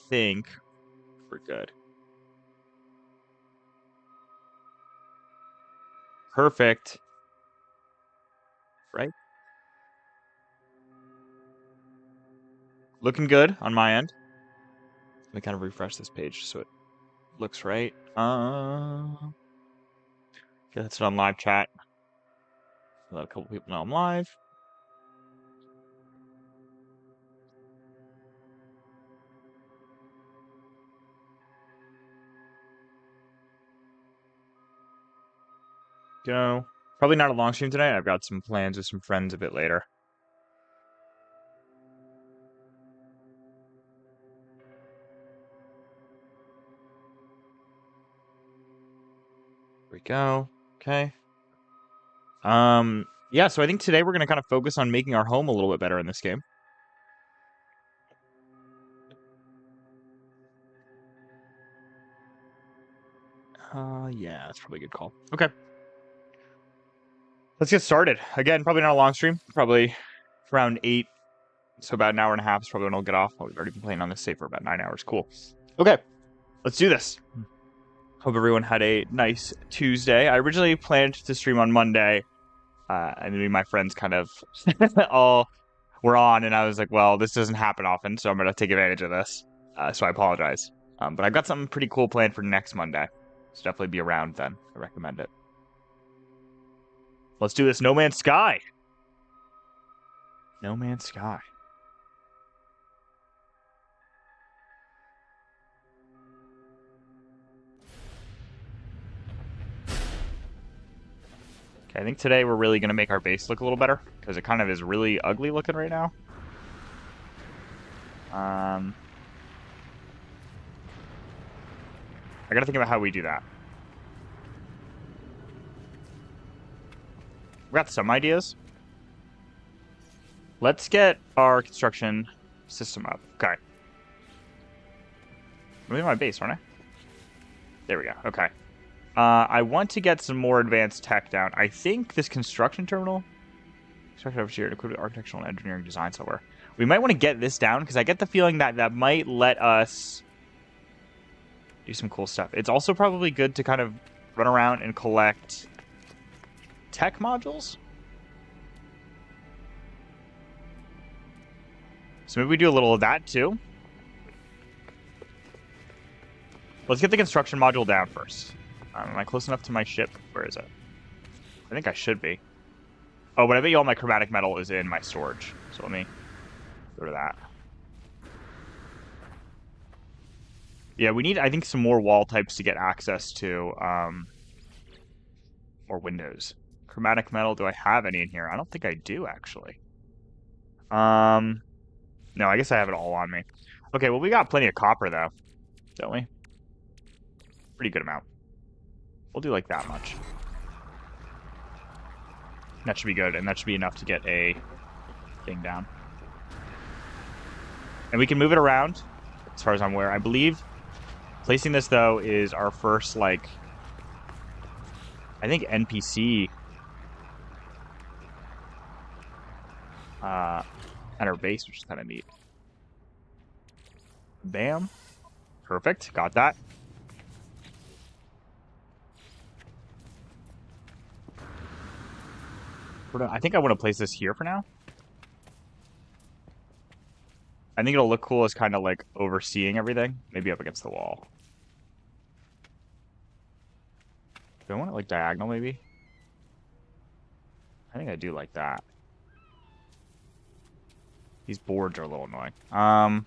think we're good. Perfect. Right? Looking good on my end. Let me kind of refresh this page so it looks right. Yeah, that's it on live chat. Let a couple people know I'm live. Go. Probably not a long stream tonight. I've got some plans with some friends a bit later. Here we go. Okay. Yeah, so I think today we're going to kind of focus on making our home a little bit better in this game. Yeah, that's probably a good call. Okay. Let's get started. Again, probably not a long stream. Probably around 8. So about an hour and a half is probably when I'll get off. We've already been playing on this save for about 9 hours. Cool. Okay. Let's do this. Hope everyone had a nice Tuesday. I originally planned to stream on Monday. And me and my friends kind of all were on, and I was like, well, this doesn't happen often, so I'm going to take advantage of this. So I apologize. But I've got something pretty cool planned for next Monday. So definitely be around then. I recommend it. Let's do this. No Man's Sky. No Man's Sky. Okay, I think today we're really going to make our base look a little better, because it kind of is really ugly looking right now. I got to think about how we do that. We've got some ideas. Let's get our construction system up. Okay. I'm in my base, aren't I? There we go. Okay. I want to get some more advanced tech down. I think this construction terminal, construction overseer, equipped with architectural and engineering design software. We might want to get this down because I get the feeling that that might let us do some cool stuff. It's also probably good to kind of run around and collect tech modules. So maybe we do a little of that too. Let's get the construction module down first. Am I close enough to my ship? Where is it? I think I should be. Oh, but I bet you all my chromatic metal is in my storage. So let me go to that. Yeah, we need, I think, some more wall types to get access to more windows. Chromatic metal, do I have any in here? I don't think I do, actually. No, I guess I have it all on me. Okay, well, we got plenty of copper, though. Don't we? Pretty good amount. We'll do like that much. That should be good, and that should be enough to get a thing down. And we can move it around, as far as I'm aware. I believe placing this, though, is our first, like, I think NPC at our base, which is kind of neat. Bam. Perfect. Got that. I think I want to place this here for now. I think it'll look cool as kind of like overseeing everything. Maybe up against the wall. Do I want it like diagonal maybe? I think I do like that. These boards are a little annoying.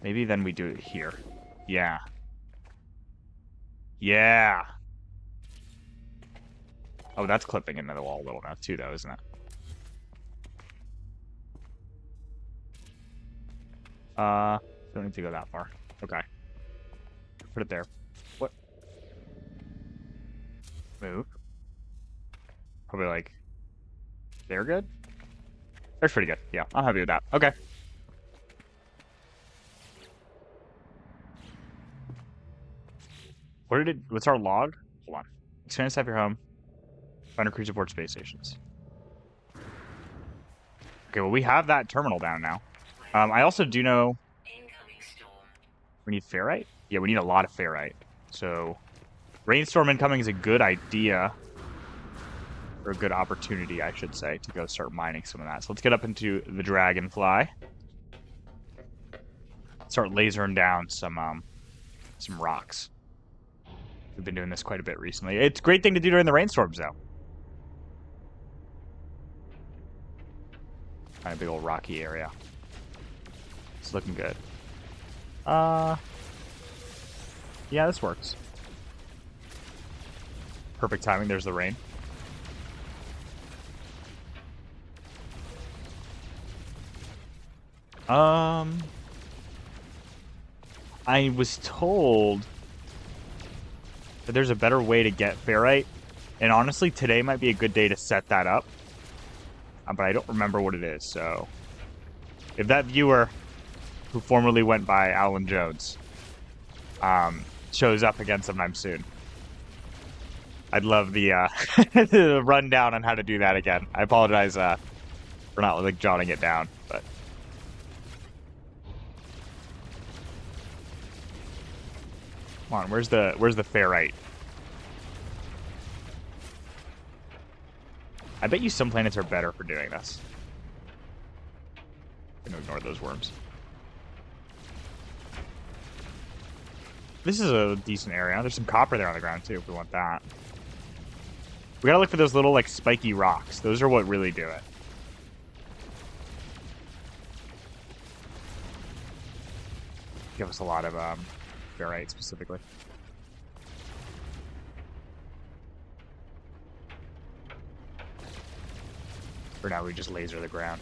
Maybe then we do it here. Yeah. Yeah. Oh, that's clipping into the wall a little now too, though, isn't it? Don't need to go that far. Okay. Put it there. What? Move. Probably like... They're good? That's pretty good. Yeah, I'm happy with that. Okay. What's our log? Hold on. Expand staff your home. Find a cruise aboard space stations. Okay, well, we have that terminal down now. I also do know we need ferrite. Yeah, we need a lot of ferrite. So rainstorm incoming is a good idea. Or a good opportunity, I should say, to go start mining some of that. So let's get up into the Dragonfly. Start lasering down some rocks. We've been doing this quite a bit recently. It's a great thing to do during the rainstorms, though. Kind of big old rocky area. It's looking good. Yeah, this works. Perfect timing. There's the rain. I was told that there's a better way to get ferrite, and honestly, today might be a good day to set that up. But I don't remember what it is, so if that viewer who formerly went by Alan Jones shows up again sometime soon, I'd love the the rundown on how to do that again. I apologize for not like jotting it down, but come on, where's the ferrite? I bet you some planets are better for doing this. I'm gonna ignore those worms. This is a decent area. There's some copper there on the ground too if we want that. We gotta look for those little like spiky rocks. Those are what really do it. Give us a lot of ferrite specifically. For now, we just laser the ground.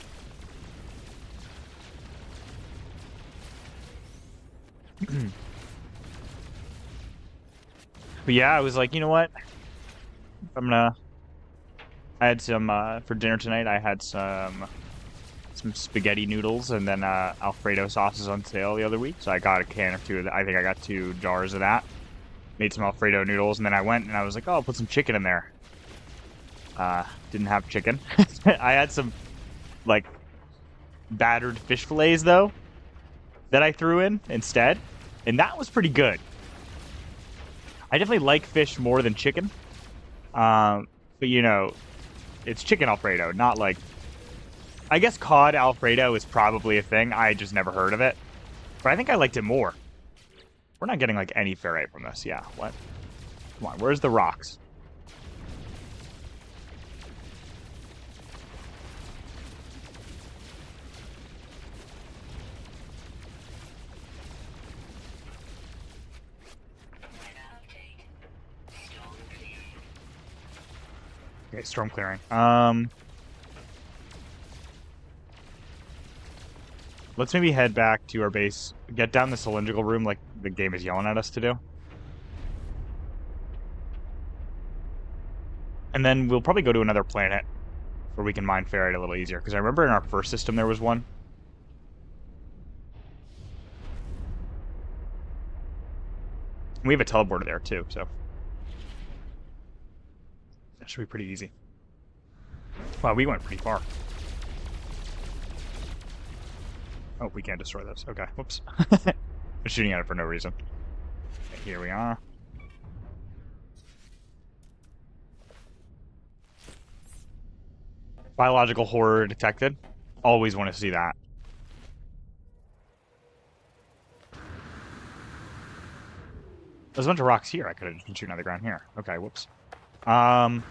But yeah, I was like, you know what? I had some for dinner tonight. I had some spaghetti noodles and then Alfredo sauces on sale the other week. So I got a can or two of that. I think I got 2 jars of that. Made some Alfredo noodles, and then I went and I was like, oh, I'll put some chicken in there. Didn't have chicken. I had some like battered fish fillets though that I threw in instead, and that was pretty good. I definitely like fish more than chicken, but you know, it's chicken Alfredo, not like. I guess cod Alfredo is probably a thing. I just never heard of it, but I think I liked it more. We're not getting like any ferrite from this. Yeah, what? Come on, where's the rocks? Okay, storm clearing. Let's maybe head back to our base, get down the cylindrical room like the game is yelling at us to do. And then we'll probably go to another planet where we can mine ferrite a little easier. Because I remember in our first system there was one. We have a teleporter there too, so that should be pretty easy. Wow, we went pretty far. Oh, we can't destroy those. Okay, whoops. I'm shooting at it for no reason. Okay, here we are. Biological horror detected. Always want to see that. There's a bunch of rocks here. I could have just been shooting on the ground here. Okay, whoops. Okay,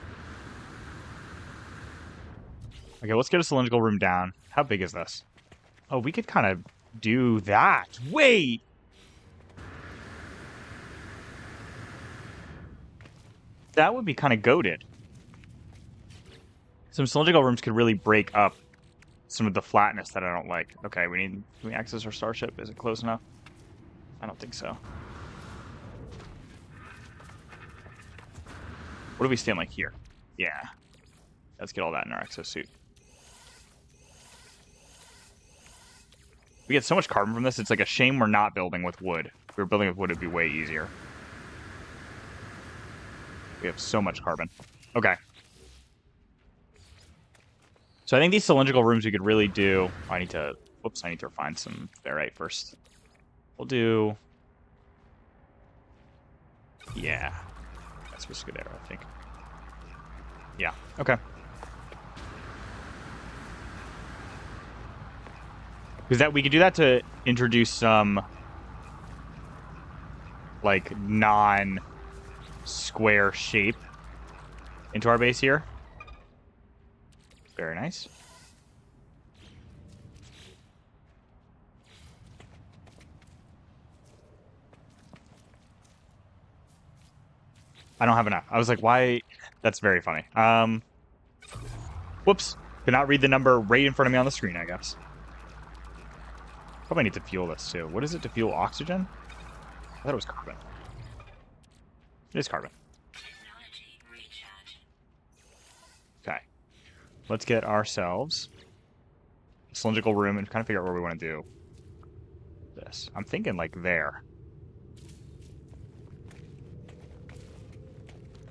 let's get a cylindrical room down. How big is this? Oh, we could kind of do that. Wait! That would be kind of goated. Some cylindrical rooms could really break up some of the flatness that I don't like. Okay, can we access our starship? Is it close enough? I don't think so. What do we stand like here? Yeah. Let's get all that in our exosuit. We get so much carbon from this, it's like a shame we're not building with wood. If we were building with wood, it'd be way easier. We have so much carbon. Okay. So I think these cylindrical rooms we could really do... Oh, I need to... Oops, I need to find some ferrite first. We'll do... Yeah. That's supposed to go there, I think. Yeah, okay. Because that we could do that to introduce some like non-square shape into our base here. Very nice. I don't have enough. I was like, why? That's very funny. Whoops. Could not read the number right in front of me on the screen, I guess. Probably need to fuel this too. What is it to fuel oxygen? I thought it was carbon. It is carbon. Okay. Let's get ourselves a cylindrical room and kind of figure out where we want to do this. I'm thinking like there.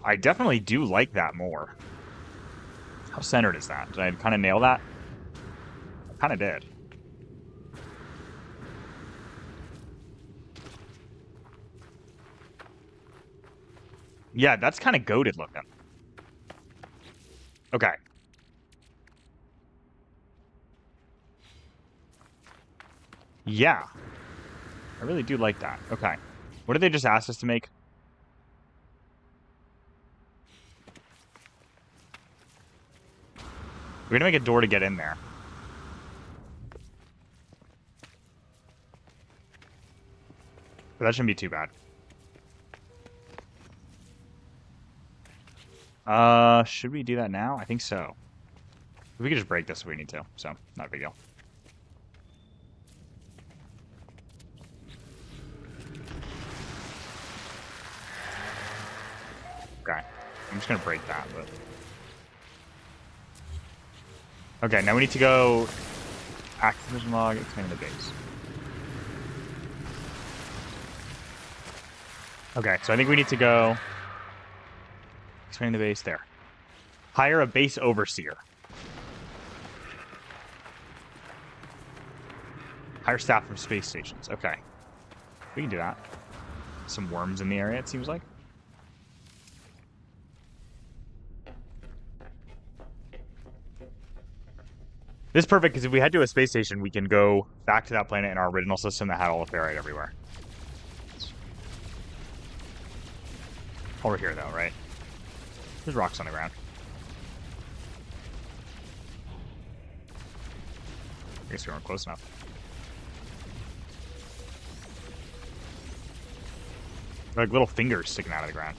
I definitely do like that more. How centered is that? Did I kind of nail that? I kind of did. Yeah, that's kind of goated looking. Okay. Yeah. I really do like that. Okay. What did they just ask us to make? We're gonna make a door to get in there. But that shouldn't be too bad. Should we do that now? I think so. We could just break this if we need to, so not a big deal. Okay. I'm just gonna break that, but... Okay, now we need to go activation log, expand the base. Okay, so I think we need to go expand the base there. Hire a base overseer. Hire staff from space stations. Okay. We can do that. Some worms in the area, it seems like. This is perfect because if we head to a space station, we can go back to that planet in our original system that had all the ferrite everywhere. Over here, though, right? There's rocks on the ground. I guess we weren't close enough. They're like little fingers sticking out of the ground.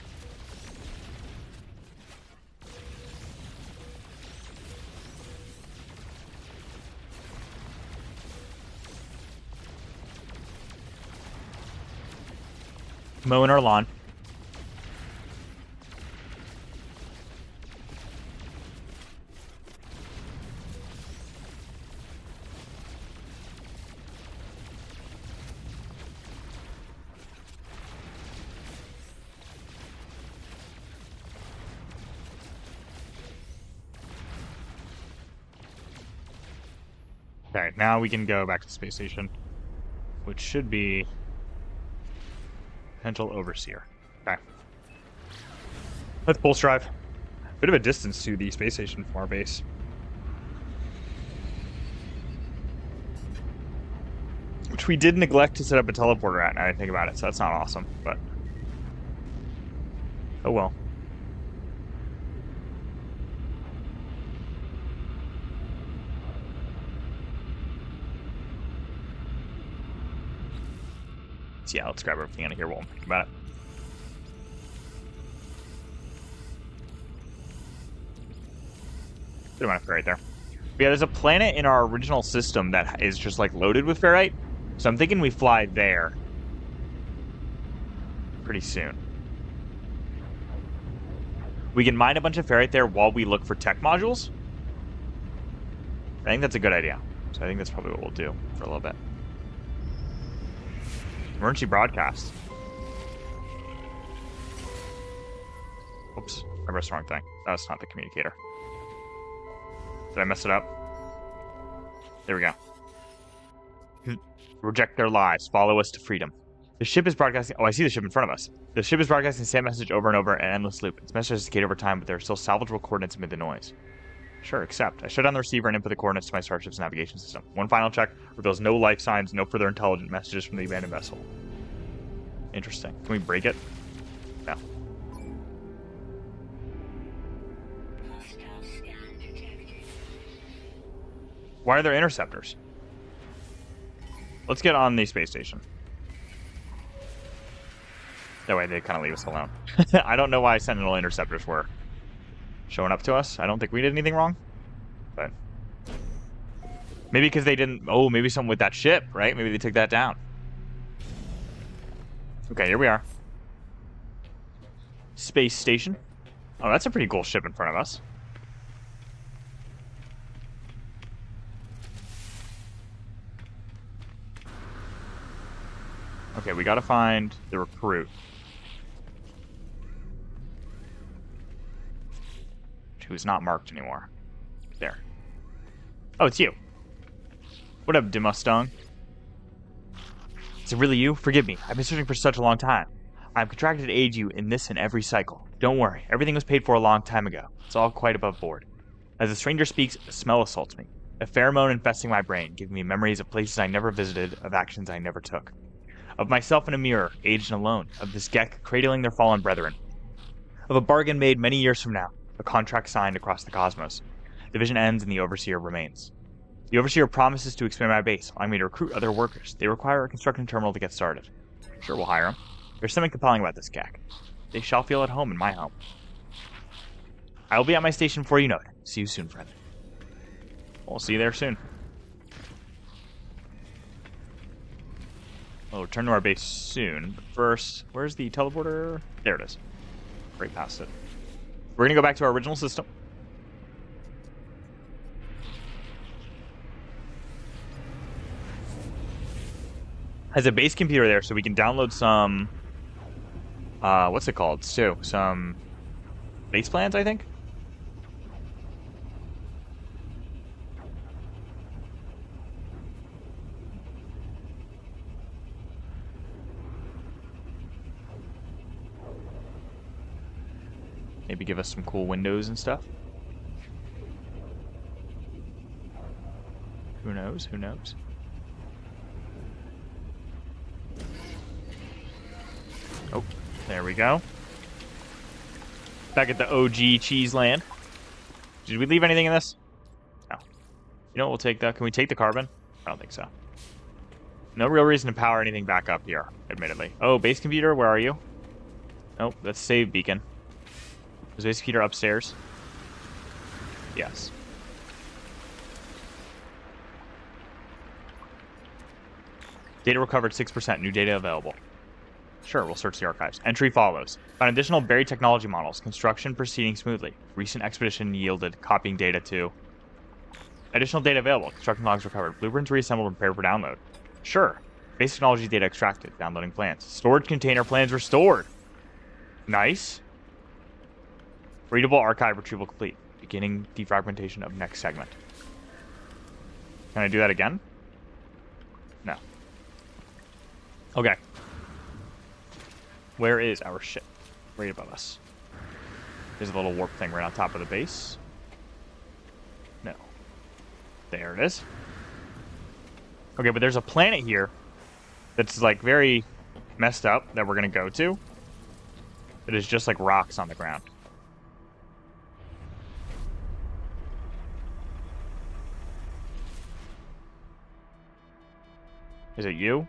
Mowing our lawn. Okay, now we can go back to the space station, which should be potential overseer. Okay. Let's pulse drive. Bit of a distance to the space station from our base. Which we did neglect to set up a teleporter at, now I think about it, so that's not awesome, but... Oh well. So yeah, let's grab everything out of here while I'm thinking about it. Good amount of ferrite there. But yeah, there's a planet in our original system that is just like loaded with ferrite. So I'm thinking we fly there pretty soon. We can mine a bunch of ferrite there while we look for tech modules. I think that's a good idea. So I think that's probably what we'll do for a little bit. Emergency broadcast. Oops, I pressed the wrong thing. That's not the communicator. Did I mess it up? There we go. Reject their lies. Follow us to freedom. The ship is broadcasting... Oh, I see the ship in front of us. The ship is broadcasting the same message over and over in an endless loop. Its message has decayed over time, but there are still salvageable coordinates amid the noise. Sure, accept. I shut down the receiver and input the coordinates to my starship's navigation system. One final check reveals no life signs, no further intelligent messages from the abandoned vessel. Interesting. Can we break it? No. Why are there interceptors? Let's get on the space station. That way they kind of leave us alone. I don't know why Sentinel interceptors were showing up to us. I don't think we did anything wrong. But maybe because they didn't... Oh, maybe something with that ship, right? Maybe they took that down. Okay, here we are. Space station. Oh, that's a pretty cool ship in front of us. Okay, we gotta find the recruit. Who's not marked anymore. There. Oh, it's you. What up, Dimustong? Is it really you? Forgive me. I've been searching for such a long time. I'm contracted to aid you in this and every cycle. Don't worry. Everything was paid for a long time ago. It's all quite above board. As the stranger speaks, a smell assaults me. A pheromone infesting my brain, giving me memories of places I never visited, of actions I never took. Of myself in a mirror, aged and alone. Of this Gek cradling their fallen brethren. Of a bargain made many years from now. A contract signed across the cosmos. The vision ends and the Overseer remains. The Overseer promises to expand my base, allowing me to recruit other workers. They require a construction terminal to get started. Sure, we'll hire them. There's something compelling about this Gek. They shall feel at home in my home. I will be at my station before you know it. See you soon, friend. We'll see you there soon. We'll return to our base soon. But first, where's the teleporter? There it is. Right past it. We're going to go back to our original system. Has a base computer there, so we can download some... what's it called? So, some base plans, I think? Maybe give us some cool windows and stuff. Who knows? Who knows? Oh, there we go. Back at the OG Cheese Land. Did we leave anything in this? No. You know what, we'll take that. Can we take the carbon? I don't think so. No real reason to power anything back up here, admittedly. Oh, base computer, where are you? Nope, that's save beacon. Is base computer upstairs? Yes. Data recovered 6%. New data available. Sure, we'll search the archives. Entry follows. Found additional buried technology models. Construction proceeding smoothly. Recent expedition yielded copying data to... Additional data available. Construction logs recovered. Blueprints reassembled and prepared for download. Sure. Base technology data extracted. Downloading plans. Storage container plans restored. Nice. Readable archive retrieval complete. Beginning defragmentation of next segment. Can I do that again? No. Okay. Where is our ship? Right above us. There's a little warp thing right on top of the base. No. There it is. Okay, but there's a planet here that's like very messed up that we're going to go to. It is just like rocks on the ground. Is it you?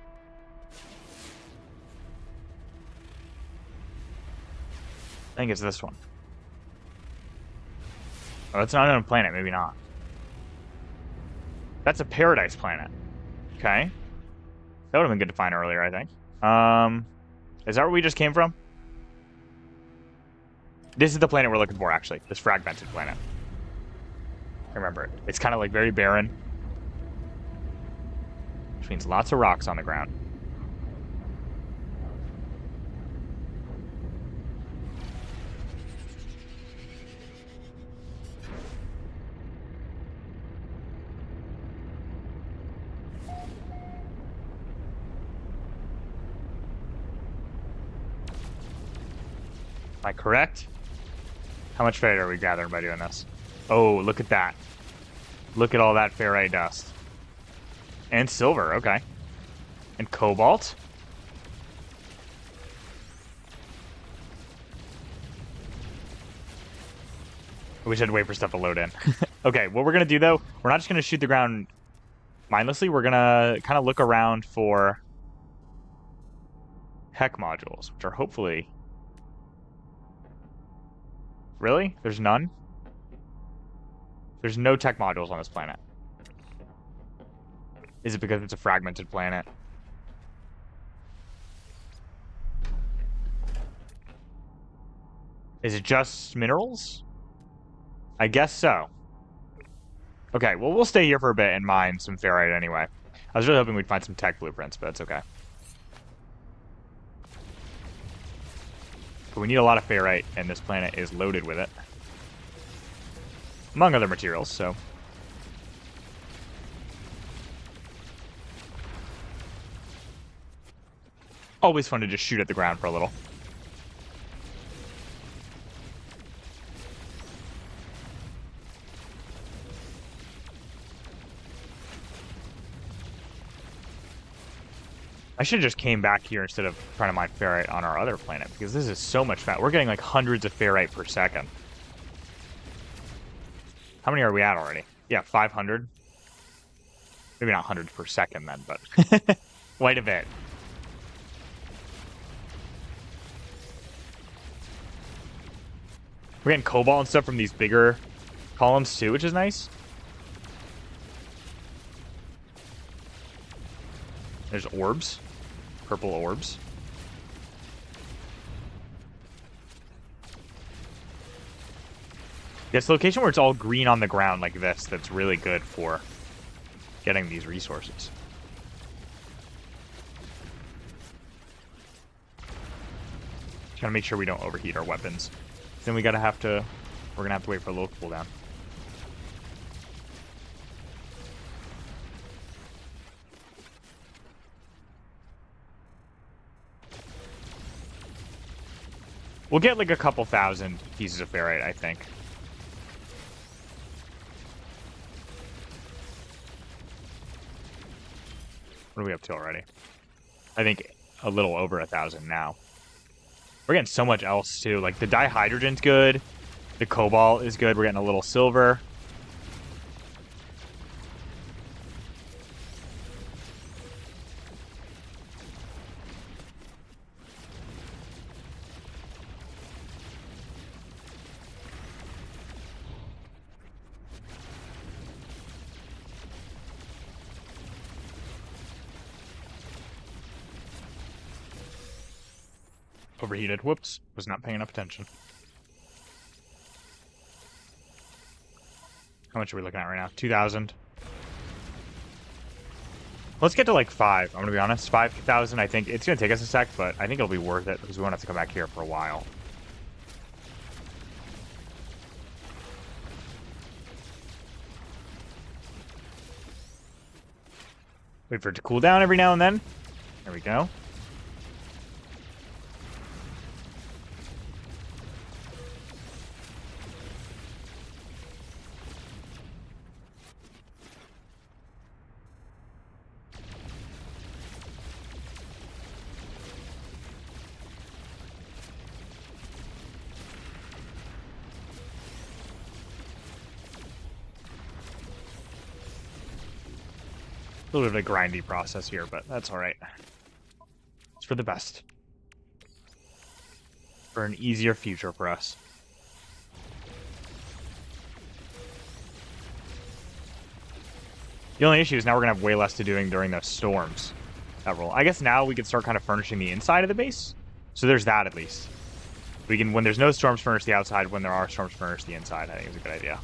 I think it's this one. Oh, it's not on a planet. Maybe not. That's a paradise planet. Okay. That would have been good to find earlier, I think. Is that where we just came from? This is the planet we're looking for, actually. This fragmented planet. I remember it. It's kind of like very barren. Which means lots of rocks on the ground. I correct? How much ferrite are we gathering by doing this? Oh, look at that. Look at all that ferrite dust. And silver, okay. And cobalt. We should wait for stuff to load in. Okay, what we're going to do, though, we're not just going to shoot the ground mindlessly. We're going to kind of look around for HEC modules, which are hopefully... Really? There's none? There's no tech modules on this planet. Is it because it's a fragmented planet? Is it just minerals? I guess so. Okay, well, we'll stay here for a bit and mine some ferrite anyway. I was really hoping we'd find some tech blueprints, but it's okay. But we need a lot of ferrite, and this planet is loaded with it. Among other materials, so... Always fun to just shoot at the ground for a little. I should have just came back here instead of trying to mine ferrite on our other planet, because this is so much fat. We're getting like hundreds of ferrite per second. How many are we at already? Yeah, 500. Maybe not hundreds per second then, but quite a bit. We're getting cobalt and stuff from these bigger columns too, which is nice. There's orbs. Purple orbs. Yes, the location where it's all green on the ground like this, that's really good for getting these resources. Just gotta make sure we don't overheat our weapons. Then we're gonna have to wait for a little cooldown. We'll get like a couple thousand pieces of ferrite, I think. What are we up to already? I think a little over 1,000 now. We're getting so much else too. Like the dihydrogen's good. The cobalt is good. We're getting a little silver. Overheated. Whoops. Was not paying enough attention. How much are we looking at right now? 2,000. Let's get to like 5. I'm going to be honest. 5,000, I think. It's going to take us a sec, but I think it'll be worth it because we won't have to come back here for a while. Wait for it to cool down every now and then. There we go. A little bit of a grindy process here, but that's all right. It's for the best. For an easier future for us. The only issue is now we're going to have way less to doing during the storms that roll. I guess now we can start kind of furnishing the inside of the base. So there's that at least. We can, when there's no storms, furnish the outside. When there are storms, furnish the inside. I think it's a good idea.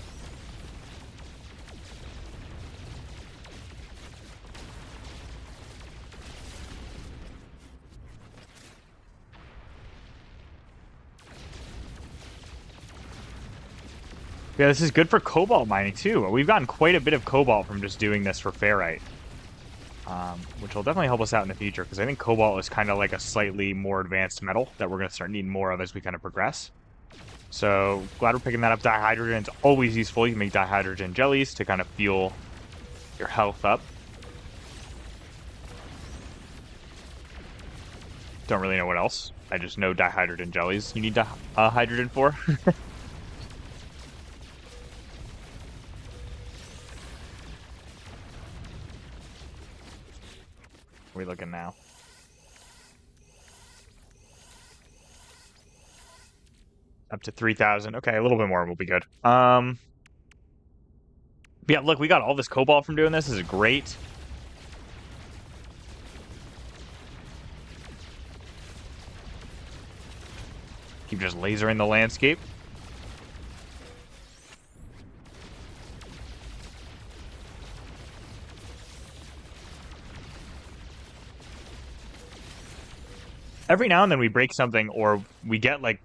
Yeah, this is good for cobalt mining, too. We've gotten quite a bit of cobalt from just doing this for ferrite. which will definitely help us out in the future, because I think cobalt is kind of like a slightly more advanced metal that we're going to start needing more of as we kind of progress. So glad we're picking that up. Dihydrogen is always useful. You can make dihydrogen jellies to kind of fuel your health up. Don't really know what else. I just know dihydrogen jellies you need hydrogen for. What are we looking now? Up to 3,000. Okay, a little bit more will be good. Yeah, look, we got all this cobalt from doing this. This is great. Keep just lasering the landscape. Every now and then we break something, or we get like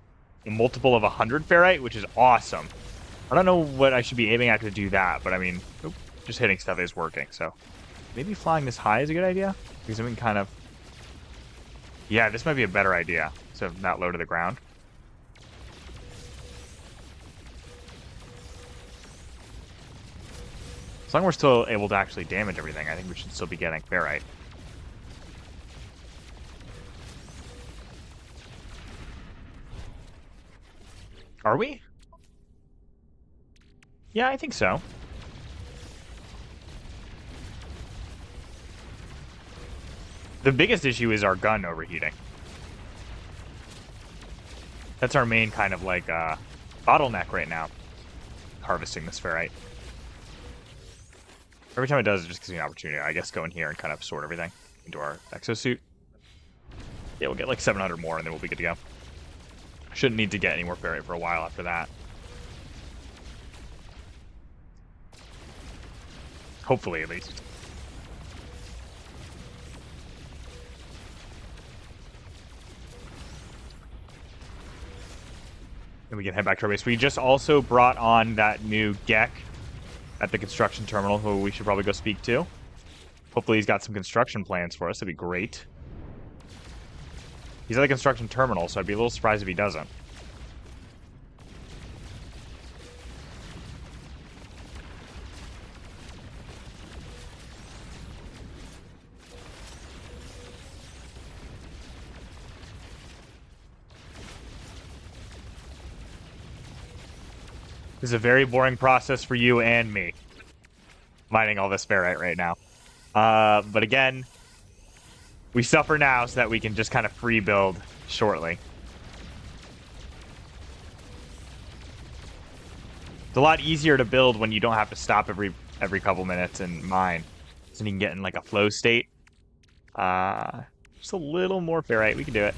a multiple of 100 ferrite, which is awesome. I don't know what I should be aiming at to do that, but I mean, just hitting stuff is working, so maybe flying this high is a good idea, because then we can kind of... Yeah, this might be a better idea, so not low to the ground. As long as we're still able to actually damage everything, I think we should still be getting ferrite. Are we? Yeah, I think so. The biggest issue is our gun overheating. That's our main kind of like bottleneck right now. Harvesting this ferrite. Every time it does, it just gives me an opportunity. I guess go in here and kind of sort everything into our exosuit. Yeah, we'll get like 700 more and then we'll be good to go. Shouldn't need to get any more ferrite for a while after that. Hopefully, at least. And we can head back to our base. We just also brought on that new Gek at the construction terminal, who we should probably go speak to. Hopefully he's got some construction plans for us. That'd be great. He's at the construction terminal, so I'd be a little surprised if he doesn't. This is a very boring process for you and me, mining all this ferrite right now. But again, we suffer now so that we can just kind of free build shortly. It's a lot easier to build when you don't have to stop every couple minutes and mine. So you can get in like a flow state. Just a little more ferrite, we can do it.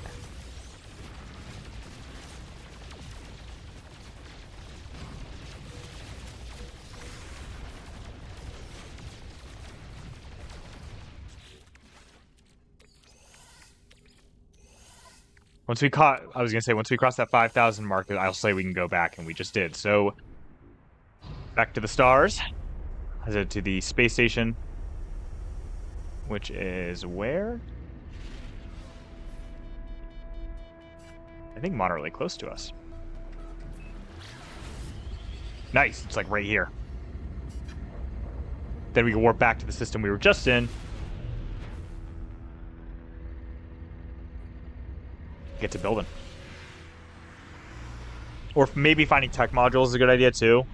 Once we cross that 5,000 mark, I'll say we can go back, and we just did. So, back to the stars. Headed to the space station, which is where? I think moderately close to us. Nice, it's like right here. Then we can warp back to the system we were just in. Get to building. Or maybe finding tech modules is a good idea too.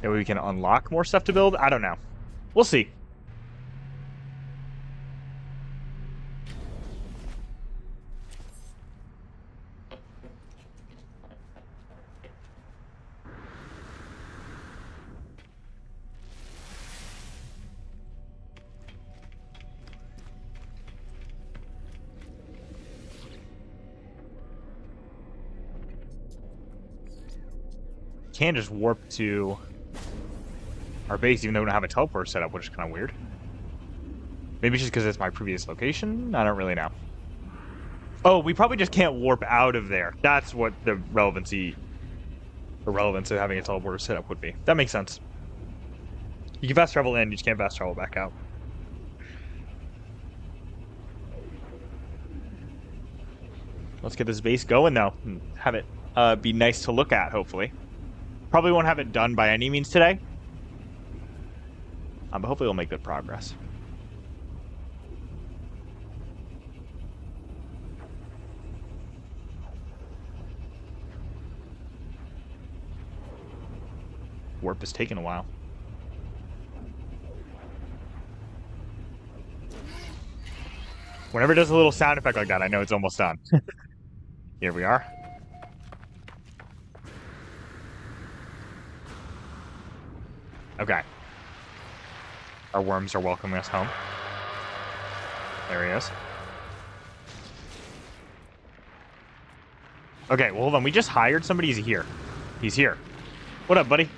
Maybe we can unlock more stuff to build. I don't know. We'll see. Can just warp to our base even though we don't have a teleporter set up, which is kind of weird. Maybe it's just because it's my previous location? I don't really know. Oh, we probably just can't warp out of there. That's what the relevance of having a teleporter set up would be. That makes sense. You can fast travel in, you just can't fast travel back out. Let's get this base going, though. And have it be nice to look at, hopefully. Probably won't have it done by any means today. But hopefully we'll make good progress. Warp is taking a while. Whenever it does a little sound effect like that, I know it's almost done. Here we are. Okay. Our worms are welcoming us home. There he is. Okay, well, hold on. We just hired somebody. He's here. He's here. What up, buddy?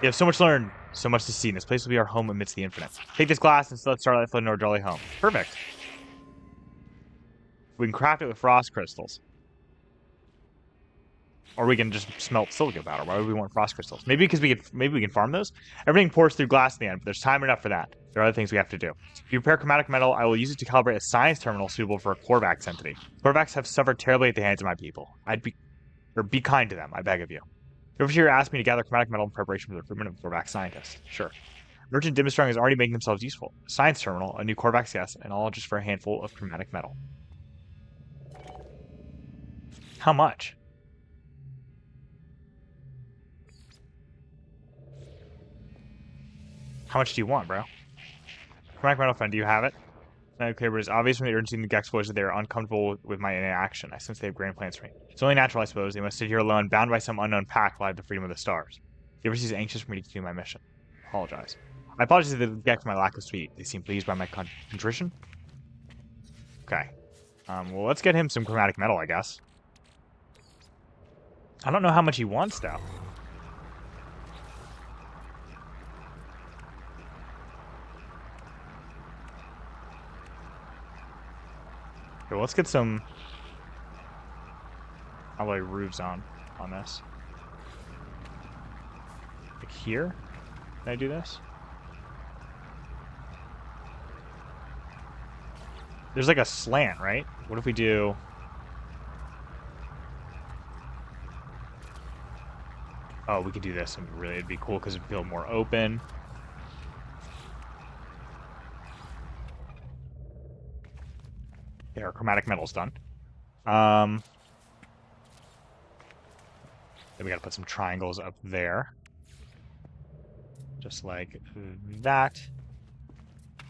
You have so much to learn, so much to see, and this place will be our home amidst the infinite. Take this glass and let Starlight float into our jolly home. Perfect. We can craft it with frost crystals. Or we can just smelt silica powder. Why would we want frost crystals? Maybe because we can farm those? Everything pours through glass in the end, but there's time enough for that. There are other things we have to do. If you prepare chromatic metal, I will use it to calibrate a science terminal suitable for a Korvax entity. Korvax have suffered terribly at the hands of my people. Be kind to them, I beg of you. The overseer asked me to gather chromatic metal in preparation for the recruitment of a Korvax scientist. Sure. Merchant Dimastrong is already making themselves useful. A science terminal, a new Korvax gas, and all just for a handful of chromatic metal. How much? How much do you want, bro? Chromatic metal friend, do you have it? Okay, but it's obvious from the urgency in the Gex voice that they are uncomfortable with my inaction. I sense they have grand plans for me. It's only natural, I suppose. They must sit here alone, bound by some unknown pact while I have the freedom of the stars. The Overseer is anxious for me to continue my mission. Apologize. I apologize to the Gex for my lack of speed. They seem pleased by my contrition. Okay. Well, let's get him some chromatic metal, I guess. I don't know how much he wants, though. Okay, well, let's get some alloy roofs on this. Like here? Can I do this? There's like a slant, right? What if we do... Oh, we could do this and really it'd be cool because it'd feel more open. Yeah, our chromatic metal's done. Then we gotta put some triangles up there. Just like that.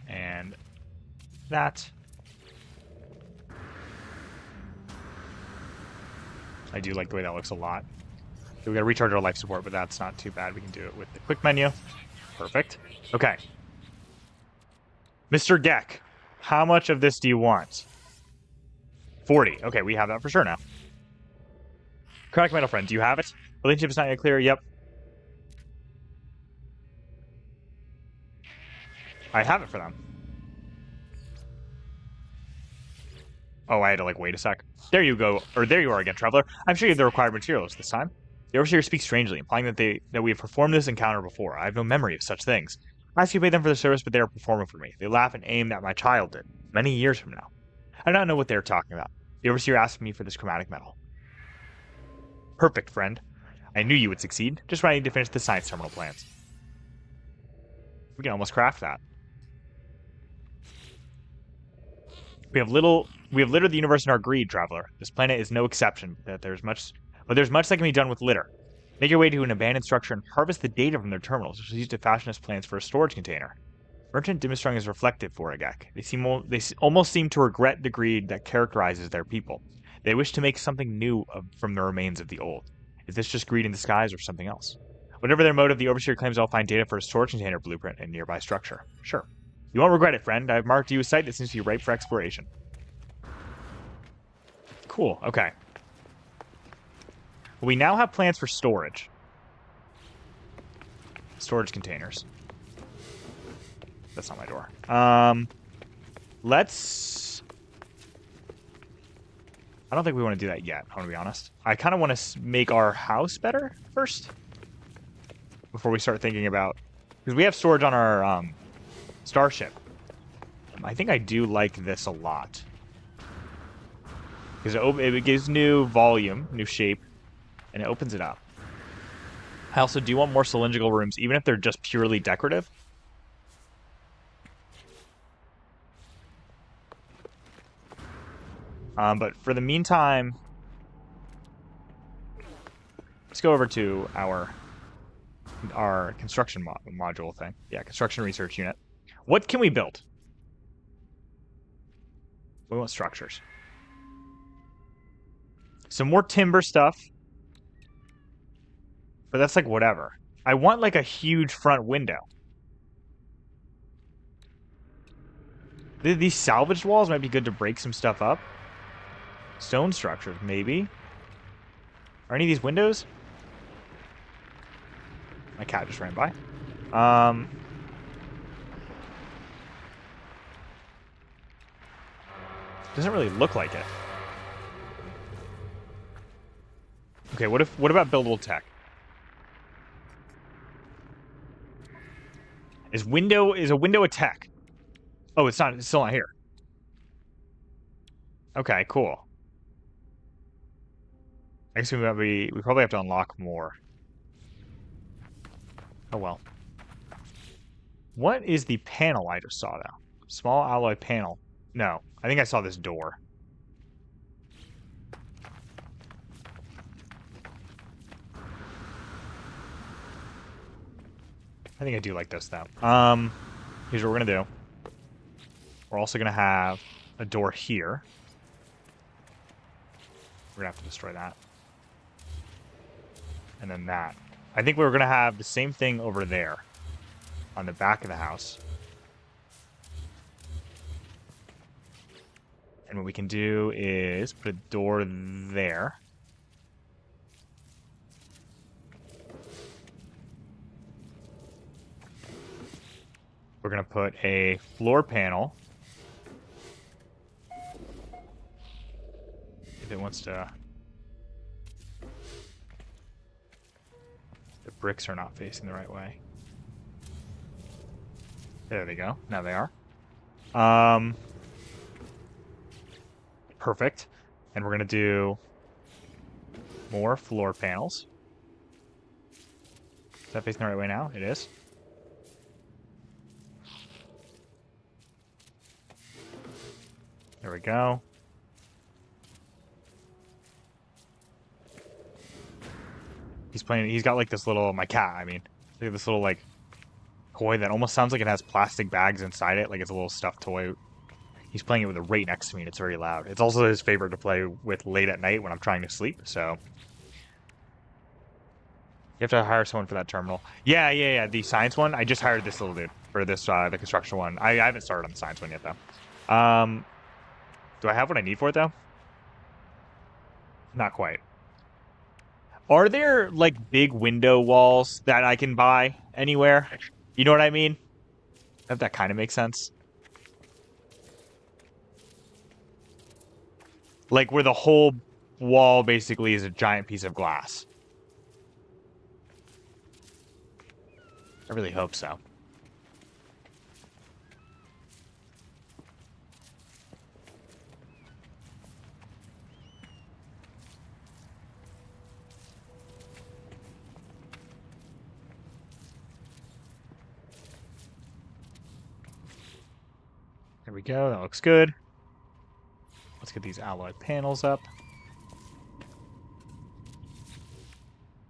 And that. I do like the way that looks a lot. So we gotta recharge our life support, but that's not too bad. We can do it with the quick menu. Perfect. Okay. Mr. Gek, how much of this do you want? 40. Okay, we have that for sure now. Chromatic metal friend, do you have it? Relationship is not yet clear. Yep. I have it for them. Oh, I had to like wait a sec. There you go. Or there you are again, traveler. I'm sure you have the required materials this time. The overseer speaks strangely, implying that we have performed this encounter before. I have no memory of such things. I ask you to pay them for the service, but they are performing for me. They laugh and aim that my child did, many years from now. I do not know what they're talking about. The overseer asked me for this chromatic metal. Perfect, friend. I knew you would succeed. Just when I need to finish the science terminal plans. We can almost craft that. We have littered the universe in our greed, traveler. This planet is no exception. There's much that can be done with litter. Make your way to an abandoned structure and harvest the data from their terminals, which is used to fashion us plans for a storage container. Merchant Dimastrong is reflective for Agak. They almost seem to regret the greed that characterizes their people. They wish to make something new from the remains of the old. Is this just greed in disguise or something else? Whatever their motive, the Overseer claims I'll find data for a storage container blueprint in a nearby structure. Sure. You won't regret it, friend. I've marked you a site that seems to be ripe for exploration. Cool, okay. We now have plans for storage. Storage containers. That's not my door. Let's... I don't think we want to do that yet, I want to be honest. I kind of want to make our house better first. Before we start thinking about... Because we have storage on our starship. I think I do like this a lot. Because it gives new volume, new shape, and it opens it up. I also do want more cylindrical rooms, even if they're just purely decorative. But for the meantime, let's go over to our construction module thing. Yeah, construction research unit. What can we build? We want structures. Some more timber stuff. But that's like whatever. I want like a huge front window. These salvaged walls might be good to break some stuff up. Stone structures, maybe. Are any of these windows? My cat just ran by. Doesn't really look like it. Okay, what about buildable tech? Is a window a tech? Oh, it's not. It's still not here. Okay, cool. I guess we probably have to unlock more. Oh well. What is the panel I just saw though? Small alloy panel. No, I think I saw this door. I think I do like this though. Here's what we're gonna do. We're also gonna have a door here. We're gonna have to destroy that. And then that. I think we're gonna have the same thing over there. On the back of the house. And what we can do is put a door there. We're going to put a floor panel. If it wants to... The bricks are not facing the right way. There they go. Now they are. Perfect. And we're going to do more floor panels. Is that facing the right way now? It is. There we go. He's got like this little, my cat, I mean, look at this little like toy that almost sounds like it has plastic bags inside it, like it's a little stuffed toy. He's playing it with a rate next to me, and it's very loud. It's also his favorite to play with late at night when I'm trying to sleep, so... You have to hire someone for that terminal. Yeah, the science one, I just hired this little dude for this, the construction one. I haven't started on the science one yet, though. Do I have what I need for it, though? Not quite. Are there, like, big window walls that I can buy anywhere? You know what I mean? If that kind of makes sense. Like, where the whole wall basically is a giant piece of glass. I really hope so. There we go. That looks good. Let's get these alloy panels up.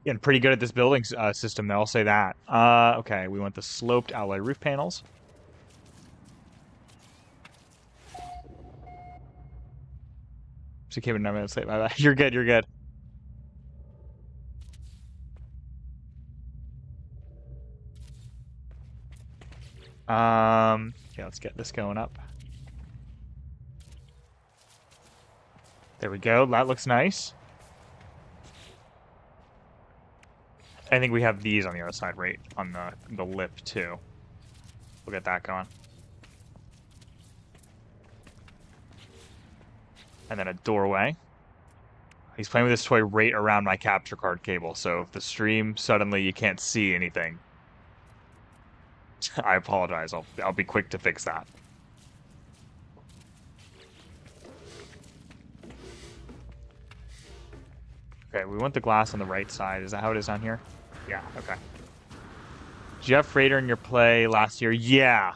Getting pretty good at this building system, though. I'll say that. Okay, we want the sloped alloy roof panels. So came in 9 minutes late. Bye-bye. You're good. You're good. Okay, let's get this going up. There we go. That looks nice. I think we have these on the other side, right on the lip too. We'll get that going. And then a doorway. He's playing with this toy right around my capture card cable, so if the stream suddenly you can't see anything, I apologize. I'll be quick to fix that. Okay, we want the glass on the right side. Is that how it is down here? Yeah, okay. Did you have freighter in your play last year? Yeah.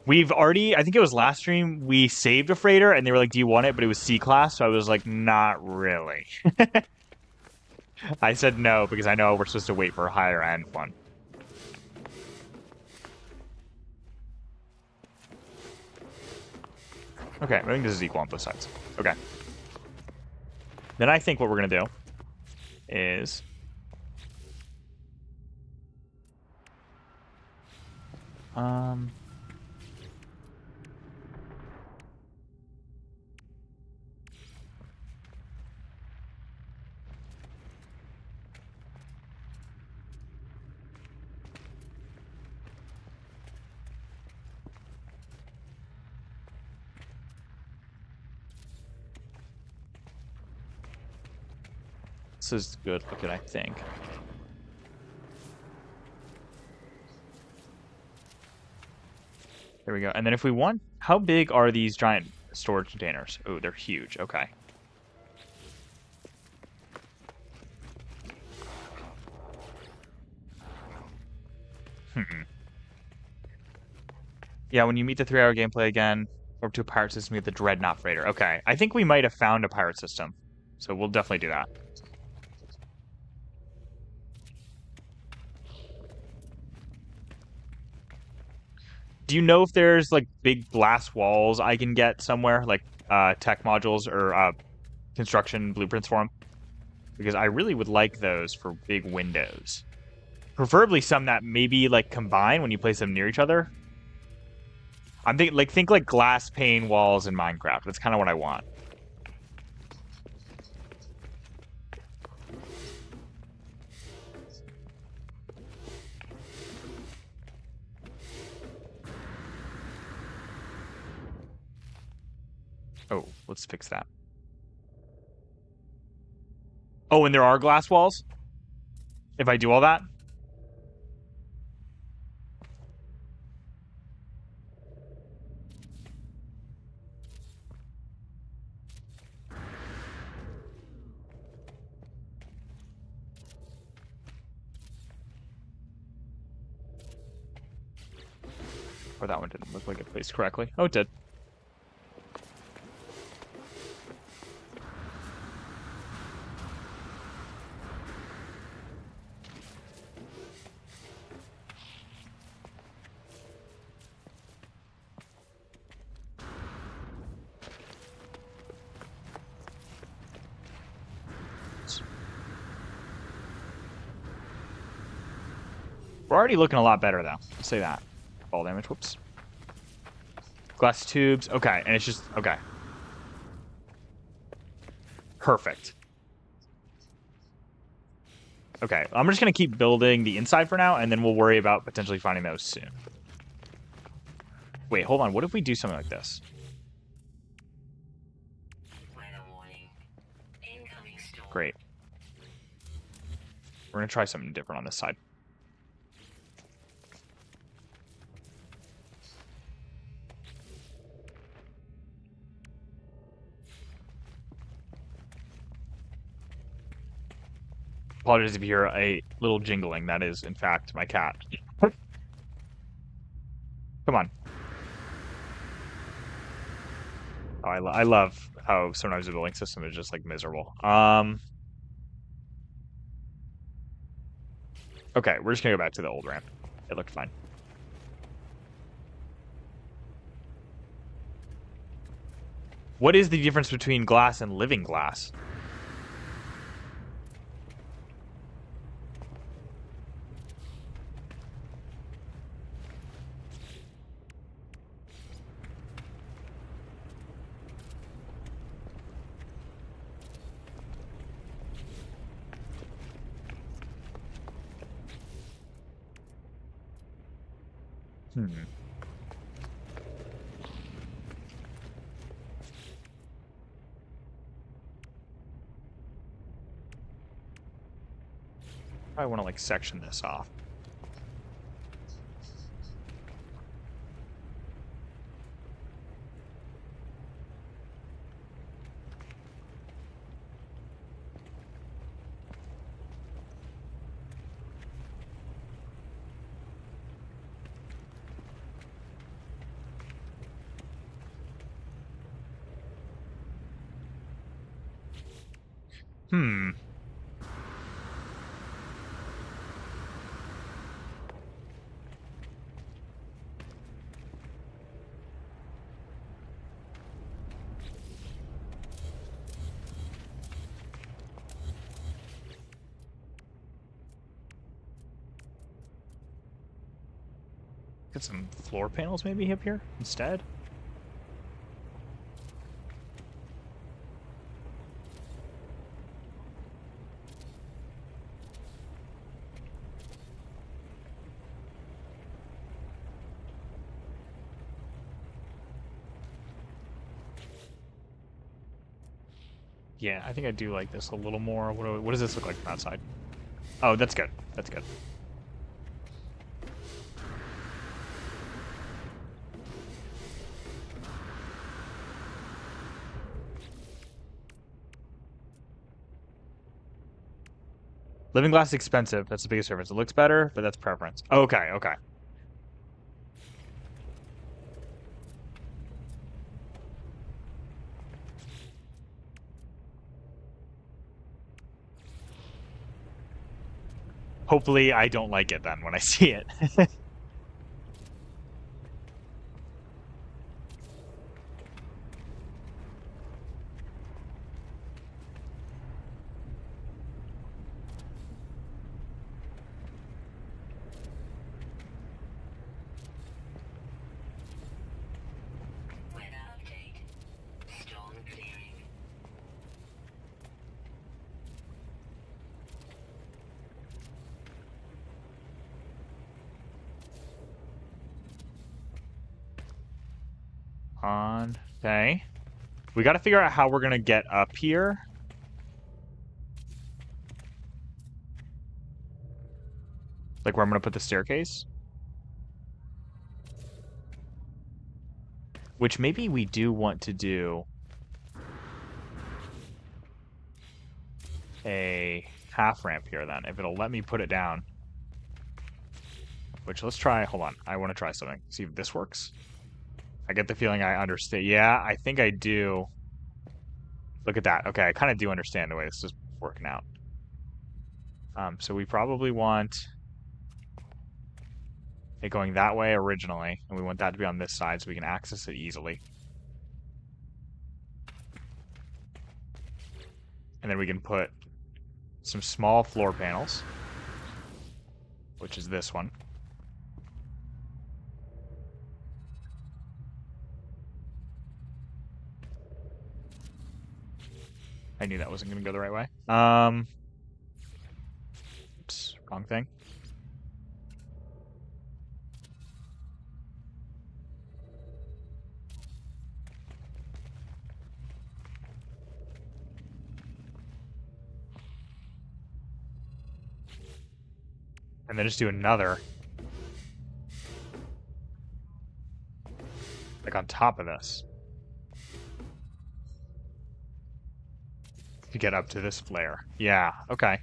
We've already, I think it was last stream, we saved a freighter and they were like, do you want it? But it was C-class, so I was like, not really. I said no because I know we're supposed to wait for a higher end one. Okay, I think this is equal on both sides. Okay. Then I think what we're going to do is... This is good looking, I think. There we go. And then if we want, how big are these giant storage containers? Oh, they're huge. Okay. Yeah, when you meet the 3-hour gameplay again, or to a pirate system, you get the Dreadnought Freighter. Okay, I think we might have found a pirate system. So we'll definitely do that. Do you know if there's like big glass walls I can get somewhere, like tech modules or construction blueprints for them? Because I really would like those for big windows. Preferably some that maybe like combine when you place them near each other. I'm thinking like think like glass pane walls in Minecraft. That's kind of what I want. Oh, let's fix that. Oh, and there are glass walls? If I do all that? Or that one didn't look like it placed correctly. Oh, it did. We're already looking a lot better, though. I'll say that. Fall damage, whoops. Glass tubes. Okay, and it's just... Okay. Perfect. Okay, I'm just going to keep building the inside for now, and then we'll worry about potentially finding those soon. Wait, hold on. What if we do something like this? Great. We're going to try something different on this side. Apologies if you hear a little jingling. That is, in fact, my cat. Come on. Oh, I love how sometimes the building system is just, like, miserable. Okay, we're just going to go back to the old ramp. It looked fine. What is the difference between glass and living glass? I want to like section this off. Hmm. Get some floor panels maybe up here instead. Yeah, I think I do like this a little more. What does this look like from outside? Oh, that's good. That's good. Living glass is expensive. That's the biggest difference. It looks better, but that's preference. Okay, okay. Hopefully I don't like it then when I see it. On. Okay. We got to figure out how we're going to get up here. Like where I'm going to put the staircase. Which maybe we do want to do a half ramp here then, if it'll let me put it down. Which, let's try. Hold on. I want to try something. See if this works. I get the feeling I understand. Yeah, I think I do. Look at that. Okay, I kind of do understand the way this is working out. So we probably want it going that way originally, and we want that to be on this side so we can access it easily. And then we can put some small floor panels, which is this one. I knew that wasn't going to go the right way. Oops, wrong thing. And then just do another. Like on top of this. To get up to this flare. Yeah, okay.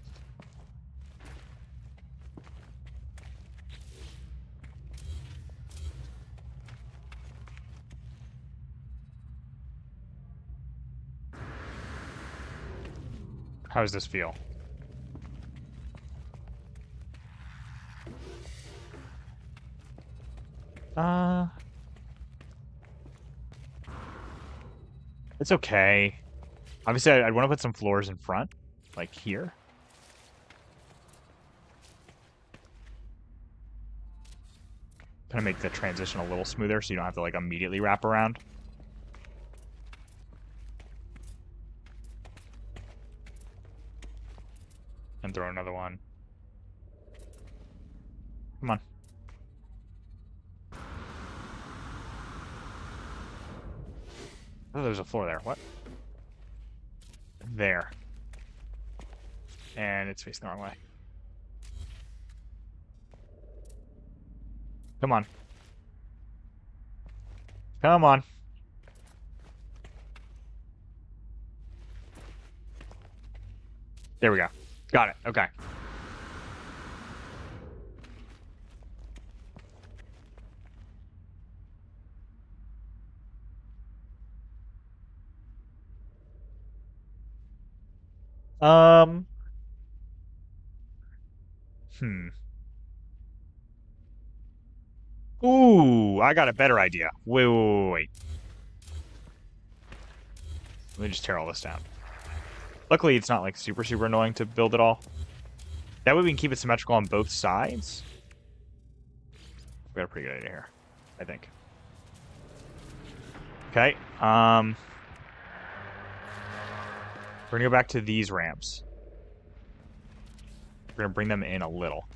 How does this feel? It's okay. Obviously, I'd want to put some floors in front, like here. Kind of make the transition a little smoother so you don't have to like immediately wrap around. And throw another one. Come on. Oh, there's a floor there. What? There. And it's facing the wrong way. Come on. Come on. There we go. Got it. Okay. Um. Hmm. Ooh, I got a better idea. Wait. Let me just tear all this down. Luckily, it's not like super annoying to build it all. That way we can keep it symmetrical on both sides. We got a pretty good idea here, I think. Okay. We're gonna go back to these ramps. We're gonna bring them in a little.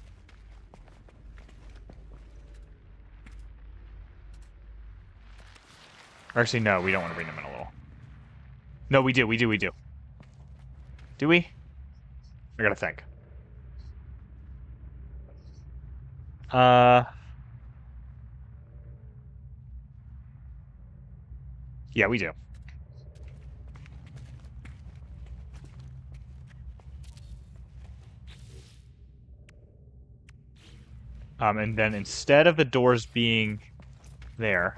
Actually, no, we don't want to bring them in a little. No, we do. Do we? I gotta think. Yeah, we do. And then instead of the doors being there...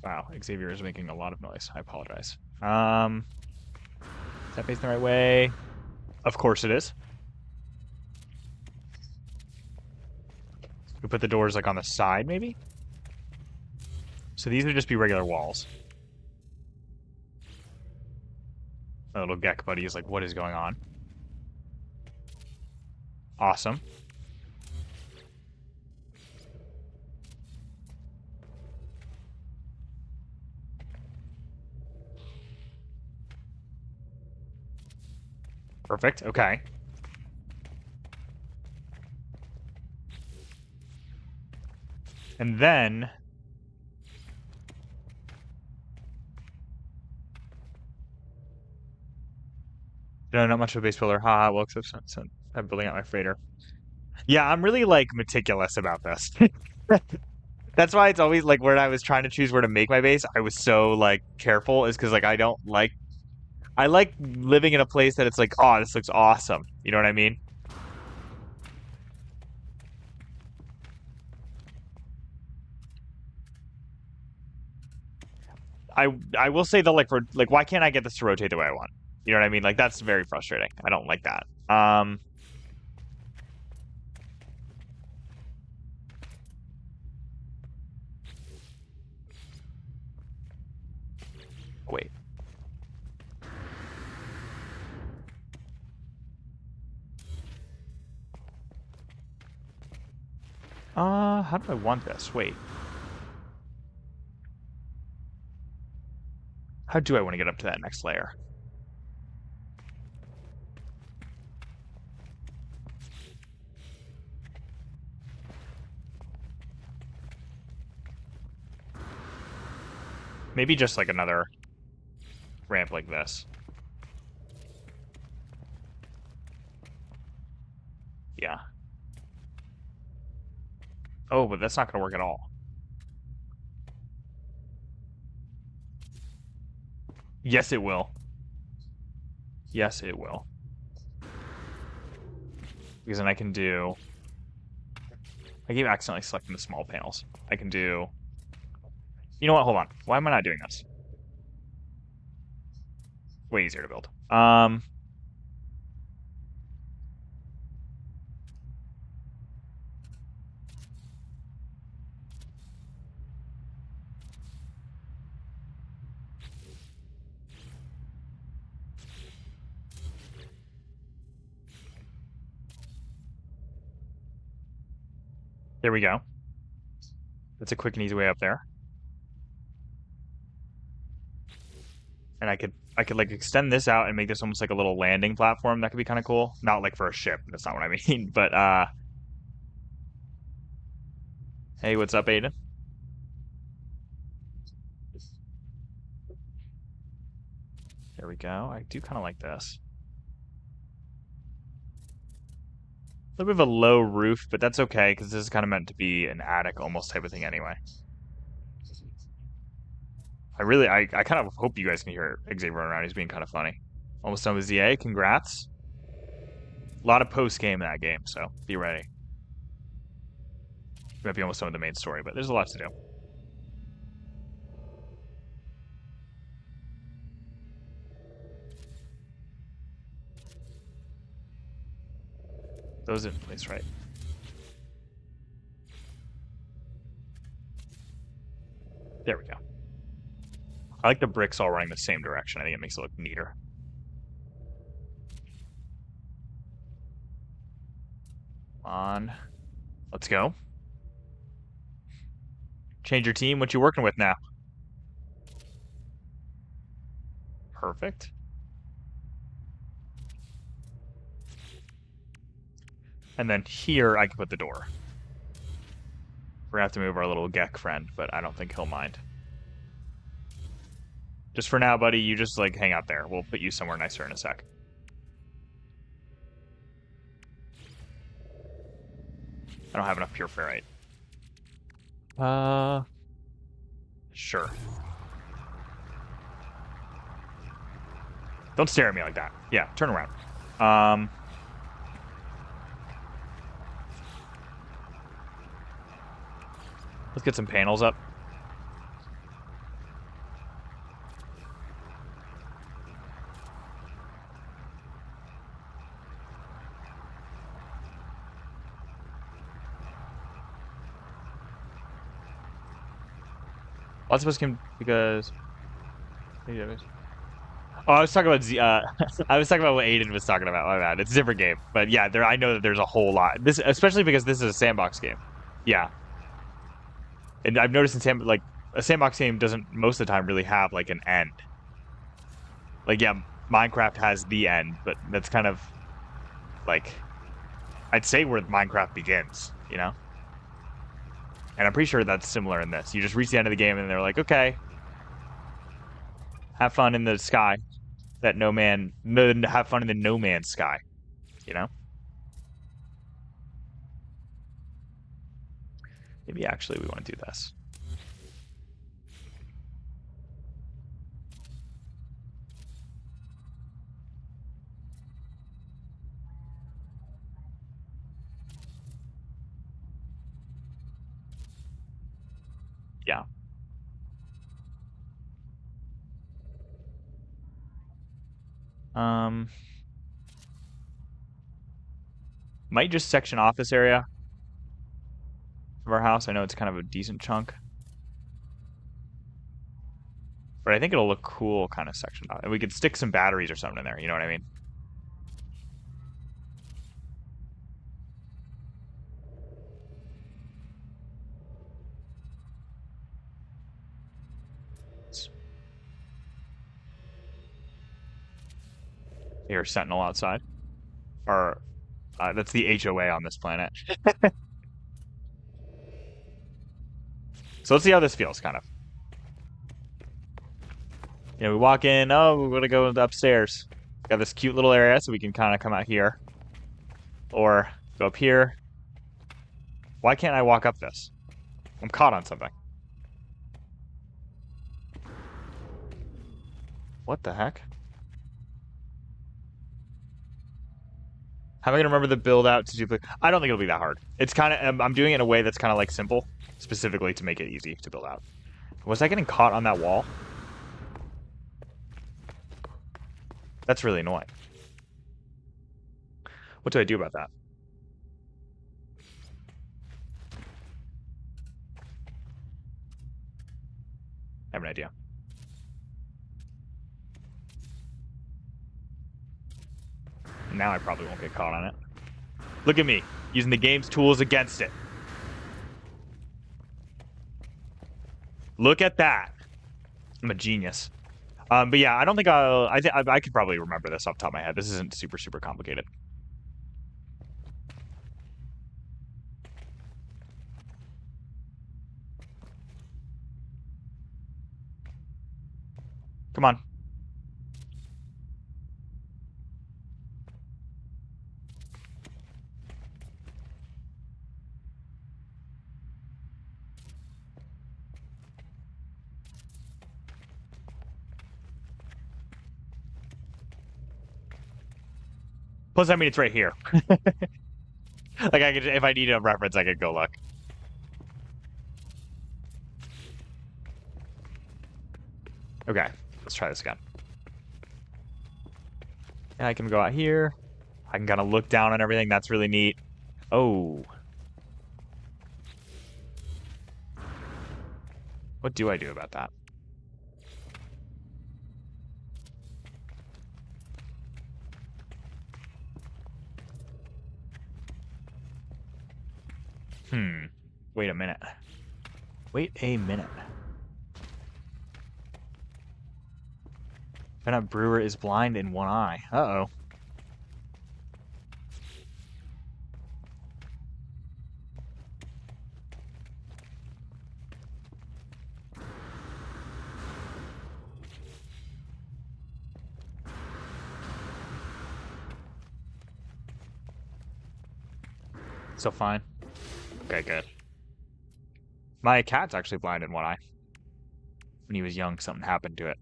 Wow, Xavier is making a lot of noise. I apologize. Is that facing the right way? Of course it is. We put the doors like on the side, maybe? So these would just be regular walls. My little Gek buddy is like, what is going on? Awesome. Perfect, okay. And then... No, not much of a base builder. Haha, well, except I'm building out my freighter. Yeah, I'm really, like, meticulous about this. That's why it's always, like, when I was trying to choose where to make my base, I was so, like, careful, is because, like, I don't like... I like living in a place that it's like, oh, this looks awesome. You know what I mean? I will say though, like for like, why can't I get this to rotate the way I want? You know what I mean? Like that's very frustrating. I don't like that. Wait. How do I want this? Wait. How do I want to get up to that next layer? Maybe just like another ramp like this. Yeah. Oh, but that's not going to work at all. Yes, it will. Yes, it will. Because then I can do... I keep accidentally selecting the small panels. I can do... You know what? Hold on. Why am I not doing this? Way easier to build. There we go. That's a quick and easy way up there. And I could like extend this out and make this almost like a little landing platform. That could be kind of cool. Not like for a ship. That's not what I mean. But hey, what's up, Aiden? There we go. I do kind of like this. A little bit of a low roof, but that's okay because this is kind of meant to be an attic almost type of thing anyway. I kind of hope you guys can hear Xavier around. He's being kind of funny. Almost done with ZA. Congrats. A lot of post-game in that game, so be ready. Might be almost done with the main story, but there's a lot to do. Those in place, right? There we go. I like the bricks all running the same direction. I think it makes it look neater. Come on. Let's go. Change your team. What you working with now? Perfect. And then here I can put the door. We're gonna have to move our little Gek friend, but I don't think he'll mind. Just for now, buddy, you just like hang out there. We'll put you somewhere nicer in a sec. I don't have enough pure ferrite. Sure. Don't stare at me like that. Yeah, turn around. Let's get some panels up. Lots of us can because. Oh, I was talking about I was talking about what Aiden was talking about. My bad. It's a different game, but yeah, I know that there's a whole lot. This, especially because this is a sandbox game. Yeah, and I've noticed in a sandbox game doesn't most of the time really have like an end. Like yeah, Minecraft has the end, but that's kind of like I'd say where Minecraft begins. You know. And I'm pretty sure that's similar in this. You just reach the end of the game and they're like, okay, have fun in the sky. Have fun in the no man's sky. You know? Maybe actually we want to do this. Yeah. Might just section off this area of our house. I know it's kind of a decent chunk. But I think it'll look cool kind of sectioned off. And we could stick some batteries or something in there, you know what I mean? Here, Sentinel outside. Or that's the HOA on this planet. So let's see how this feels, kind of. You know, we walk in. Oh, we're gonna go upstairs. Got this cute little area, so we can kind of come out here, or go up here. Why can't I walk up this? I'm caught on something. What the heck? How am I gonna remember the build out to duplicate? I don't think it'll be that hard. It's kind of I'm doing it in a way that's kind of like simple, specifically to make it easy to build out. Was I getting caught on that wall? That's really annoying. What do I do about that? I have an idea. Now I probably won't get caught on it. Look at me, using the game's tools against it. Look at that. I'm a genius. But yeah, I don't think I could probably remember this off the top of my head. This isn't super, super complicated. Come on. Plus, I mean, it's right here. Like, I could, if I need a reference, I could go look. Okay, let's try this again. And I can go out here. I can kind of look down on everything. That's really neat. Oh. What do I do about that? Wait a minute. Wait a minute. Found out Brewer is blind in one eye. Uh-oh. Still fine. Okay, good. My cat's actually blind in one eye. When he was young, something happened to it.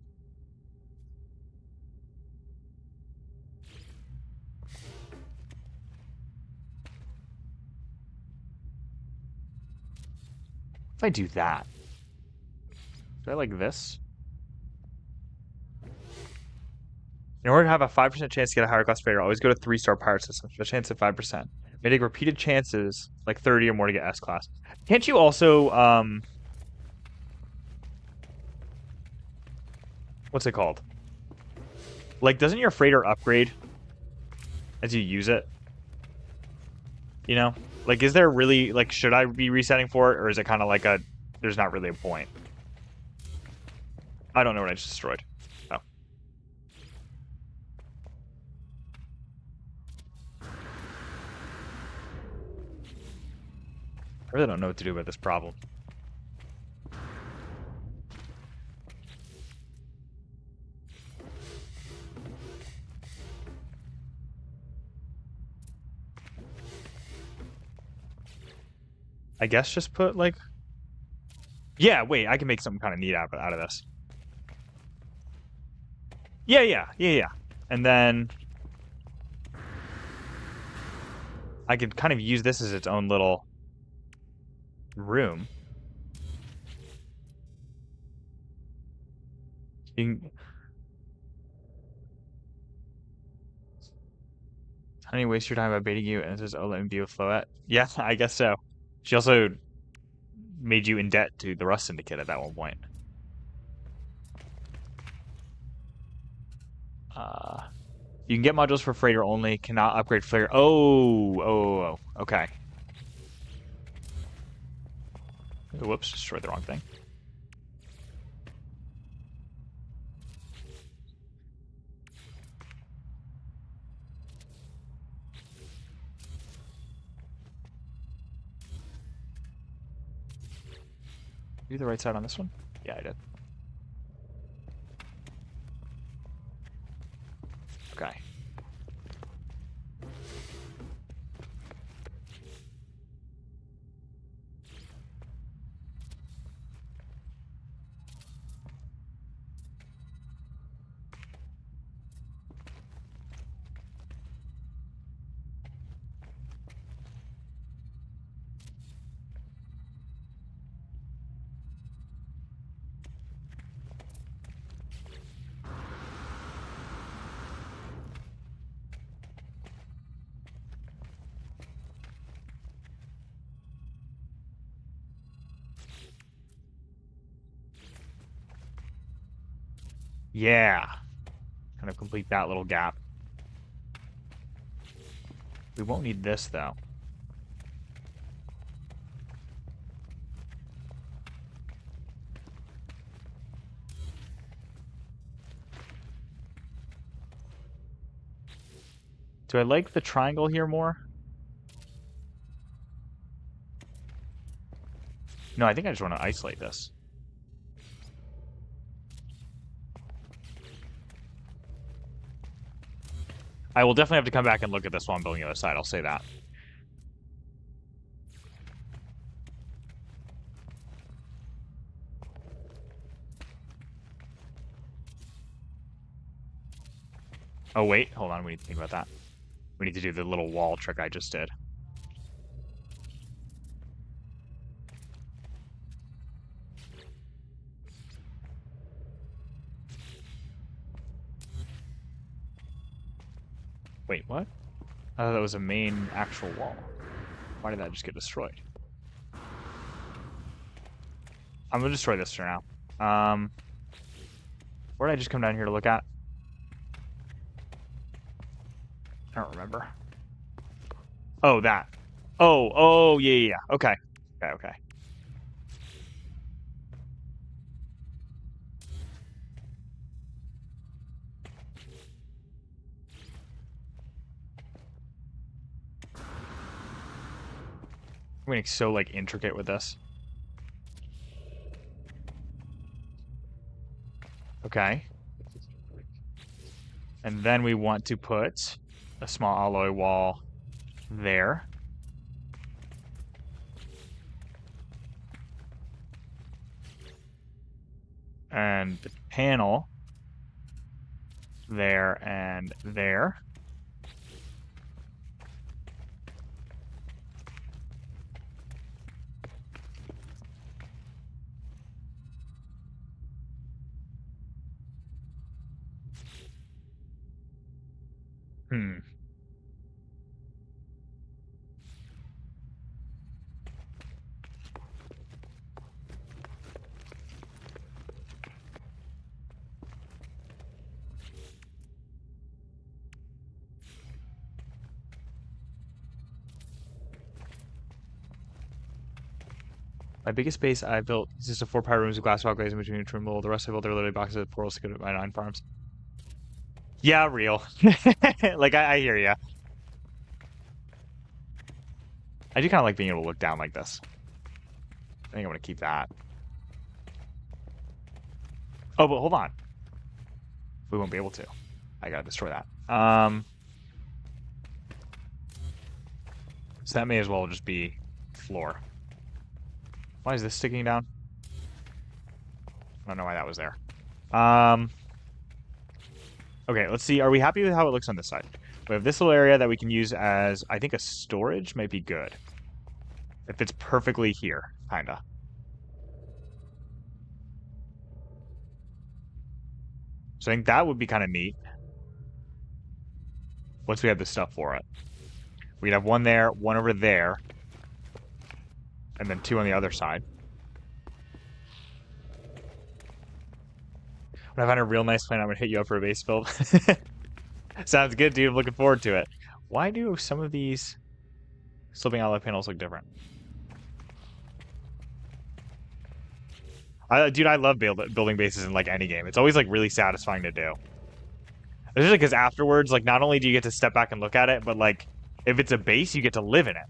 If I do that, do I like this? In order to have a 5% chance to get a higher class freighter, always go to 3-star pirate systems. A chance of 5%. May take repeated chances, like 30 or more, to get S class. Can't you also, what's it called? Like, doesn't your freighter upgrade as you use it? You know? Like, is there really, like, should I be resetting for it, or is it kind of like a, there's not really a point? I don't know what I just destroyed. Oh. I really don't know what to do about this problem. I guess just put, like... Yeah, wait, I can make something kind of neat out of this. Yeah. And then... I could kind of use this as its own little room. You can... Honey, waste your time by baiting you and it says, oh, let me be with Floette. Yeah, I guess so. She also made you in debt to the Rust Syndicate at that one point. You can get modules for freighter only, cannot upgrade freighter. Oh, okay. Whoops, destroyed the wrong thing. Do the right side on this one? Yeah, I did. Okay. Yeah. Kind of complete that little gap. We won't need this, though. Do I like the triangle here more? No, I think I just want to isolate this. I will definitely have to come back and look at this while I'm building the other side, I'll say that. Oh, wait, hold on, we need to think about that. We need to do the little wall trick I just did. Wait, what? I thought that was a main actual wall. Why did that just get destroyed? I'm gonna destroy this for now. Where did I just come down here to look at? I don't remember. Oh, that. Oh, yeah. Okay. Okay. I'm getting so, like, intricate with this. Okay. And then we want to put a small alloy wall there. And the panel there and there. My biggest base I built consists of 4 power rooms with glass wall glazing between trim mold. The rest I built are literally boxes of portals to go to my 9 farms. Yeah, real. Like, I hear ya. I do kind of like being able to look down like this. I think I'm going to keep that. Oh, but hold on. We won't be able to. I gotta destroy that. So that may as well just be floor. Why is this sticking down? I don't know why that was there. Okay, let's see. Are we happy with how it looks on this side? We have this little area that we can use as, I think, a storage might be good. It fits perfectly here, kinda. So I think that would be kind of neat. Once we have the stuff for it. We'd have one there, one over there, and then 2 on the other side. When I find a real nice plan, I'm going to hit you up for a base build. Sounds good, dude. I'm looking forward to it. Why do some of these sloping alloy panels look different? Dude, I love building bases in, like, any game. It's always, like, really satisfying to do. Especially because afterwards, like, not only do you get to step back and look at it, but, like, if it's a base, you get to live in it.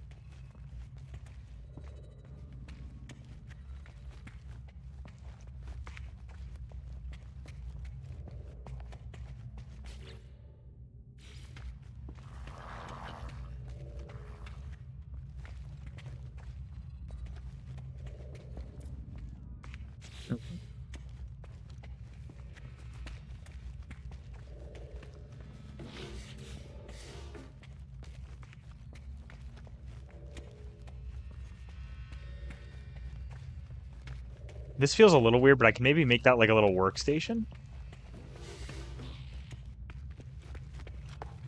This feels a little weird, but I can maybe make that like a little workstation.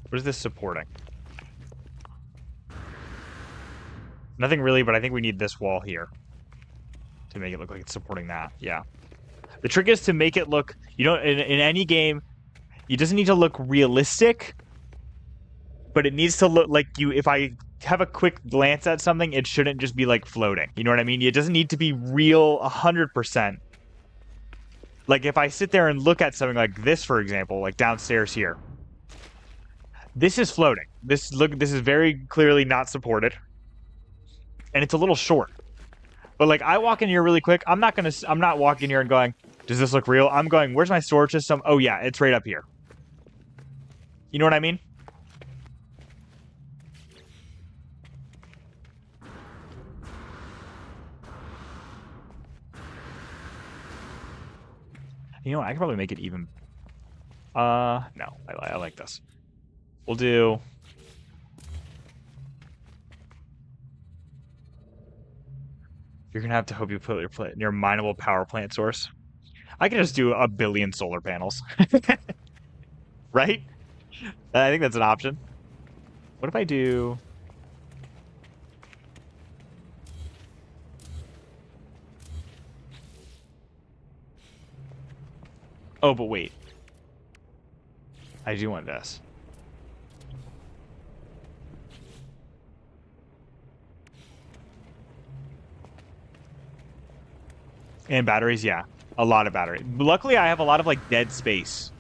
What is this supporting? Nothing really, but I think we need this wall here to make it look like it's supporting that. Yeah. The trick is to make it look, you know, in any game, it doesn't need to look realistic, but it needs to look like you, if I have a quick glance at something, it shouldn't just be like floating. You know what I mean? It doesn't need to be real 100%. Like if I sit there and look at something like this, for example, like downstairs here, this is floating. This is very clearly not supported, and it's a little short. But like I walk in here really quick, I'm not walking here and going, does this look real? I'm going, where's my storage system? Oh yeah, it's right up here. You know what I mean? You know what? I can probably make it even. No, I like this. We'll do. You're gonna have to hope you put your mineable power plant source. I can just do 1 billion solar panels, right? I think that's an option. What if I do... Oh, but wait. I do want this. And batteries, yeah. A lot of batteries. Luckily, I have a lot of, like, dead space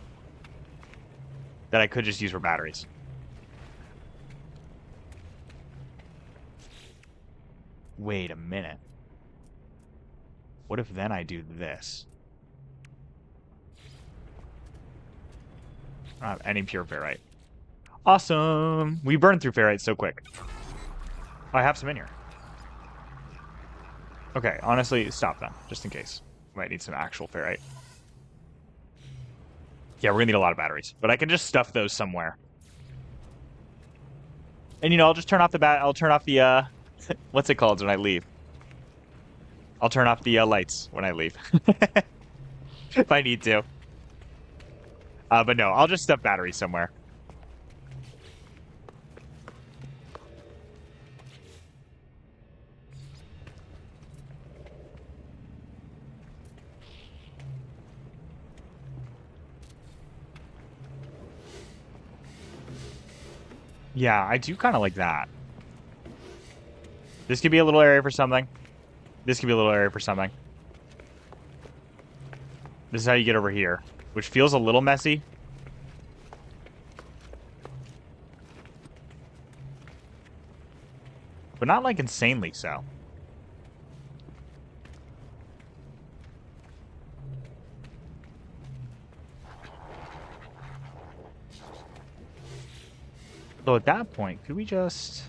that I could just use for batteries. Wait a minute. What if then I do this? I don't have any pure ferrite. Awesome! We burned through ferrite so quick. Oh, I have some in here. Okay, honestly, stop then, just in case. Might need some actual ferrite. Yeah, we're gonna need a lot of batteries, but I can just stuff those somewhere. And, you know, I'll just turn off the I'll turn off the, what's it called when I leave? I'll turn off the lights when I leave. If I need to. But no, I'll just stuff batteries somewhere. Yeah, I do kind of like that. This could be a little area for something. This could be a little area for something. This is how you get over here, which feels a little messy. But not, like, insanely so. So at that point, could we just...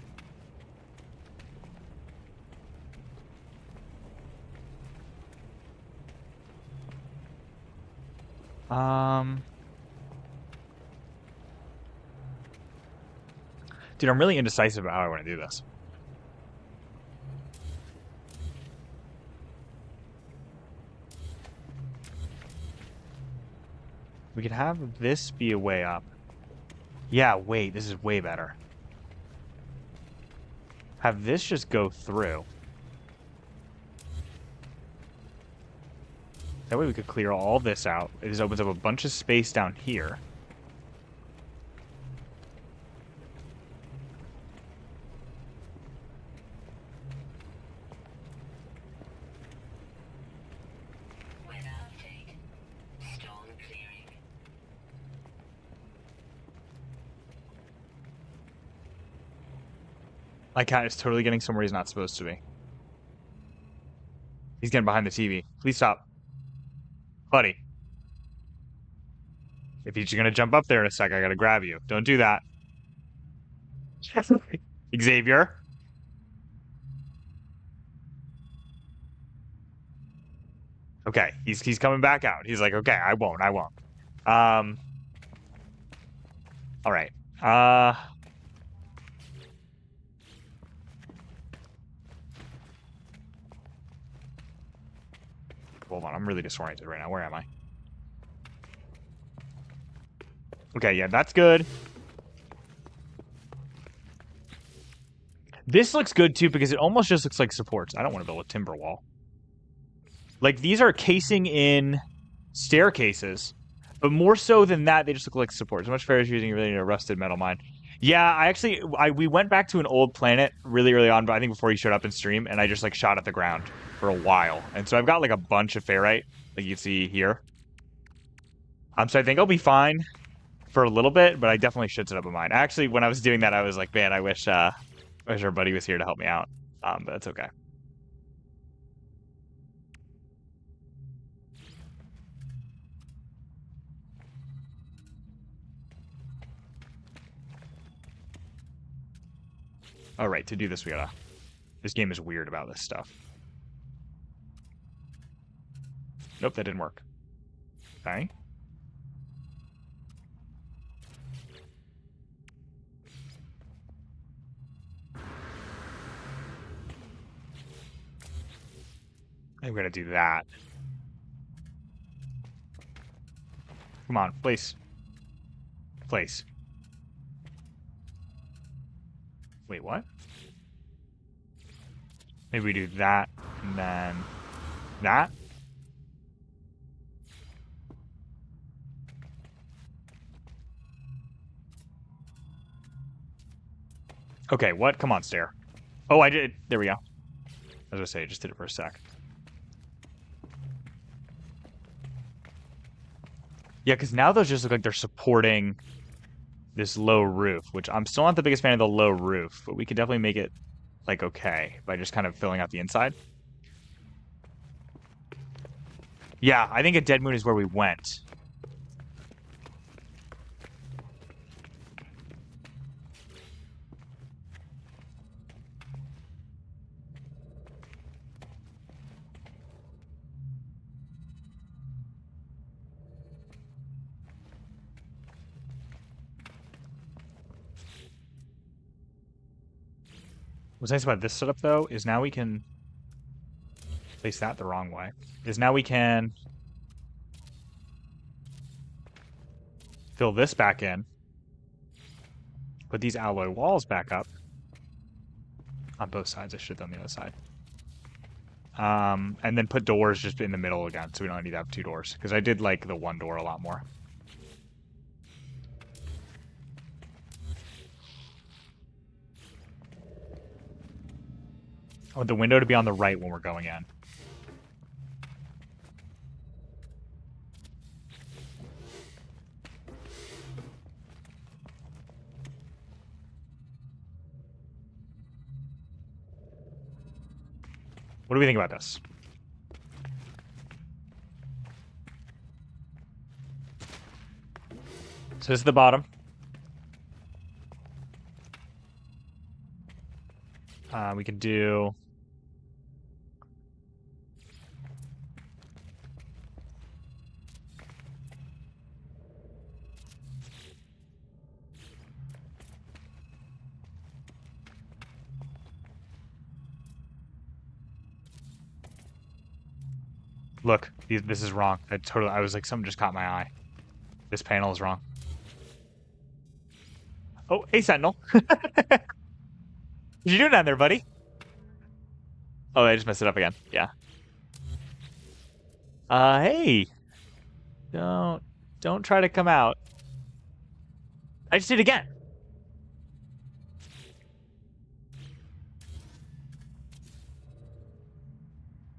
Dude, I'm really indecisive about how I want to do this. We could have this be a way up. Yeah, wait, this is way better. Have this just go through. That way we could clear all this out. It just opens up a bunch of space down here. My cat is totally getting somewhere he's not supposed to be. He's getting behind the TV. Please stop. Buddy. If you're gonna jump up there in a sec, I gotta grab you. Don't do that. Xavier. Okay, he's coming back out. He's like, okay, I won't. All right. Hold on, I'm really disoriented right now. Where am I? Okay, yeah, that's good. This looks good, too, because it almost just looks like supports. I don't want to build a timber wall. Like, these are casing in staircases, but more so than that, they just look like supports. How much fair is using really a rusted metal mine? Yeah, we went back to an old planet really early on, but I think before you showed up in stream, and I just, like, shot at the ground for a while. And so I've got, like, a bunch of ferrite, like you see here. So I think I'll be fine for a little bit, but I definitely should set up a mine. Actually, when I was doing that, I was like, man, I wish our buddy was here to help me out. But that's okay. All right, to do this, we gotta... This game is weird about this stuff. Nope, that didn't work. Okay. I'm gonna do that. Come on, please. Please. Wait, what? Maybe we do that, and then that? Okay, what? Come on, stair. Oh, I did. There we go. As I say, I just did it for a sec. Yeah, because now those just look like they're supporting this low roof, which I'm still not the biggest fan of the low roof, but we could definitely make it, like, okay by just kind of filling out the inside. Yeah, I think a dead moon is where we went. What's nice about this setup, though, is now we can place that the wrong way. Is now we can fill this back in, put these alloy walls back up on both sides. I should on the other side. And then put doors just in the middle again, so we don't need to have two doors. Because I did like the one door a lot more. I want the window to be on the right when we're going in. What do we think about this? So this is the bottom. We can do... Look, this is wrong. I was like, something just caught my eye. This panel is wrong. Oh, hey, Sentinel. What you doing down there, buddy? Oh, I just messed it up again. Yeah. Hey. Don't try to come out. I just did it again.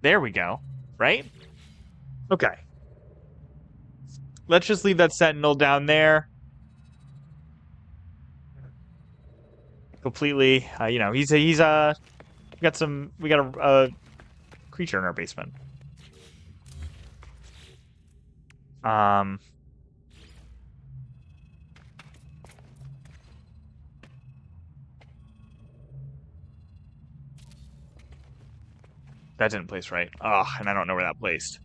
There we go. Right? Okay. Let's just leave that Sentinel down there. Completely, you know, we got a creature in our basement. That didn't place right. Ugh, and I don't know where that placed.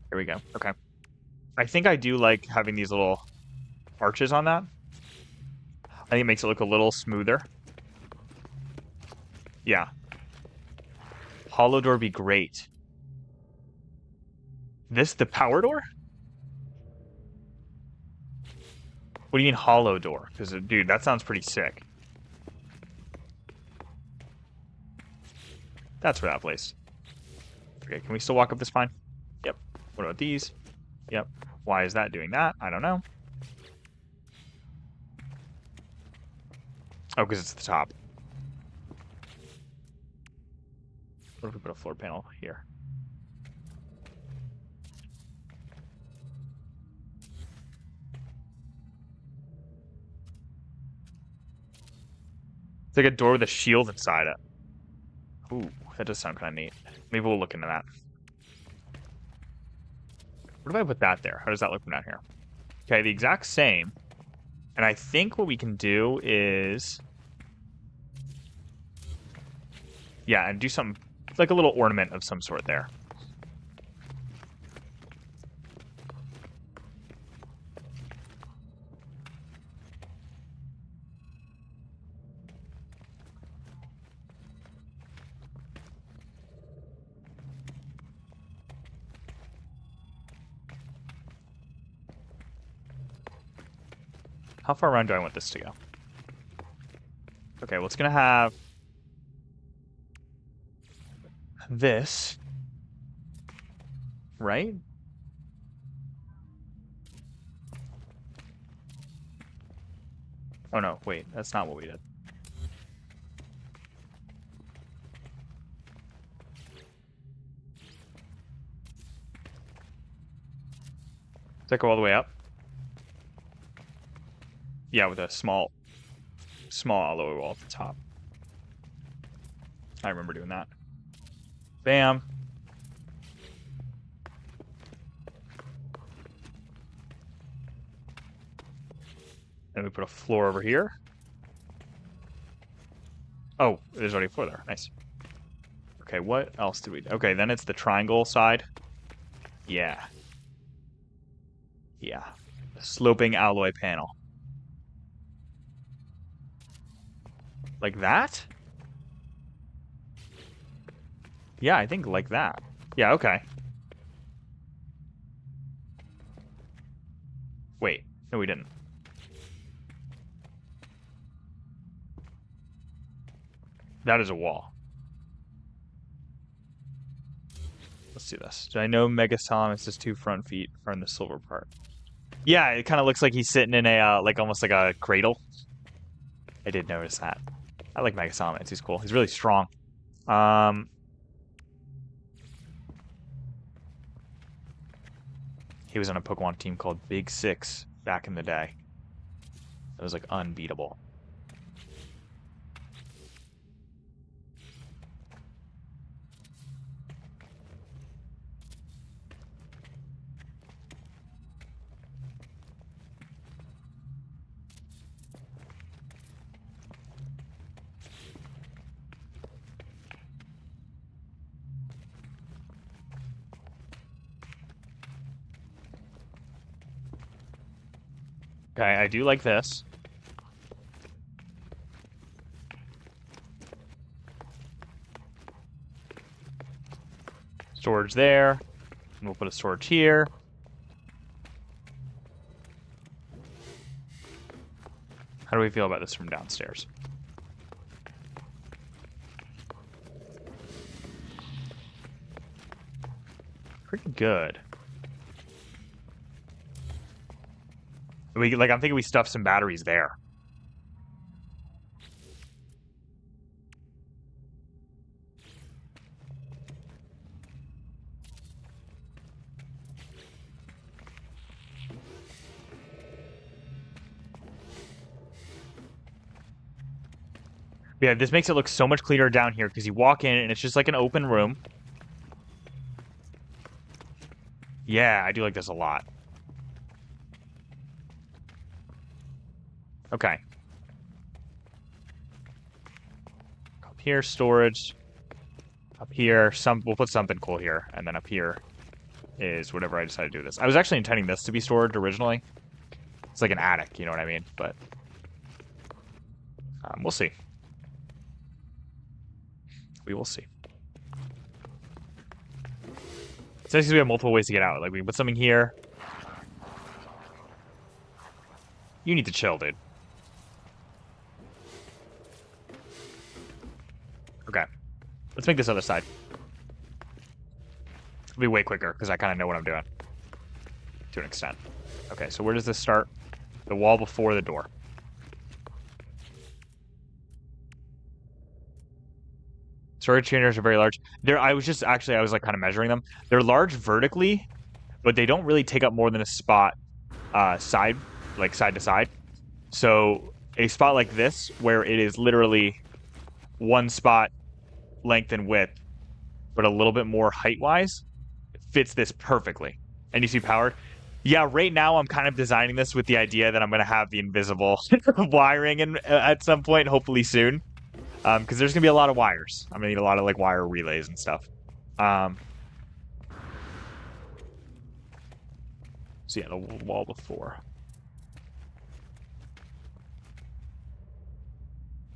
Here we go. Okay. I think I do like having these little arches on that. I think it makes it look a little smoother. Yeah. Hollow door be great. The power door? What do you mean hollow door? Because, dude, that sounds pretty sick. That's where that place. Okay, can we still walk up this spine? Yep. What about these? Yep. Why is that doing that? I don't know. Oh, because it's the top. What if we put a floor panel here? It's like a door with a shield inside it. Ooh, that does sound kind of neat. Maybe we'll look into that. What if I put that there? How does that look from down here? Okay, the exact same. And I think what we can do is... Yeah, and do something... like a little ornament of some sort there. How far around do I want this to go? Okay, well, it's going to have this, right? Oh, no, wait, that's not what we did. Does that go all the way up? Yeah, with a small alloy wall at the top. I remember doing that. Bam. And we put a floor over here. Oh, there's already a floor there. Nice. Okay, what else do we do? Okay, then it's the triangle side. Yeah. Yeah. Sloping alloy panel. Like that? Yeah, I think like that. Yeah, okay. Wait. No, we didn't. That is a wall. Let's do this. Do I know Megasaurus' 2 front feet are in the silver part? Yeah, it kind of looks like he's sitting in a, like, almost like a cradle. I did notice that. I like Megasaurus. He's cool. He's really strong. He was on a Pokemon team called Big Six back in the day. It was, like, unbeatable. Okay, I do like this. Storage there. And we'll put a storage here. How do we feel about this from downstairs? Pretty good. I'm thinking we stuff some batteries there. Yeah, this makes it look so much cleaner down here because you walk in and it's just like an open room. Yeah, I do like this a lot. Okay. Up here, storage. Up here, we'll put something cool here, and then up here is whatever I decide to do with this. I was actually intending this to be storage originally. It's like an attic, you know what I mean? But we'll see. We will see. It's nice because we have multiple ways to get out. Like, we can put something here. You need to chill, dude. Okay. Let's make this other side. It'll be way quicker, because I kind of know what I'm doing. To an extent. Okay, so where does this start? The wall before the door. Storage chambers are very large. I was like kind of measuring them. They're large vertically, but they don't really take up more than a spot side to side. So a spot like this, where it is literally one spot length and width, but a little bit more height-wise, fits this perfectly. And you see powered? Yeah, right now I'm kind of designing this with the idea that I'm going to have the invisible wiring at some point, hopefully soon. Because there's going to be a lot of wires. I'm going to need a lot of, like, wire relays and stuff. So, yeah, the wall before.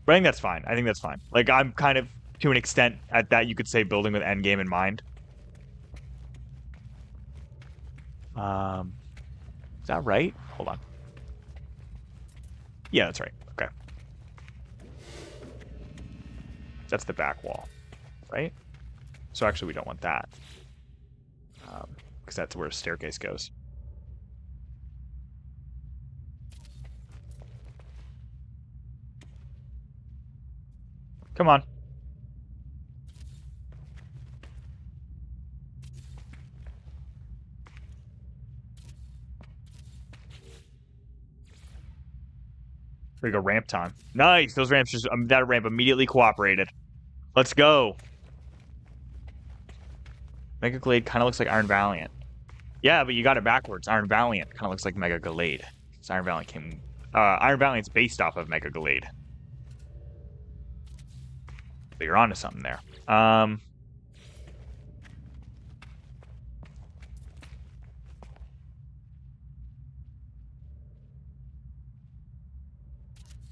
But I think that's fine. I think that's fine. Like, I'm kind of, to an extent, at that you could say building with endgame in mind. Is that right? Hold on. Yeah, that's right. Okay. That's the back wall, right? So actually, we don't want that. Because that's where a staircase goes. Come on. Here we go, ramp time. Nice! Those ramps just, that ramp immediately cooperated. Let's go. Mega Glade kind of looks like Iron Valiant. Yeah, but you got it backwards. Iron Valiant kind of looks like Mega Glade. So Iron Valiant came... Iron Valiant's based off of Mega Glade. But you're onto something there.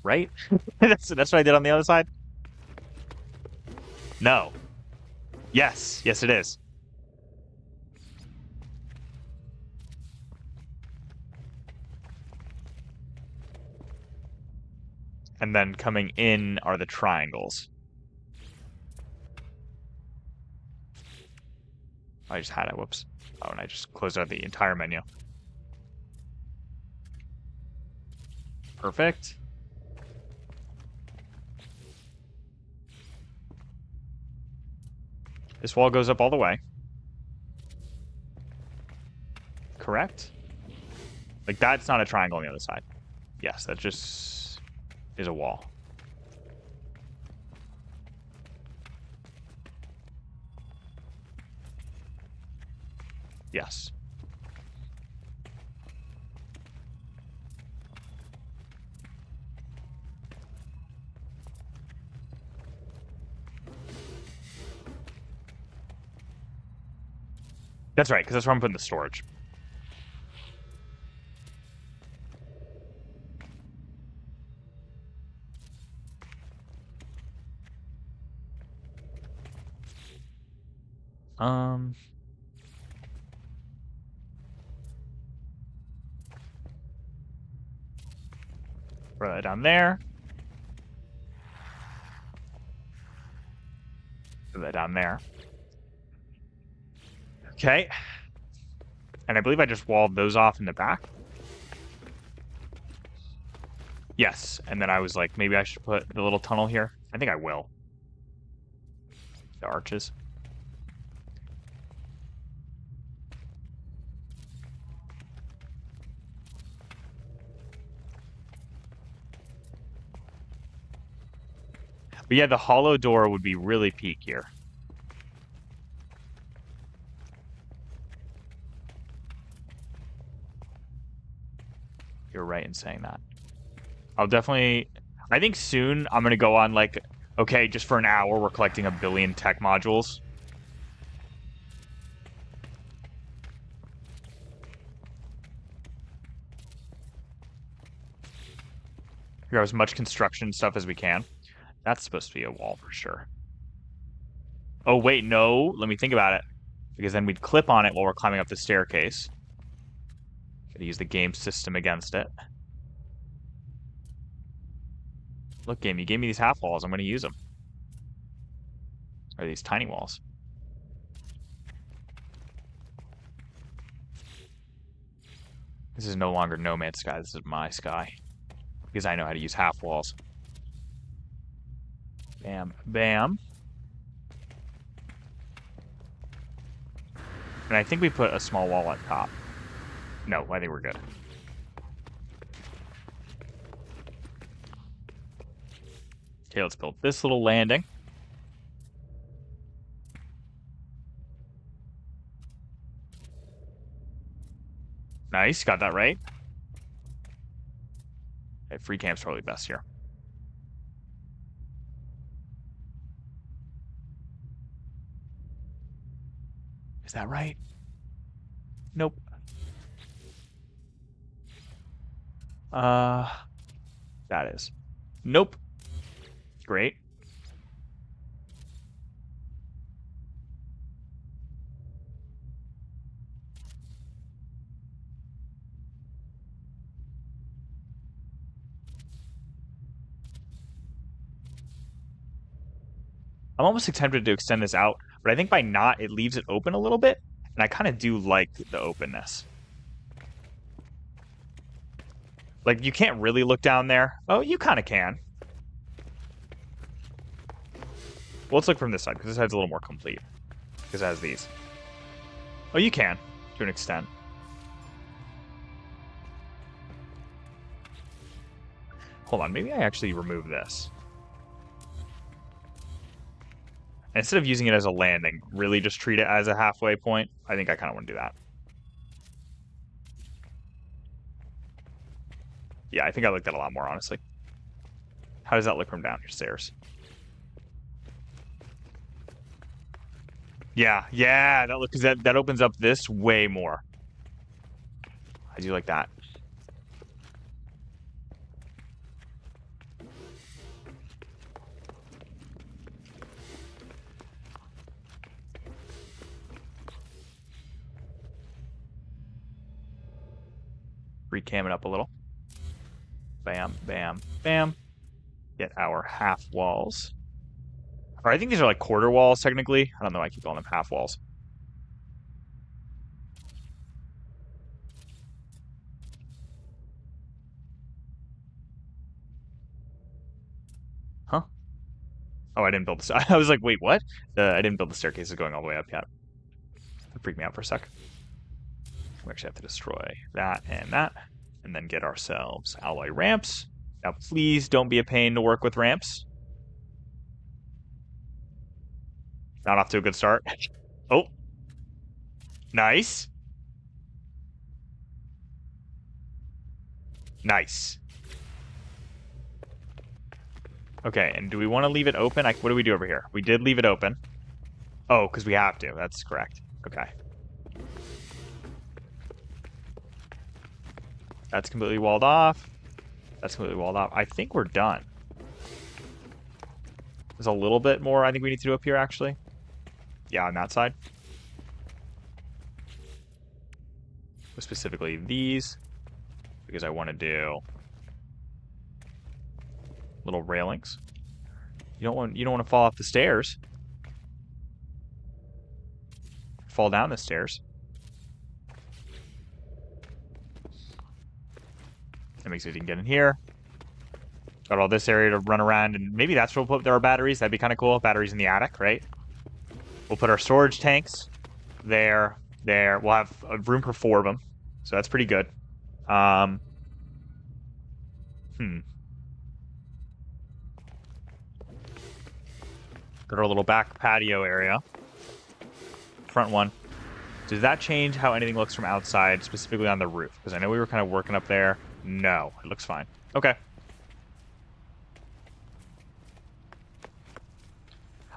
Right? that's what I did on the other side? No. Yes. Yes, it is. And then coming in are the triangles. I just had it. Whoops. Oh, and I just closed out the entire menu. Perfect. This wall goes up all the way. Correct? Like, that's not a triangle on the other side. Yes, that just is a wall. Yes. That's right, because that's where I'm putting the storage. Throw that down there. Throw that down there. Okay. And I believe I just walled those off in the back. Yes, and then I was like, maybe I should put the little tunnel here. I think I will. The arches. But yeah, the hollow door would be really peak here. You're right in saying that. I'll definitely... I think soon I'm going to go on like, okay, just for an hour, we're collecting 1 billion tech modules. Figure out as much construction stuff as we can. That's supposed to be a wall for sure. Oh, wait, no. Let me think about it. Because then we'd clip on it while we're climbing up the staircase. Gotta use the game system against it. Look, game, you gave me these half walls. I'm going to use them. Or these tiny walls. This is no longer No Man's Sky. This is my sky. Because I know how to use half walls. Bam, bam. And I think we put a small wall at top. No, I think we're good. Okay, let's build this little landing. Nice, got that right. Okay, free camp's probably best here. Is that right? Nope. That is. Nope. Great. I'm almost tempted to extend this out, but I think by not, it leaves it open a little bit, and I kind of do like the openness. Like, you can't really look down there. Oh, you kind of can. Well, let's look from this side, because this side's a little more complete. Because it has these. Oh, you can, to an extent. Hold on, maybe I actually remove this. And instead of using it as a landing, really just treat it as a halfway point. I think I kind of want to do that. Yeah, I think I like that a lot more, honestly. How does that look from down your stairs? Yeah, that look, because that opens up this way more. I do like that. Recam it up a little. Bam, bam, bam. Get our half walls. Or I think these are like quarter walls, technically. I don't know why I keep calling them half walls. Huh? Oh, I didn't build this. I was like, wait, what? I didn't build the staircases going all the way up yet. That freaked me out for a sec. We actually have to destroy that, and then get ourselves alloy ramps. Now, please don't be a pain to work with ramps. Not off to a good start. Oh. Nice. Nice. Okay, and do we want to leave it open? What do we do over here? We did leave it open. Oh, because we have to. That's correct. Okay. That's completely walled off. That's completely walled off. I think we're done. There's a little bit more I think we need to do up here, actually. Yeah, on that side. Specifically these, because I want to do little railings. You don't want to fall off the stairs. Fall down the stairs. That makes it easy to get in here. Got all this area to run around, and maybe that's where we'll put our batteries. That'd be kind of cool. Batteries in the attic, right? We'll put our storage tanks there. We'll have room for 4 of them, so that's pretty good. Got our little back patio area. Front one. Does that change how anything looks from outside, specifically on the roof? Because I know we were kind of working up there. No, it looks fine. Okay.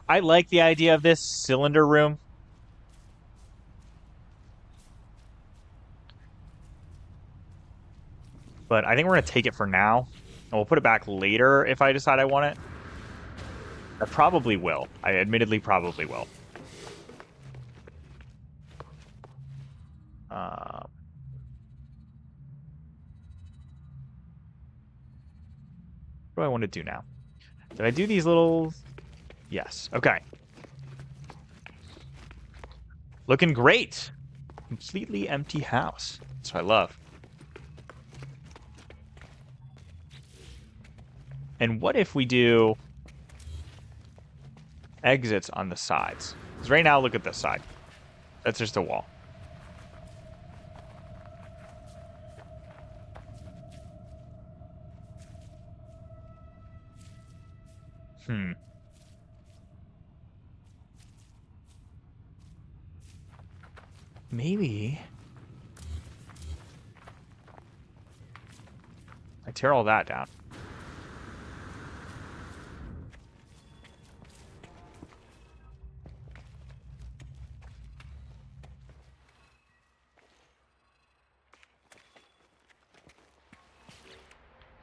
I like the idea of this cylinder room. But I think we're going to take it for now. And we'll put it back later if I decide I want it. I probably will. I admittedly probably will. What do I want to do now? Did I do these little... Yes. Okay. Looking great. Completely empty house. That's what I love. And what if we do exits on the sides? Because right now, look at this side. That's just a wall. Maybe I tear all that down.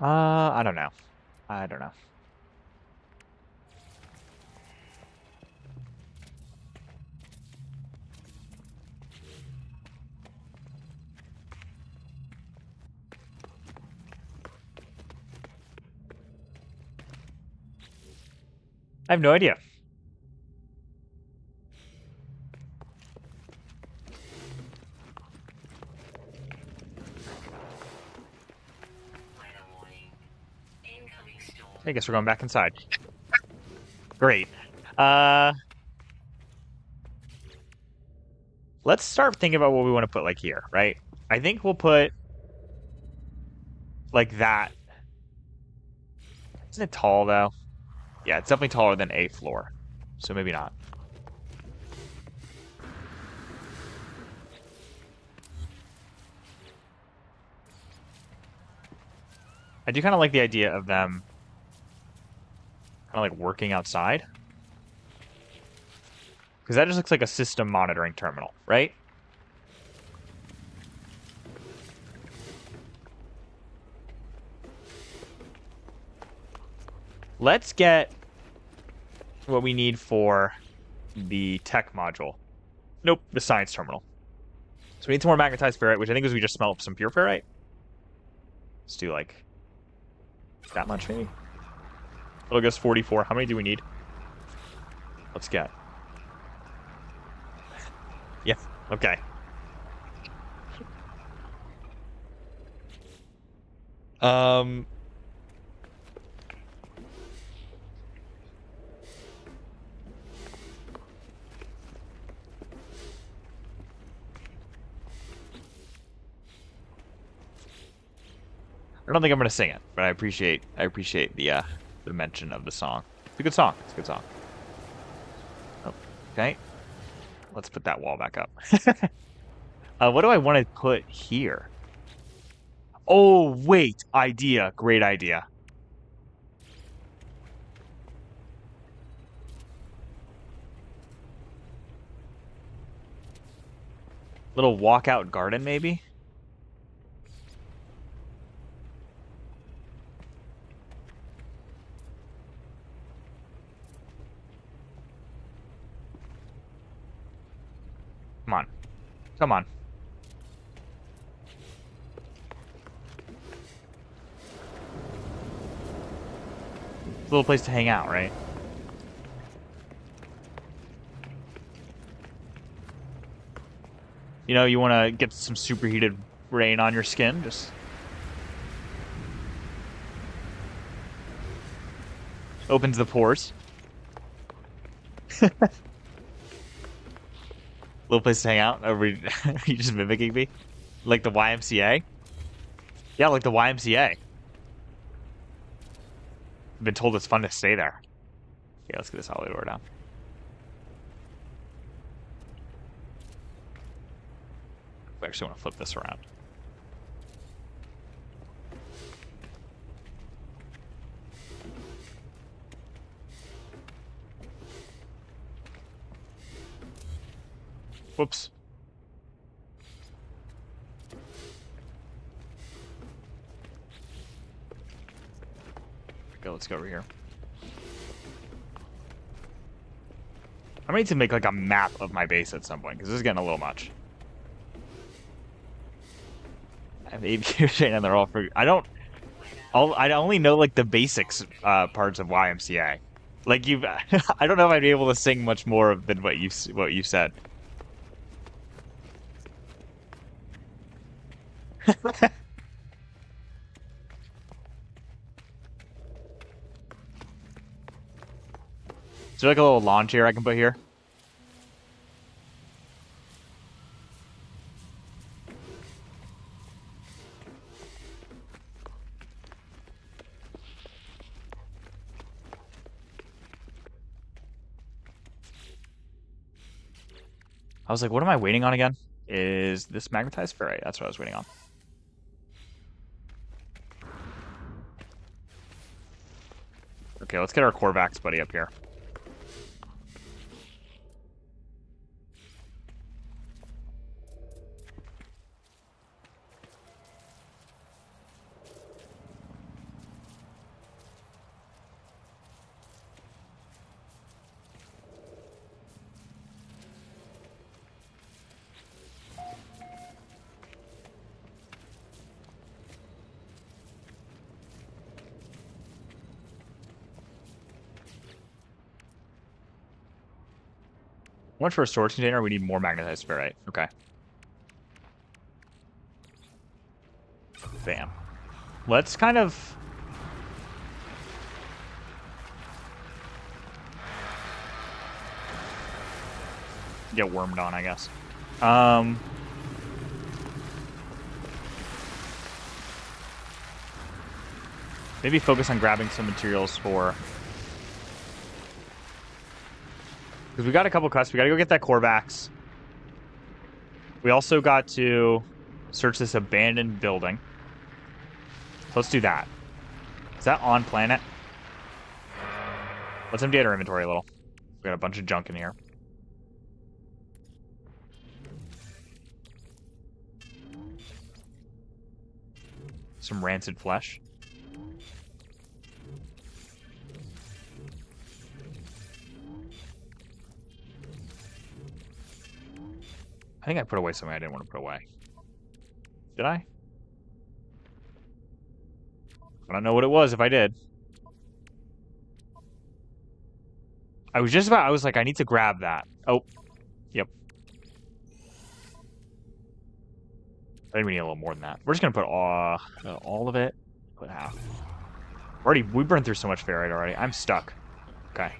I don't know. I don't know. I have no idea. I guess we're going back inside. Great. Let's start thinking about what we want to put like here, right? I think we'll put like that. Isn't it tall though? Yeah, it's definitely taller than a floor. So maybe not. I do kind of like the idea of them kind of like working outside. Because that just looks like a system monitoring terminal, right? Let's get what we need for the tech module. Nope, the science terminal. So we need some more magnetized ferrite, which I think is we just smelt some pure ferrite. Let's do like that much maybe. It'll give us 44. How many do we need? Let's get. Yeah, okay. I don't think I'm gonna sing it, but I appreciate the mention of the song. It's a good song. It's a good song. Oh, okay. Let's put that wall back up. What do I want to put here? Oh, wait. Idea. Great idea. Little walkout garden, maybe? Come on. Come on. It's a little place to hang out, right? You know, you want to get some superheated rain on your skin, just opens the pores. Little place to hang out. Are you just mimicking me? Like the YMCA? Yeah, like the YMCA. I've been told it's fun to stay there. Okay, let's get this hallway door down. I actually want to flip this around. Whoops. Okay, let's go over here. I might need to make like a map of my base at some point because this is getting a little much. I have aviators and they're all for. I only know like the basics parts of YMCA. Like you've, I don't know if I'd be able to sing much more than what you said. Is there like a little lawn chair I can put here? I was like, what am I waiting on again? Is this magnetized ferrite? That's what I was waiting on. Okay, let's get our Korvax buddy up here. One for a storage container, we need more magnetized ferrite. Okay. Bam. Let's kind of... get wormed on, I guess. Maybe focus on grabbing some materials for... Because we got a couple quests. We got to go get that Korvax. We also got to search this abandoned building. Let's do that. Is that on planet? Let's empty out our inventory a little. We got a bunch of junk in here. Some rancid flesh. I think I put away something I didn't want to put away. Did I? I don't know what it was if I did. I was like, I need to grab that. Oh, yep. I think we need a little more than that. We're just going to put all of it. Put half. We burned through so much ferrite already. I'm stuck. Okay.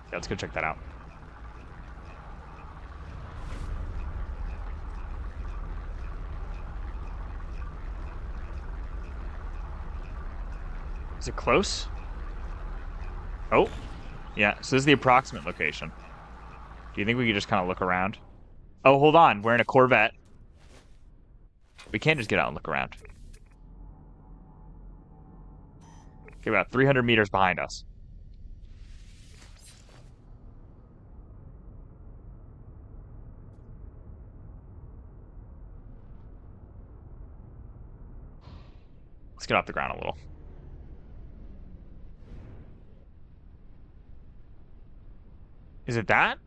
Yeah, let's go check that out. Is it close? Oh, yeah. So this is the approximate location. Do you think we could just kind of look around? Oh, hold on. We're in a Corvette. We can't just get out and look around. Okay, about 300 meters behind us. Let's get off the ground a little. Is it that?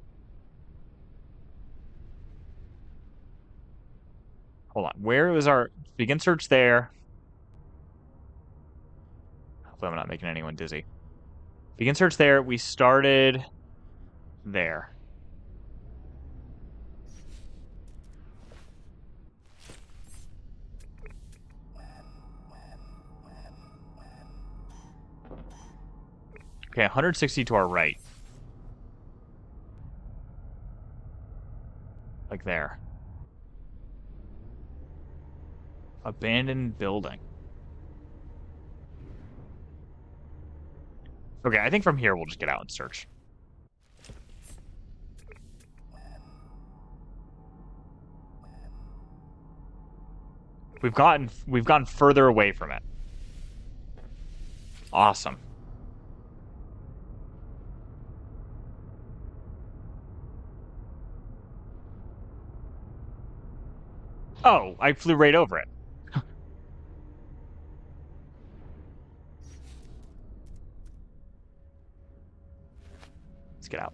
Hold on. Where was our... Begin search there. Hopefully I'm not making anyone dizzy. Begin search there. We started there. Okay, 160 to our right. Like there. Abandoned building. Okay, I think from here we'll just get out and search. We've gotten further away from it. Awesome. Oh, I flew right over it. Let's get out.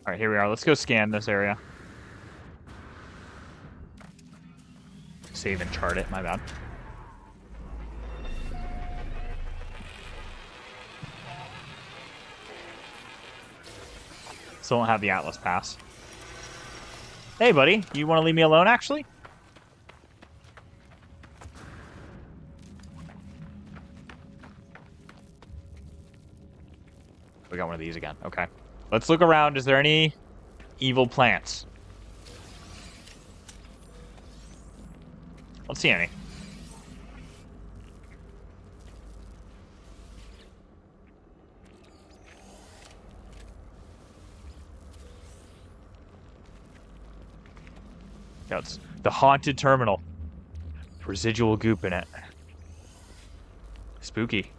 All right, here we are. Let's go scan this area. Save and chart it. My bad. Still don't have the Atlas pass. Hey, buddy. You want to leave me alone, actually? We got one of these again. Okay. Let's look around. Is there any evil plants? Don't see any. Yeah, it's the haunted terminal. Residual goop in it. Spooky.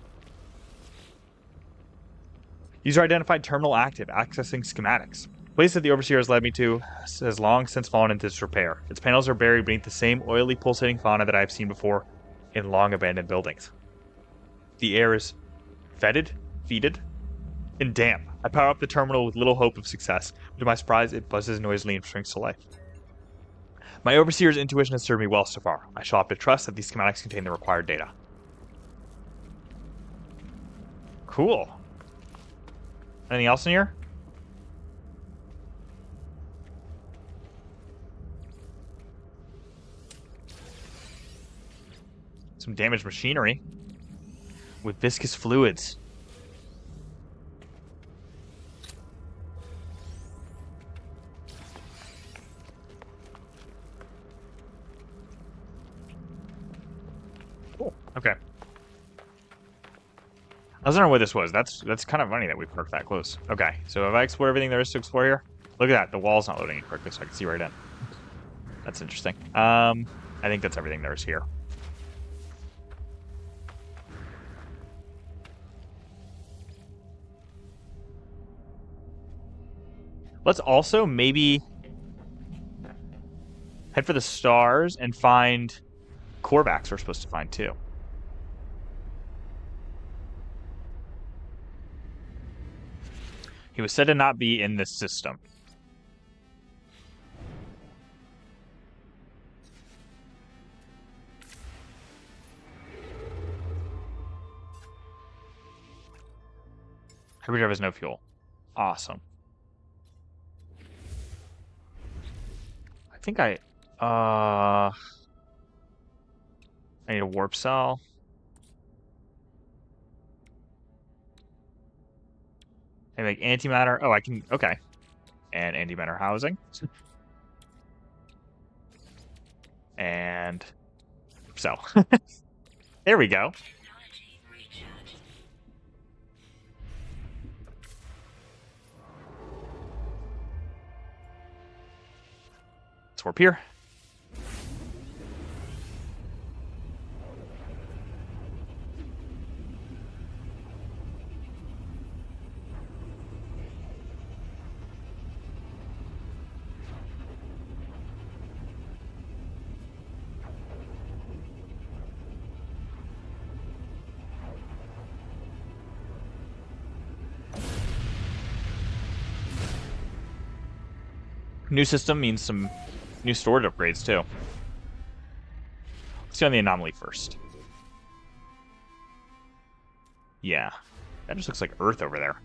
User identified terminal active, accessing schematics. The place that the Overseer has led me to has long since fallen into disrepair. Its panels are buried beneath the same oily, pulsating fauna that I have seen before in long abandoned buildings. The air is fetid, and damp. I power up the terminal with little hope of success, but to my surprise, it buzzes noisily and springs to life. My Overseer's intuition has served me well so far. I shall have to trust that these schematics contain the required data. Cool. Anything else in here? Some damaged machinery. With viscous fluids. Cool. Okay. I was wondering what this was. That's kind of funny that we parked that close. Okay, so have I explored everything there is to explore here? Look at that. The wall's not loading quickly, so I can see right in. That's interesting. I think that's everything there is here. Let's also maybe head for the stars and find Korvax we're supposed to find too. He was said to not be in this system. Hyperdrive has no fuel. Awesome. I think I need a warp cell. I make antimatter. Oh, I can. Okay. And antimatter housing. And so. There we go. Let's warp here. New system means some new storage upgrades, too. Let's go on the anomaly first. Yeah. That just looks like Earth over there.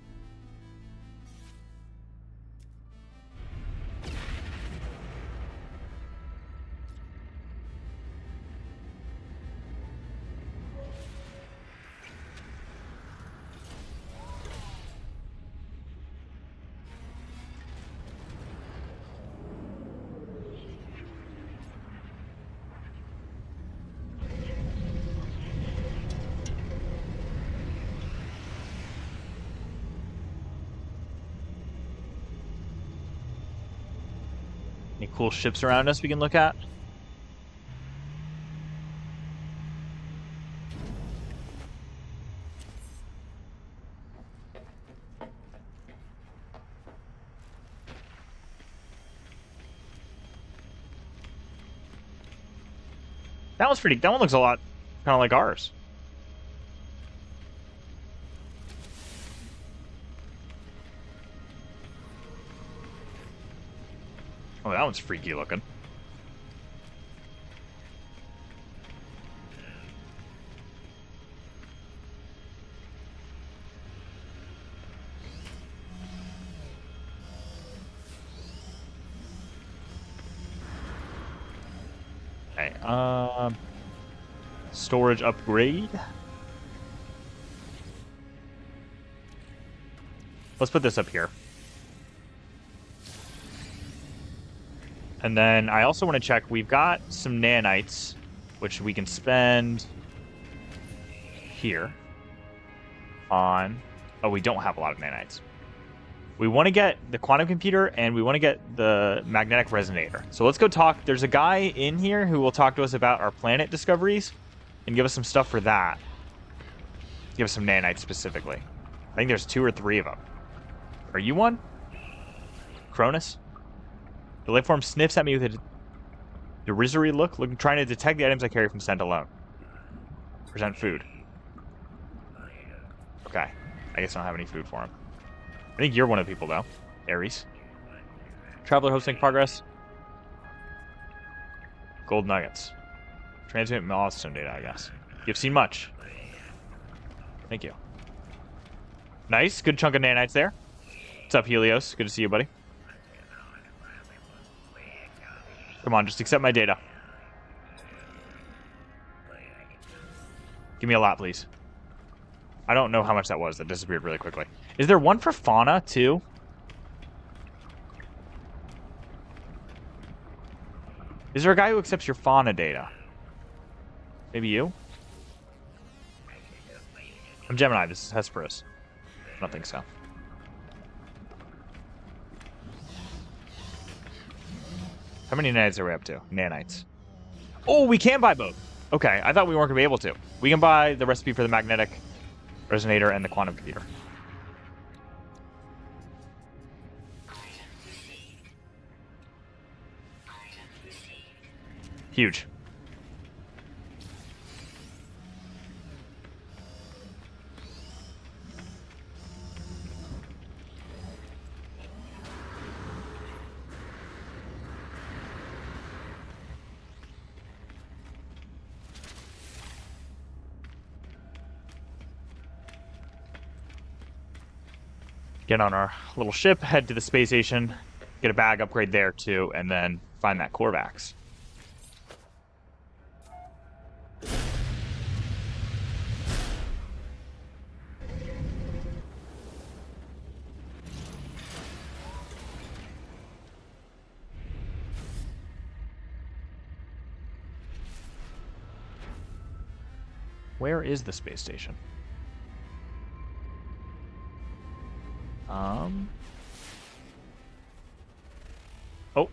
Any cool ships around us we can look at? That one's pretty. That one looks a lot kind of like ours. Oh, that one's freaky looking. Okay, storage upgrade. Let's put this up here. And then I also want to check, we've got some nanites, which we can spend here on... Oh, we don't have a lot of nanites. We want to get the quantum computer, and we want to get the magnetic resonator. So let's go talk. There's a guy in here who will talk to us about our planet discoveries and give us some stuff for that. Give us some nanites specifically. I think there's 2 or 3 of them. Are you one? Cronus? The life form sniffs at me with a derisory look, trying to detect the items I carry from scent alone. Present food. Okay. I guess I don't have any food for him. I think you're one of the people, though. Ares. Traveler hosting progress. Gold nuggets. Transmit milestone data, I guess. You've seen much. Thank you. Nice. Good chunk of nanites there. What's up, Helios? Good to see you, buddy. Come on, just accept my data. Give me a lot, please. I don't know how much that was. That disappeared really quickly. Is there one for fauna, too? Is there a guy who accepts your fauna data? Maybe you? I'm Gemini. This is Hesperus. I don't think so. How many nanites are we up to? Nanites. Oh, we can buy both. Okay, I thought we weren't going to be able to. We can buy the recipe for the magnetic resonator and the quantum computer. Huge. Get on our little ship, head to the space station, get a bag upgrade there too, and then find that Korvax. Where is the space station? Oh.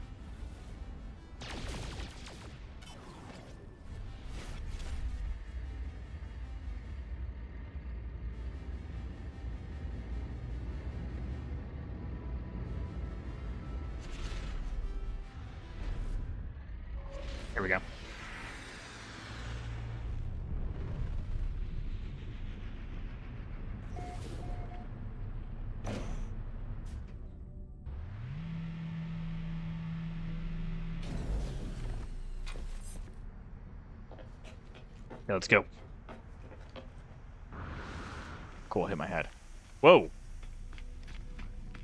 Here we go. Yeah, let's go. Cool, hit my head. Whoa.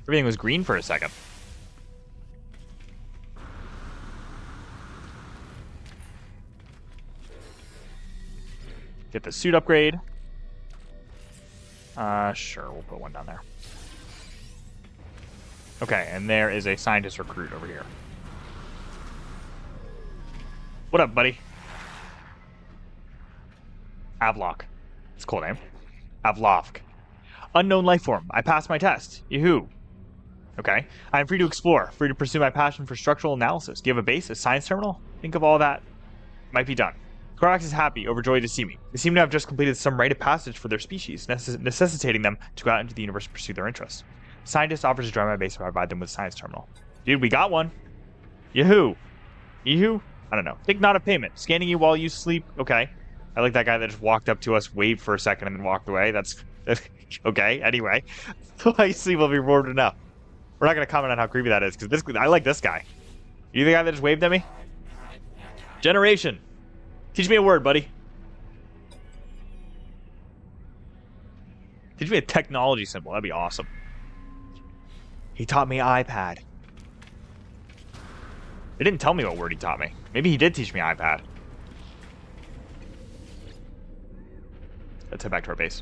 Everything was green for a second. Get the suit upgrade. Sure, we'll put one down there. Okay, and there is a scientist recruit over here. What up, buddy? Avlok. It's a cool name. Avlovk. Unknown life form. I passed my test. Yahoo. Okay. I am free to explore, free to pursue my passion for structural analysis. Do you have a base, a science terminal? Think of all that. Might be done. Korvax is happy, overjoyed to see me. They seem to have just completed some rite of passage for their species, necessitating them to go out into the universe to pursue their interests. Scientist offers to join my base if I provide them with a science terminal. Dude, we got one. Yahoo. Yahoo? I don't know. Think not of payment. Scanning you while you sleep. Okay. I like that guy that just walked up to us, waved for a second, and then walked away. That's okay. Anyway, while you sleep will be rewarded enough. We're not going to comment on how creepy that is, because I like this guy. You the guy that just waved at me? Generation. Teach me a word, buddy. Teach me a technology symbol. That'd be awesome. He taught me iPad. They didn't tell me what word he taught me. Maybe he did teach me iPad. Let's head back to our base.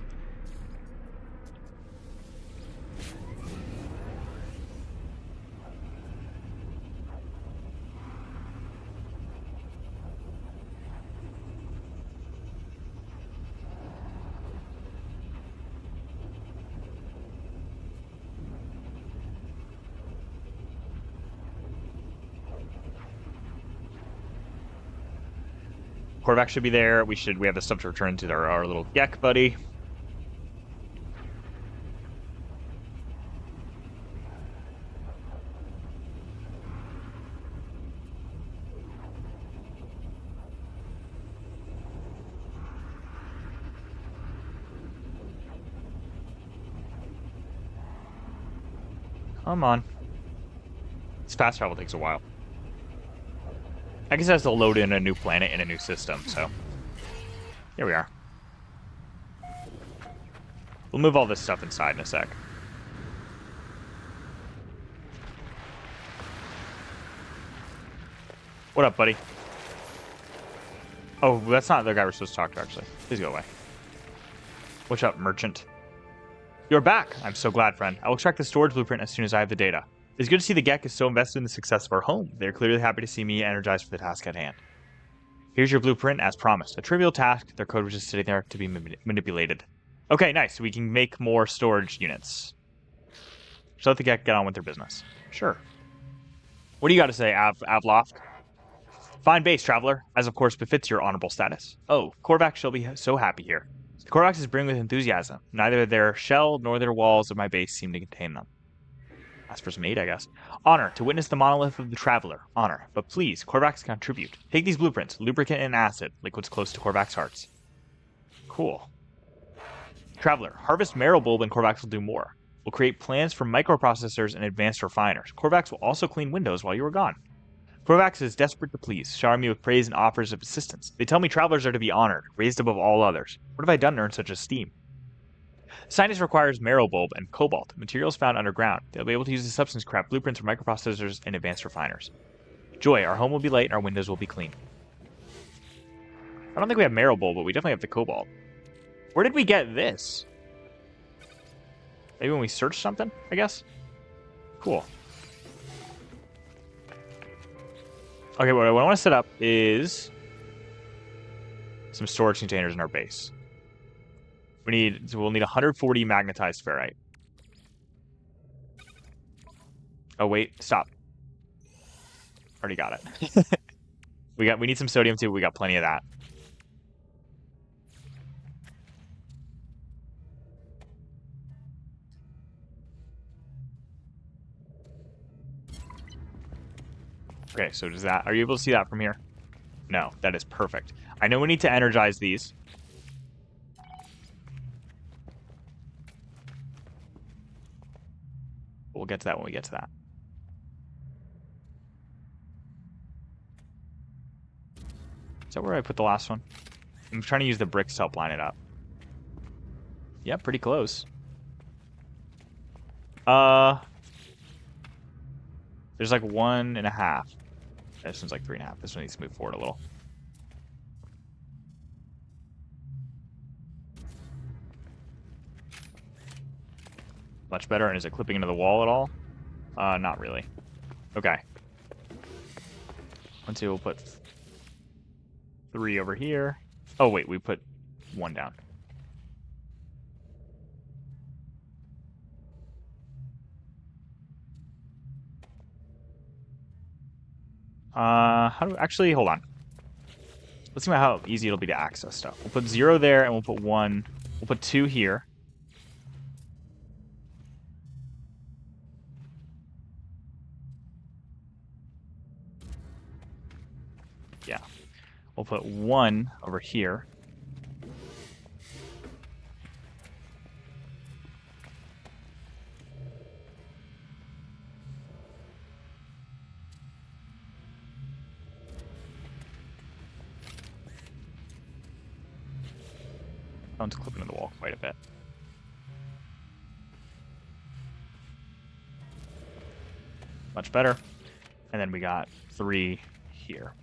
Korvax should be there. We have the stuff to return to our little Gek buddy. Come on. This fast travel takes a while. I guess it has to load in a new planet and a new system, so... Here we are. We'll move all this stuff inside in a sec. What up, buddy? Oh, that's not the guy we're supposed to talk to, actually. Please go away. What's up, merchant? You're back. I'm so glad, friend. I will extract the storage blueprint as soon as I have the data. It's good to see the Gek is so invested in the success of our home. They're clearly happy to see me energized for the task at hand. Here's your blueprint as promised. A trivial task. Their code was just sitting there to be manipulated. Okay, nice. So we can make more storage units. So let the Gek get on with their business. Sure. What do you got to say, Avloft? Fine base, traveler, as of course befits your honorable status. Oh, Korvax shall be so happy here. The Korvax is brimming with enthusiasm. Neither their shell nor their walls of my base seem to contain them. Ask for some aid, I guess. Honor, to witness the monolith of the traveler. Honor. But please, Korvax contribute. Take these blueprints, lubricant and acid, liquids close to Korvax hearts. Cool. Traveler, harvest marrow bulb and Korvax will do more. We'll create plans for microprocessors and advanced refiners. Korvax will also clean windows while you are gone. Korvax is desperate to please, showering me with praise and offers of assistance. They tell me travelers are to be honored, raised above all others. What have I done to earn such esteem? Scientist requires marrow bulb and cobalt, materials found underground. They'll be able to use the substance to craft blueprints for microprocessors and advanced refiners. Joy, our home will be light and our windows will be clean. I don't think we have marrow bulb, but we definitely have the cobalt. Where did we get this? Maybe when we searched something, I guess? Cool. Okay, what I want to set up is some storage containers in our base. We'll need 140 magnetized ferrite. Oh wait, stop. Already got it. we need some sodium too. We got plenty of that. Okay, so does that... Are you able to see that from here? No, that is perfect. I know we need to energize these. We'll get to that when we get to that. Is that where I put the last one? I'm trying to use the bricks to help line it up. Yeah, pretty close. There's like 1.5. This one's like 3.5. This one needs to move forward a little. Much better. And is it clipping into the wall at all? Not really. Okay. Let's see, we'll put 3 over here. Oh, wait, we put 1 down. Actually, hold on. Let's see how easy it'll be to access stuff. We'll put 0 there, and we'll put 1. We'll put 2 here. Yeah. We'll put 1 over here. Phone's clipping to the wall quite a bit. Much better. And then we got 3 here.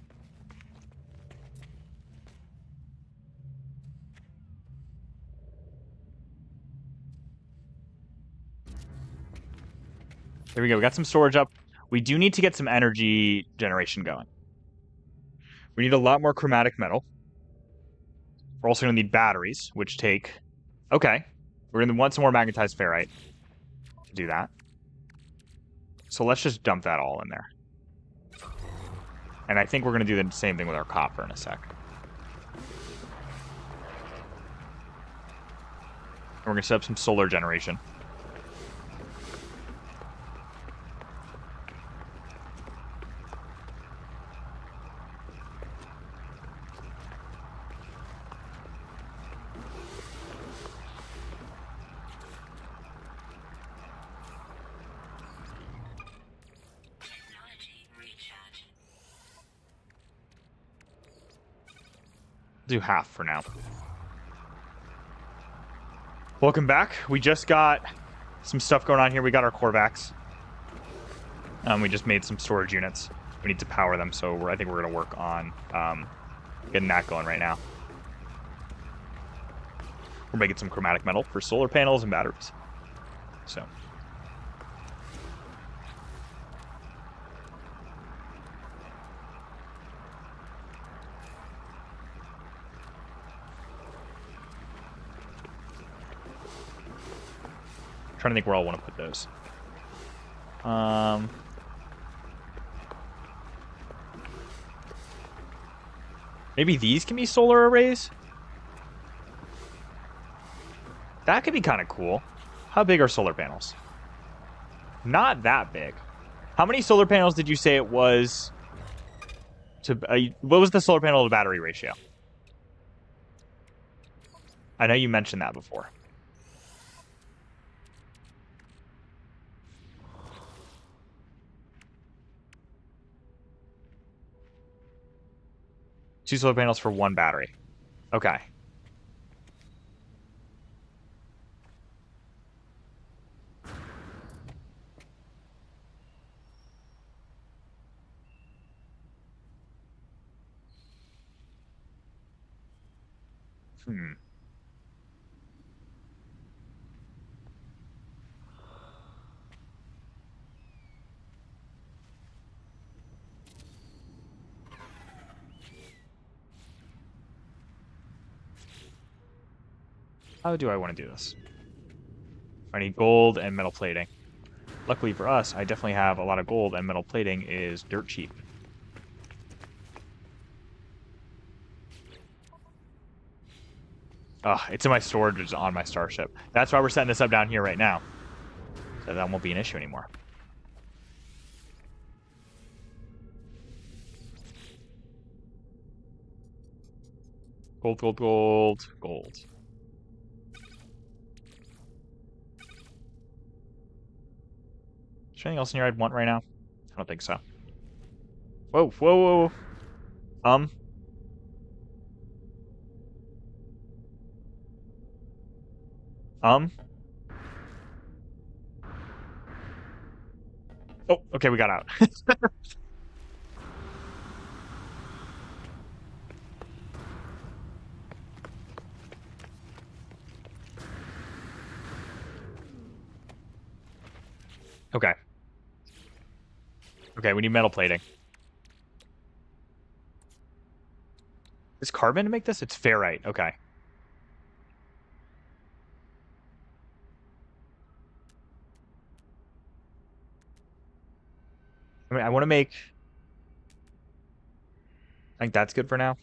There we go. We got some storage up. We do need to get some energy generation going. We need a lot more chromatic metal. We're also going to need batteries, which take... Okay. We're going to want some more magnetized ferrite to do that. So let's just dump that all in there. And I think we're going to do the same thing with our copper in a sec. And we're going to set up some solar generation. Do half for now. Welcome back. We just got some stuff going on here. We got our Korvax. We just made some storage units. We need to power them, so I think we're going to work on getting that going right now. We're making some chromatic metal for solar panels and batteries. So. Trying to think where I want to put those. Maybe these can be solar arrays? That could be kind of cool. How big are solar panels? Not that big. How many solar panels did you say it was to... what was the solar panel to battery ratio? I know you mentioned that before. Two solar panels for one battery. Okay. How do I want to do this? I need gold and metal plating. Luckily for us, I definitely have a lot of gold, and metal plating is dirt cheap. It's in my storage, it's on my starship. That's why we're setting this up down here right now. So that won't be an issue anymore. Gold, gold, gold, gold. Is there anything else in here I'd want right now? I don't think so. Whoa, whoa, whoa. Oh, okay, we got out. Okay. Okay, we need metal plating. Is carbon to make this? It's ferrite. Okay. I mean, I want to make... I think that's good for now.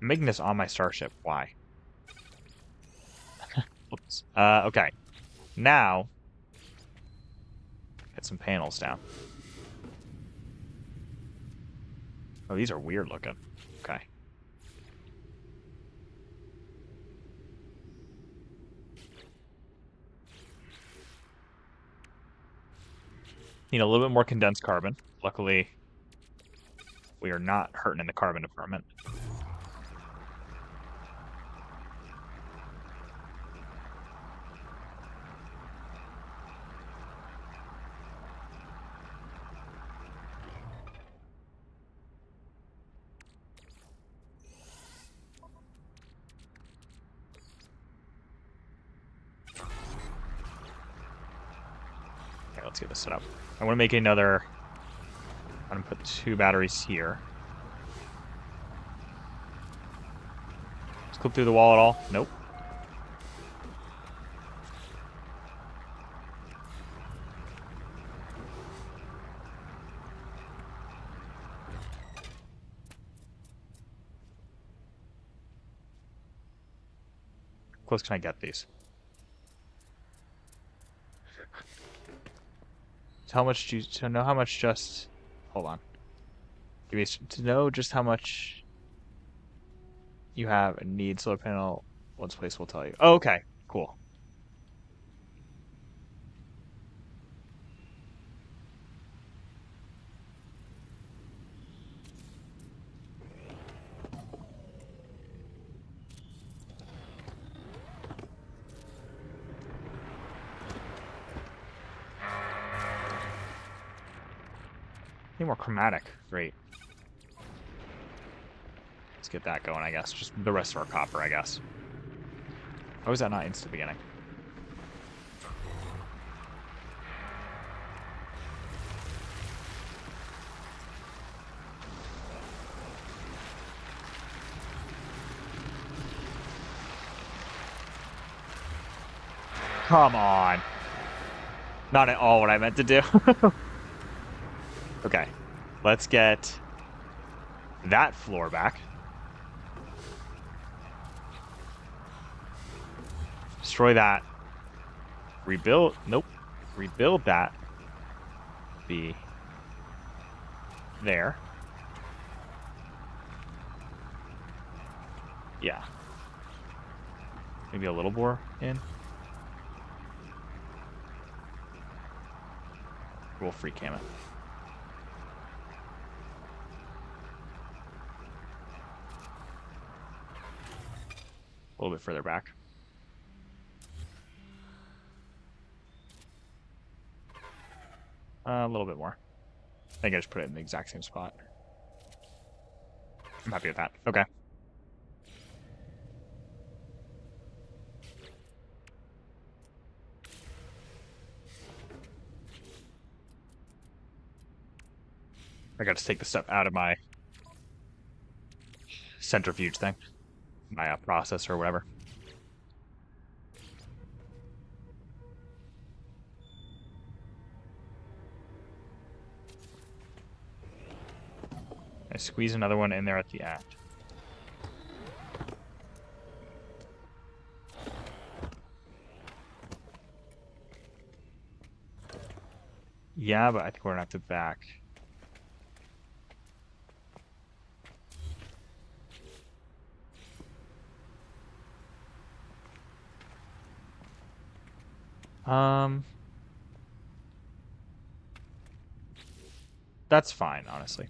I'm making this on my starship. Why? Oops. Okay. Now, get some panels down. Oh, these are weird looking. Okay. Need a little bit more condensed carbon. Luckily, we are not hurting in the carbon department. Okay, let's get this set up. I want to make another... I'm going to put 2 batteries here. Let's clip through the wall at all? Nope. How close can I get these? How much do you... To know how much just... Hold on. Give me... To know just how much... you have a need solar panel. Once placed, will tell you. Oh, okay, cool. Need more chromatic. Great. Let's get that going, I guess. Just the rest of our copper, I guess. How is that not instant beginning? Come on. Not at all what I meant to do. Okay. Let's get that floor back. Destroy that. Rebuild. Nope. Rebuild that. Be there. Yeah. Maybe a little more in. We'll free cam it. A little bit further back. A little bit more. I think I just put it in the exact same spot. I'm happy with that. Okay. I got to take the stuff out of my centrifuge thing. My processor or whatever. I squeeze another one in there at the end. Yeah, but I think we're gonna have to back. That's fine, honestly.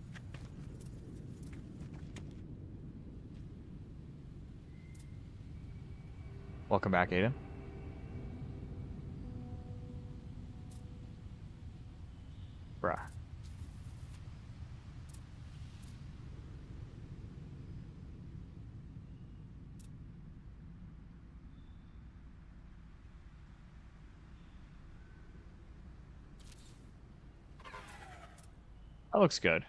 Welcome back, Aiden. Bruh. That looks good.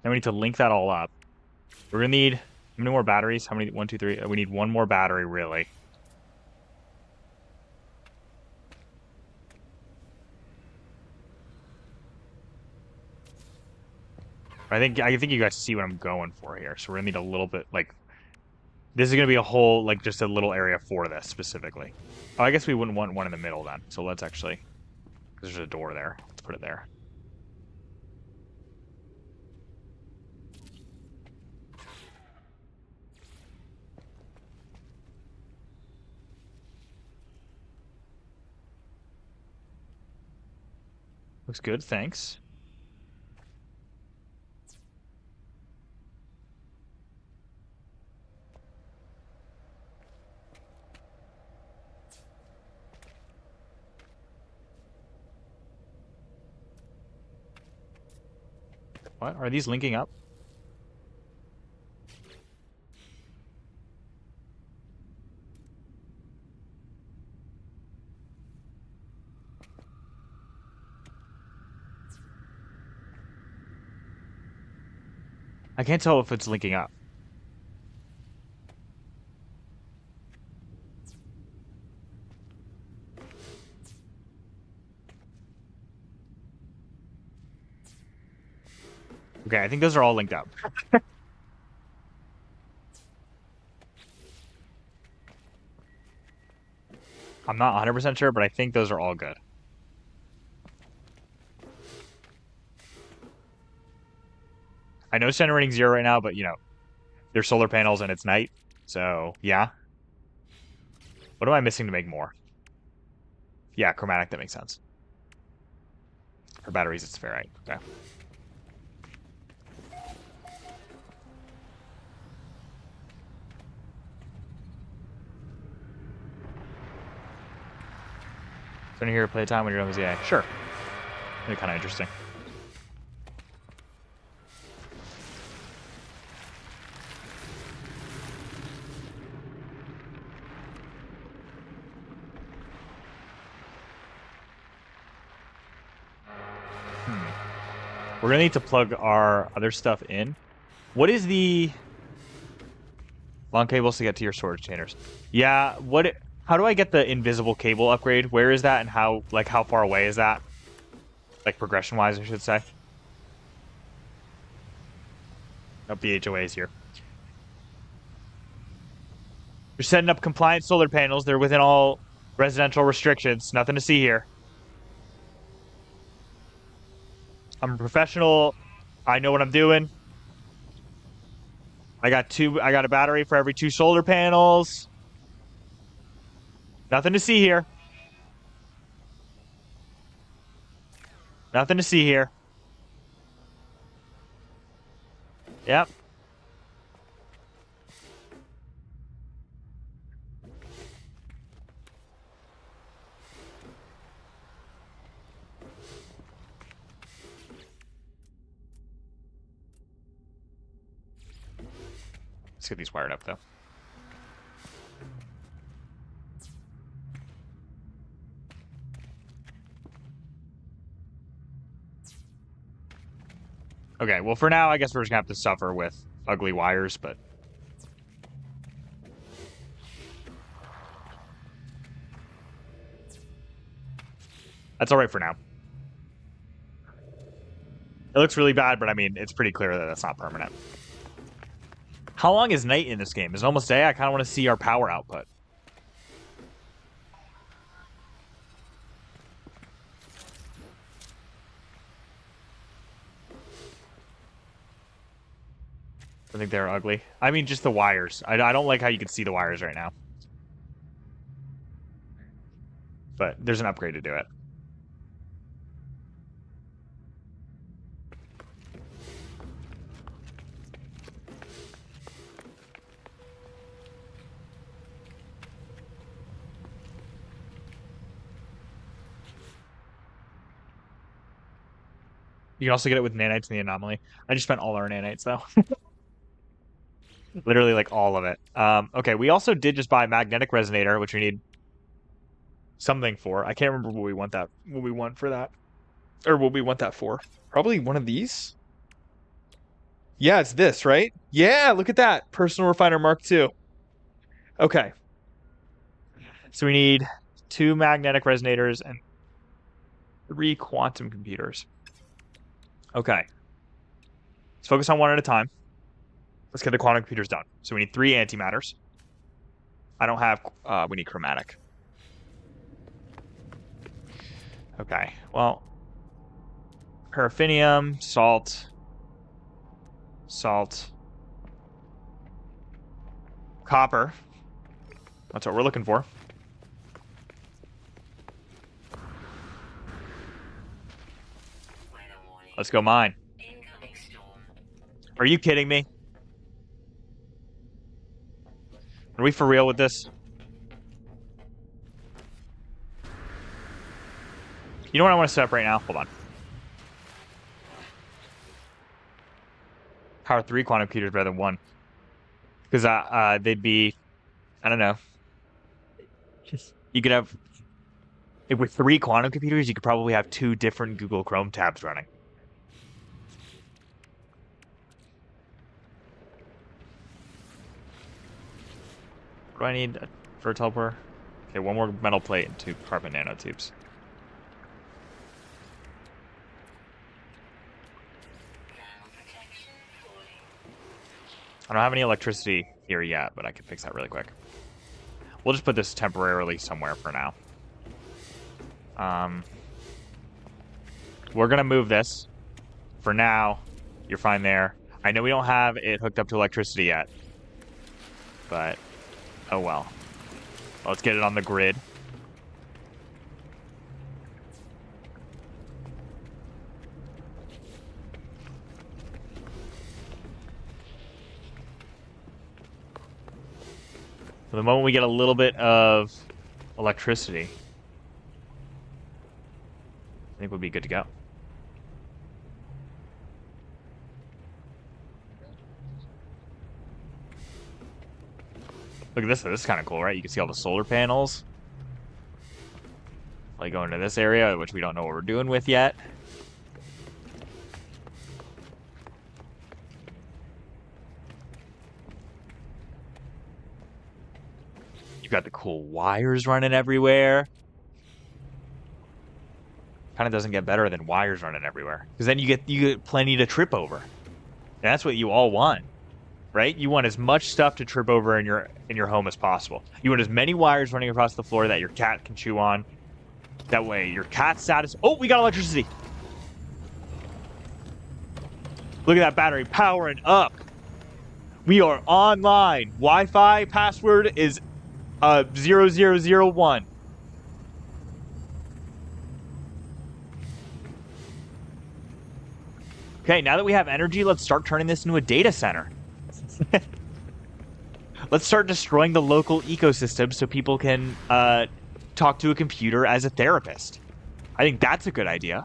Now we need to link that all up. We're gonna need how many more batteries? How many? 1, 2, 3. We need one more battery, really. I think you guys see what I'm going for here. So we're gonna need a little bit like this is gonna be a whole like just a little area for this specifically. Oh, I guess we wouldn't want one in the middle then. So let's actually there's a door there. Let's put it there. Looks good, thanks. What? Are these linking up? I can't tell if it's linking up. Okay, I think those are all linked up. I'm not 100% sure, but I think those are all good. I know it's generating 0 right now, but you know, there's solar panels and it's night. So, yeah. What am I missing to make more? Yeah, chromatic, that makes sense. For batteries, it's ferrite. Okay. So, here, play time when you're done with ZA. Sure. They're kind of interesting. We're gonna need to plug our other stuff in. What is the long cables to get to your storage containers? Yeah, how do I get the invisible cable upgrade? Where is that, and how far away is that? Like progression wise, I should say. Up the HOAs here. You're setting up compliant solar panels. They're within all residential restrictions. Nothing to see here. I'm a professional. I know what I'm doing. I got a battery for every 2 solar panels. Nothing to see here. Nothing to see here. Yep. Let's get these wired up, though. Okay, well, for now, I guess we're just going to have to suffer with ugly wires, but... that's all right for now. It looks really bad, but I mean, it's pretty clear that that's not permanent. How long is night in this game? Is it almost day? I kind of want to see our power output. I think they're ugly. I mean, just the wires. I don't like how you can see the wires right now. But there's an upgrade to do it. You can also get it with nanites in the anomaly. I just spent all our nanites, though. Literally, like, all of it. Okay, we also did just buy a magnetic resonator, which we need something for. I can't remember what we want for that. Or what we want that for. Probably one of these? Yeah, it's this, right? Yeah, look at that. Personal Refiner Mark II. Okay. So we need 2 magnetic resonators and 3 quantum computers. Okay. Let's focus on one at a time. Let's get the quantum computers done. So we need 3 antimatters. I don't have... we need chromatic. Okay. Well... paraffinium, salt... copper. That's what we're looking for. Let's go mine. Are you kidding me? Are we for real with this? You know what I want to set up right now? Hold on. Power 3 quantum computers better than 1. Because they'd be... I don't know. You could have... with 3 quantum computers, you could probably have 2 different Google Chrome tabs running. What do I need for a teleporter? Okay, 1 more metal plate and 2 carbon nanotubes. I don't have any electricity here yet, but I can fix that really quick. We'll just put this temporarily somewhere for now. We're going to move this. For now, you're fine there. I know we don't have it hooked up to electricity yet. But, oh well. Let's get it on the grid. So the moment we get a little bit of electricity, I think we'll be good to go. Look at this. This is kind of cool, right? You can see all the solar panels. Like going to this area, which we don't know what we're doing with yet. You've got the cool wires running everywhere. Kind of doesn't get better than wires running everywhere, because then you get plenty to trip over. And that's what you all want, right? You want as much stuff to trip over in your home as possible. You want as many wires running across the floor that your cat can chew on. That way your cat's satisfied. Oh, we got electricity. Look at that battery powering up. We are online. Wi-Fi password is 0001. Okay, now that we have energy, let's start turning this into a data center. Let's start destroying the local ecosystem so people can talk to a computer as a therapist. I think that's a good idea.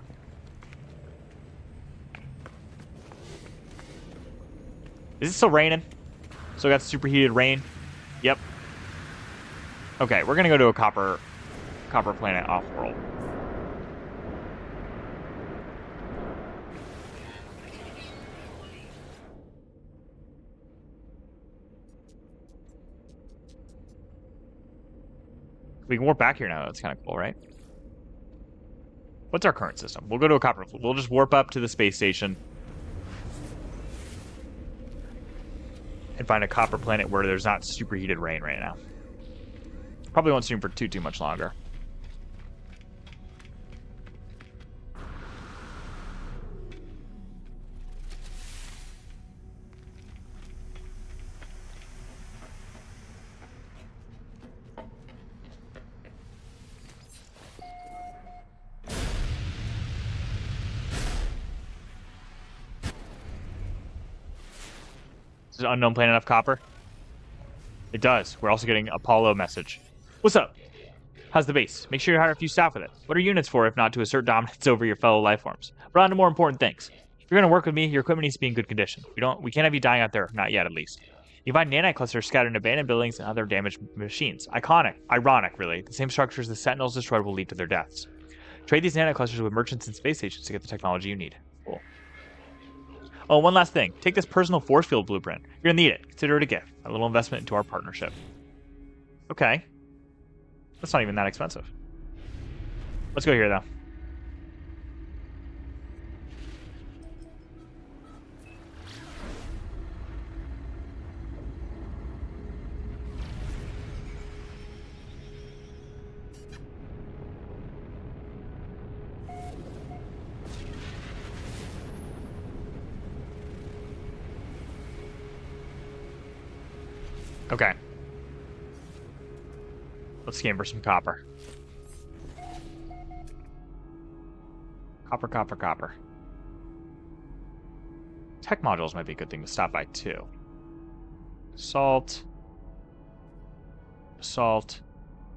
Is it still raining? Still got superheated rain? Yep. Okay, we're gonna go to a copper planet off-world. We can warp back here now. That's kind of cool, right? What's our current system? We'll go to a copper. We'll just warp up to the space station and find a copper planet where there's not superheated rain right now. Probably won't stream for too much longer. Does unknown planet enough copper? It does. We're also getting Apollo message. What's up? How's the base? Make sure you hire a few staff with it. What are units for if not to assert dominance over your fellow life forms? But on to more important things. If you're going to work with me, your equipment needs to be in good condition. We can't have you dying out there, not yet at least. You find nanite clusters scattered in abandoned buildings and other damaged machines. Ironic, really. The same structures the Sentinels destroyed will lead to their deaths. Trade these nanite clusters with merchants and space stations to get the technology you need. Cool. Oh, one last thing. Take this personal force field blueprint. You're going to need it. Consider it a gift. A little investment into our partnership. Okay. That's not even that expensive. Let's go here, though. Okay. Let's scan for some copper. Copper. Tech modules might be a good thing to stop by, too. Basalt.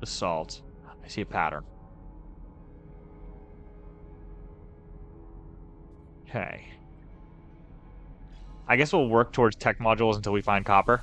I see a pattern. Okay. I guess we'll work towards tech modules until we find copper.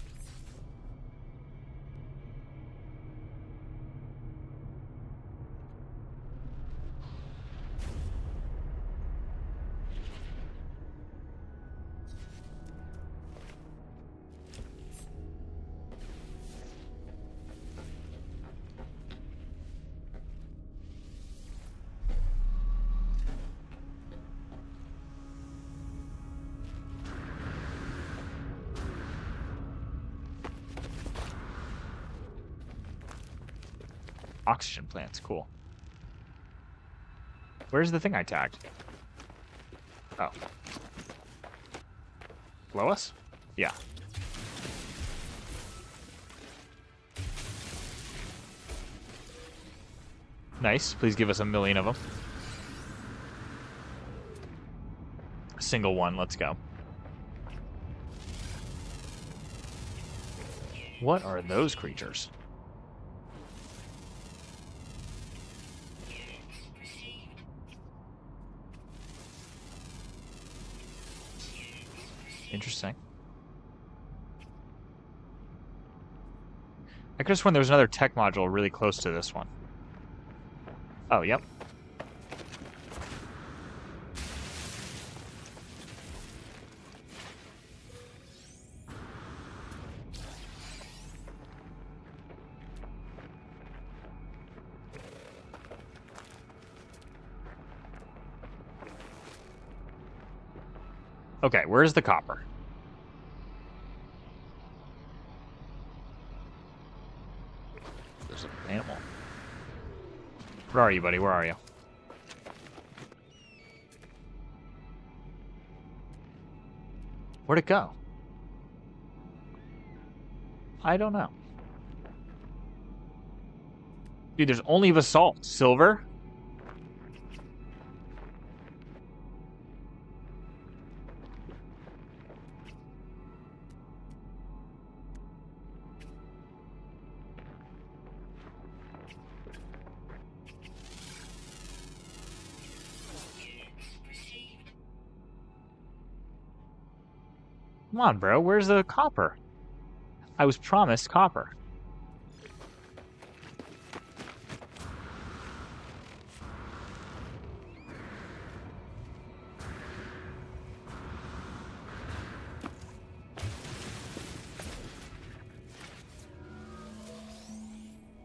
Oxygen plants, cool. Where's the thing I tagged? Oh. Below us? Yeah. Nice. Please give us 1 million of them. A single one. Let's go. What are those creatures? Interesting. could have sworn there was another tech module really close to this one. Oh, yep. Okay, where's the copper? There's an animal. Where are you, buddy? Where are you? Where'd it go? I don't know. Dude, there's only basalt. Silver? Come on, bro. Where's the copper? I was promised copper.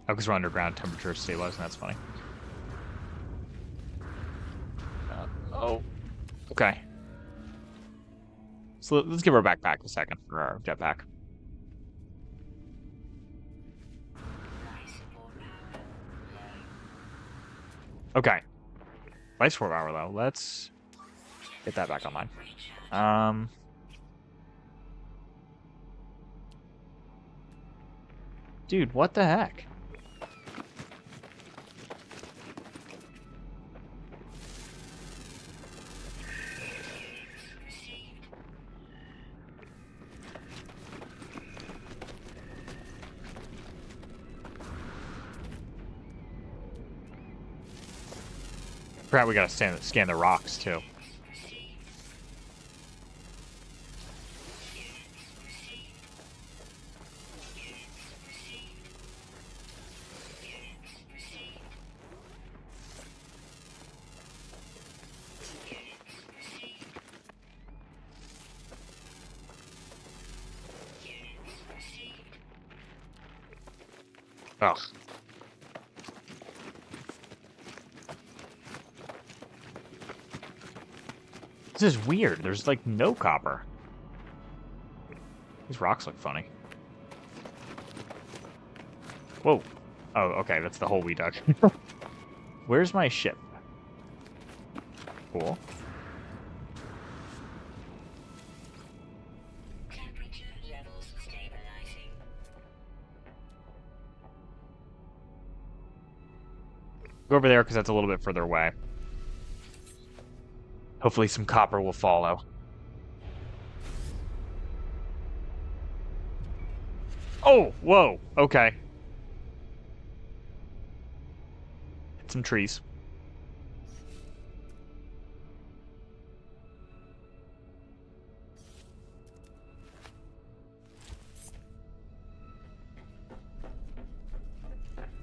Oh, because we're underground, temperature stabilizing. That's funny. Oh. Okay. So let's give our backpack a second for our jetpack. Okay. Life support power though. Let's get that back online. Dude, what the heck? Forgot we gotta scan the rocks too. Ugh. This is weird. There's like no copper. These rocks look funny. Whoa. Oh, okay. That's the hole we dug. Where's my ship? Cool. Temperature levels stabilizing. Go over there because that's a little bit further away. Hopefully some copper will follow. Oh, whoa. Okay. Hit some trees.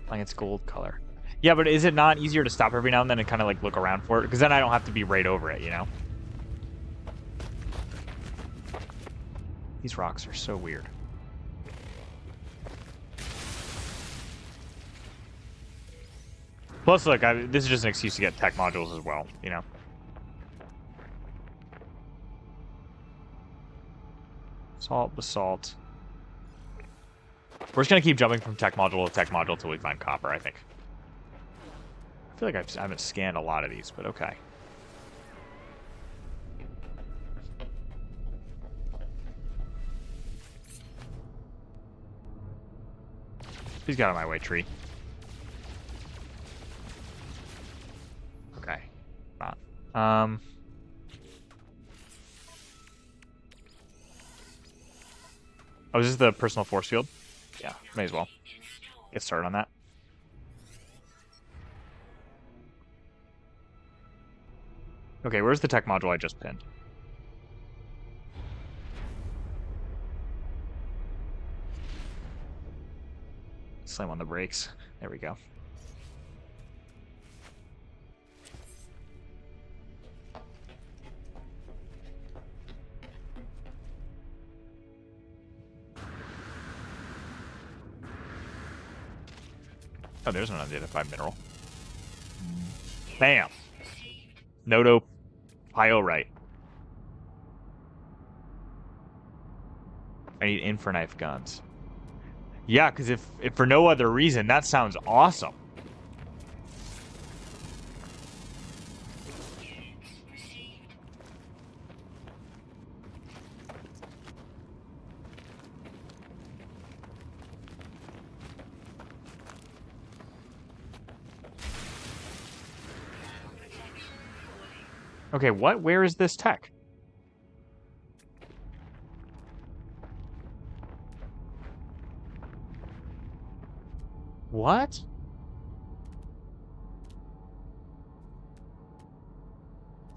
Like it's gold color. Yeah, but is it not easier to stop every now and then and kind of like look around for it? Because then I don't have to be right over it, you know? These rocks are so weird. Plus, look, this is just an excuse to get tech modules as well, you know? Salt, basalt. We're just going to keep jumping from tech module to tech module until we find copper, I think. I feel like I haven't scanned a lot of these, but okay. Please get out of my way, tree. Okay. Not. Oh, is this the personal force field? Yeah, may as well. Get started on that. Okay, where's the tech module I just pinned? slam on the brakes. There we go. Oh, there's an unidentified mineral. Bam. Noto Pyrite. I need Inferknife guns. Yeah, because if for no other reason, that sounds awesome. Okay, what? Where is this tech? What?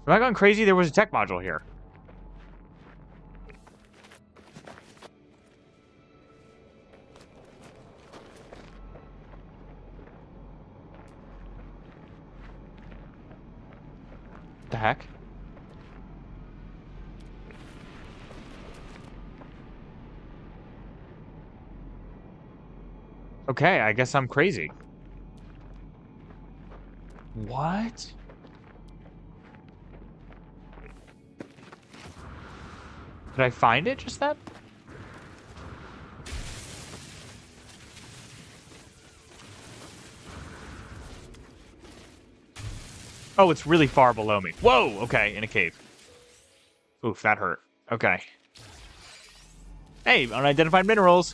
Am I going crazy? There was a tech module here. The heck? Okay, I guess I'm crazy. What? Did I find it just then? Oh, it's really far below me. Whoa! Okay, in a cave. Oof, that hurt. Okay. Hey, unidentified minerals.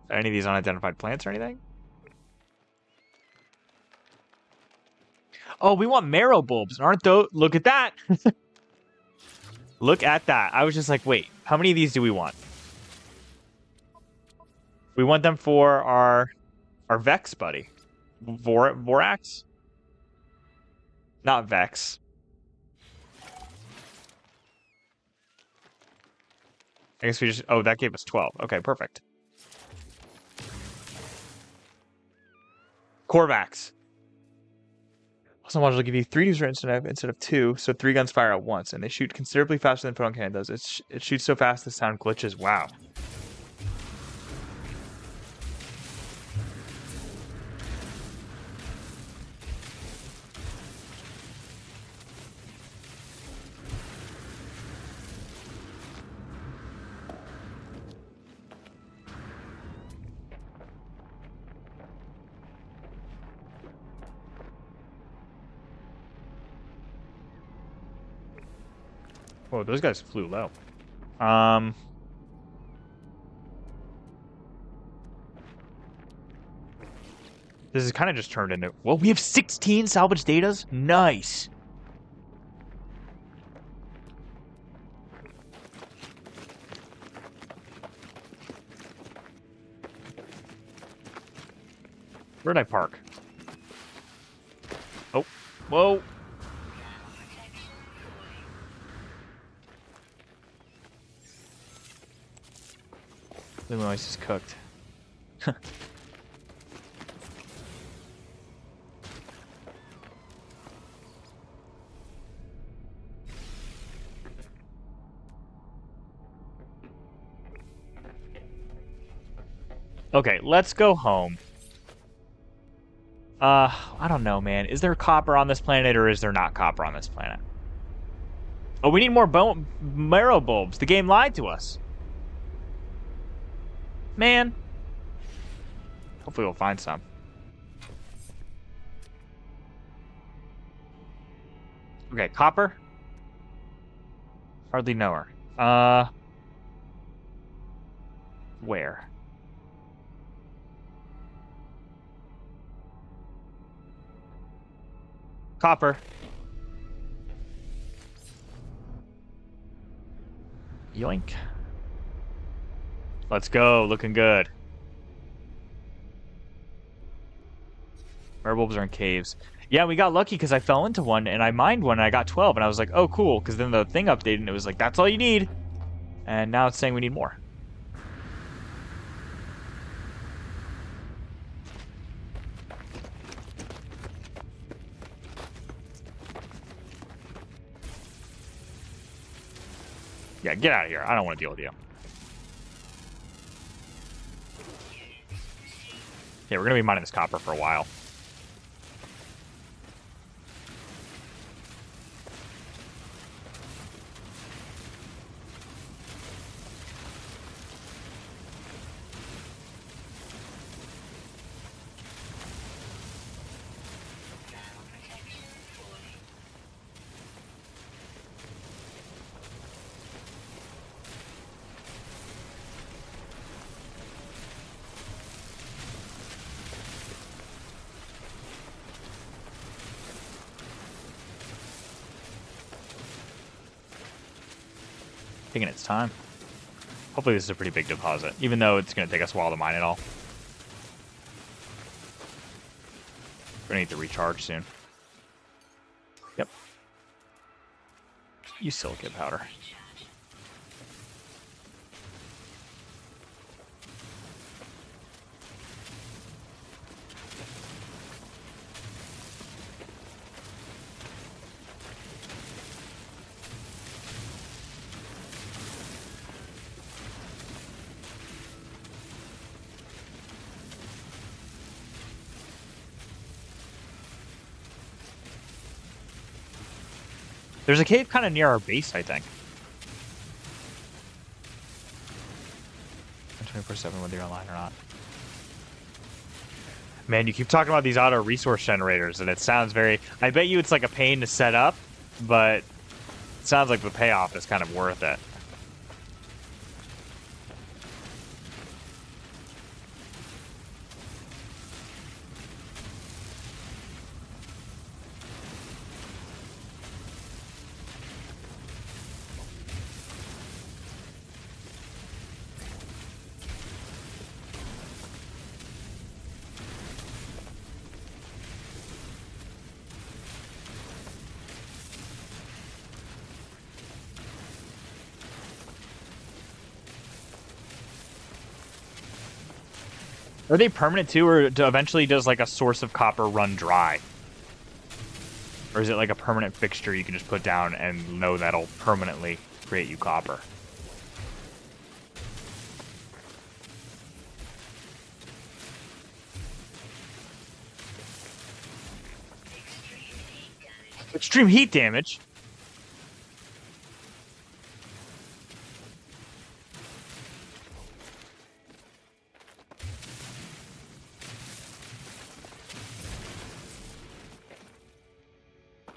Are any of these unidentified plants or anything? Oh, we want marrow bulbs, aren't those? Look at that. Look at that. I was just like, wait, how many of these do we want? We want them for our Vex buddy. Vorax? Not Vex. I guess we just... Oh, that gave us 12. Okay, perfect. Korvax. Also, module will give you 3 user instead of 2, so 3 guns fire at once, and they shoot considerably faster than photon cannon does. It shoots so fast the sound glitches. Wow. Whoa, those guys flew low. This is kind of just turned into... Well, we have 16 salvage datas? Nice. Where'd I park? Oh, whoa. The ice is cooked. Okay, let's go home. I don't know, man. Is there copper on this planet or is there not copper on this planet? Oh, we need more marrow bulbs. The game lied to us. Man. Hopefully we'll find some. Okay, copper. Hardly know her. Where? Copper. Yoink. Let's go. Looking good. Marrow bulbs are in caves. Yeah, we got lucky because I fell into one and I mined one and I got 12 and I was like, oh, cool. Because then the thing updated and it was like, that's all you need. And now it's saying we need more. Yeah, get out of here. I don't want to deal with you. Yeah, we're going to be mining this copper for a while. Taking its time. Hopefully this is a pretty big deposit, even though it's going to take us a while to mine it all. We're going to need to recharge soon. Yep. Use silicate powder. There's a cave kind of near our base, I think. 24/7 whether you're online or not. Man, you keep talking about these auto resource generators, and it sounds very... I bet you it's like a pain to set up, but it sounds like the payoff is kind of worth it. Are they permanent too, or eventually does like a source of copper run dry? Or is it like a permanent fixture you can just put down and know that'll permanently create you copper? Extreme heat damage?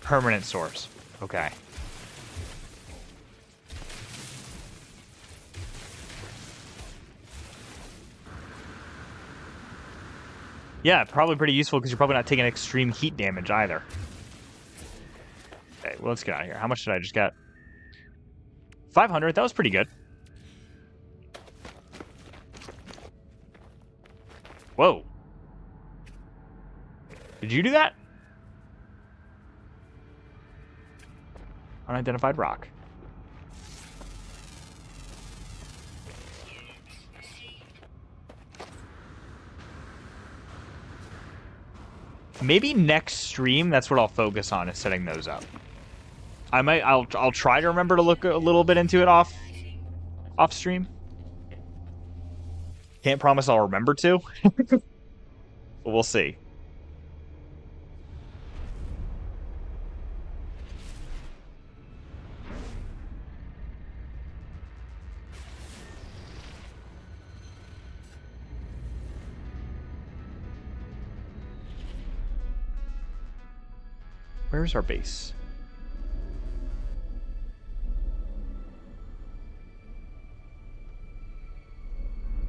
Permanent source. Okay. Yeah, probably pretty useful because you're probably not taking extreme heat damage either. Okay, well, let's get out of here. How much did I just get? 500. That was pretty good. Whoa. Did you do that? Unidentified rock. Maybe next stream, that's what I'll focus on, is setting those up. I'll try to remember to look a little bit into it off stream. Can't promise I'll remember to. But we'll see. Where's our base?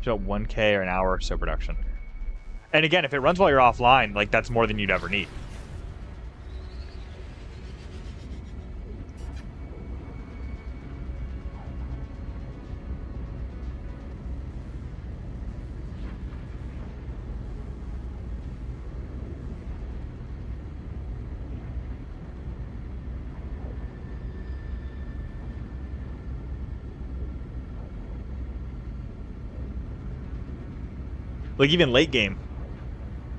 Show 1K or an hour or so production. And again, if it runs while you're offline, like that's more than you'd ever need. Like, even late game.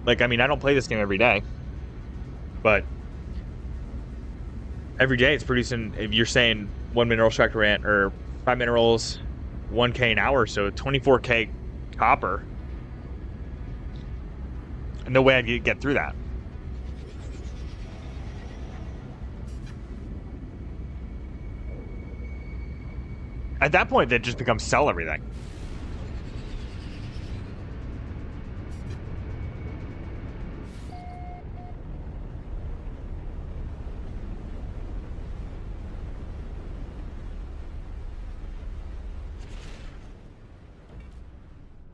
Like, I mean, I don't play this game every day. But every day it's producing, if you're saying 1 mineral extractor ant or 5 minerals, 1K an hour, so 24K copper. No way I'd get through that. At that point, that just becomes sell everything.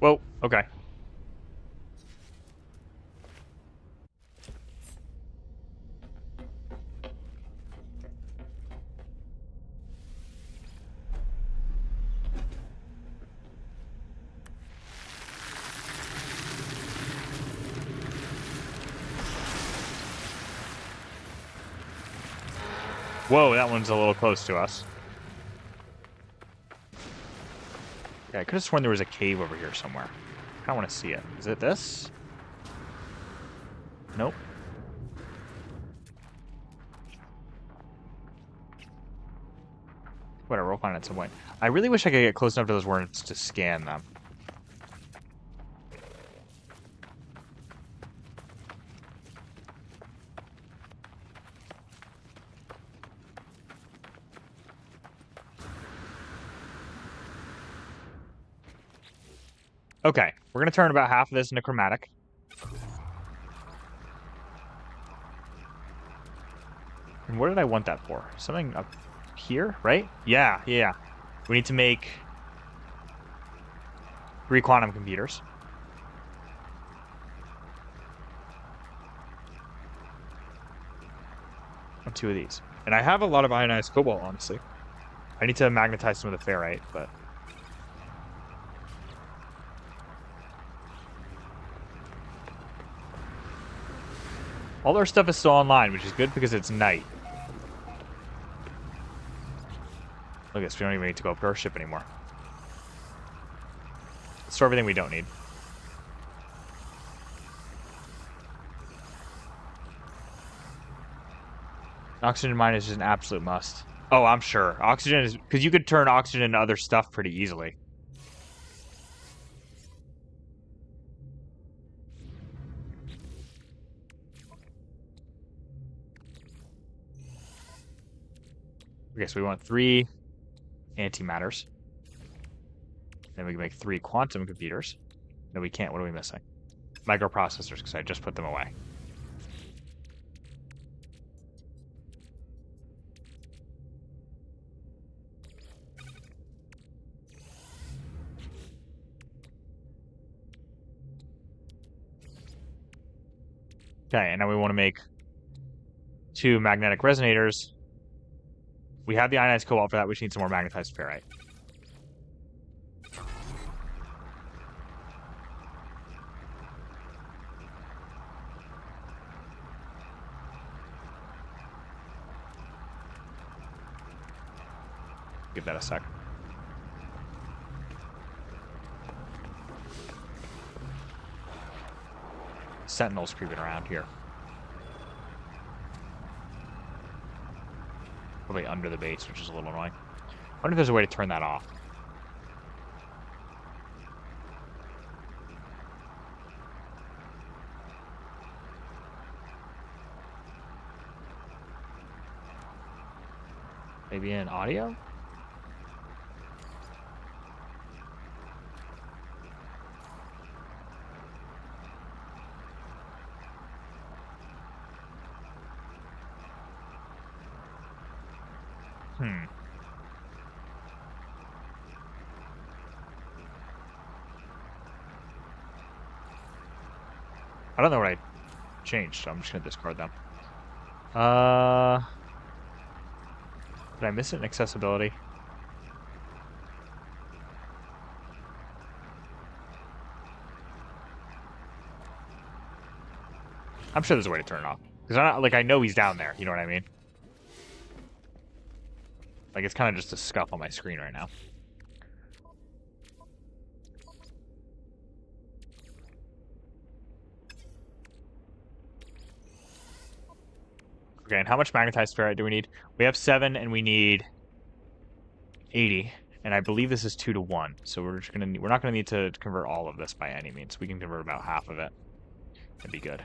Whoa, okay. Whoa, that one's a little close to us. Yeah, I could have sworn there was a cave over here somewhere. I kind of want to see it. Is it this? Nope. Whatever, we'll find it at some point. I really wish I could get close enough to those worms to scan them. Okay, we're going to turn about half of this into chromatic. And what did I want that for? Something up here, right? Yeah. We need to make 3 quantum computers. And 2 of these. And I have a lot of ionized cobalt, honestly. I need to magnetize some of the ferrite, but... all our stuff is still online, which is good because it's night. Look at this, we don't even need to go up to our ship anymore. Let's store everything we don't need. Oxygen mine is just an absolute must. Oh, I'm sure. Oxygen is... because you could turn oxygen into other stuff pretty easily. Okay, so we want 3 antimatters. Then we can make 3 quantum computers. No, we can't. What are we missing? Microprocessors, because I just put them away. Okay, and now we want to make 2 magnetic resonators. We have the ionized cobalt for that. We just need some more magnetized ferrite. Give that a sec. Sentinels creeping around here. Probably under the base, which is a little annoying. I wonder if there's a way to turn that off. Maybe in audio? I don't know what I changed, so I'm just going to discard them. Did I miss it in accessibility? I'm sure there's a way to turn it off. Because I know he's down there, you know what I mean? Like, it's kind of just a scuff on my screen right now. Okay, and how much magnetized ferrite do we need? We have 7, and we need 80. And I believe this is 2 to 1. So we're not gonna need to convert all of this by any means. We can convert about half of it. That'd be good.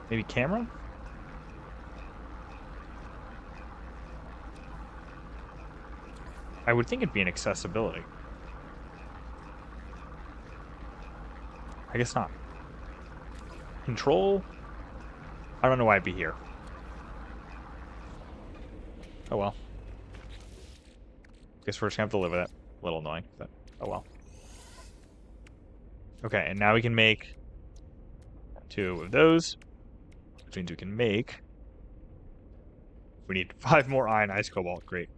Maybe camera? I would think it'd be an accessibility. I guess not. Control? I don't know why I'd be here. Oh well. Guess we're just gonna have to live with it. A little annoying, but oh well. Okay, and now we can make 2 of those. Which means we can make... We need 5 more iron ice cobalt. Great.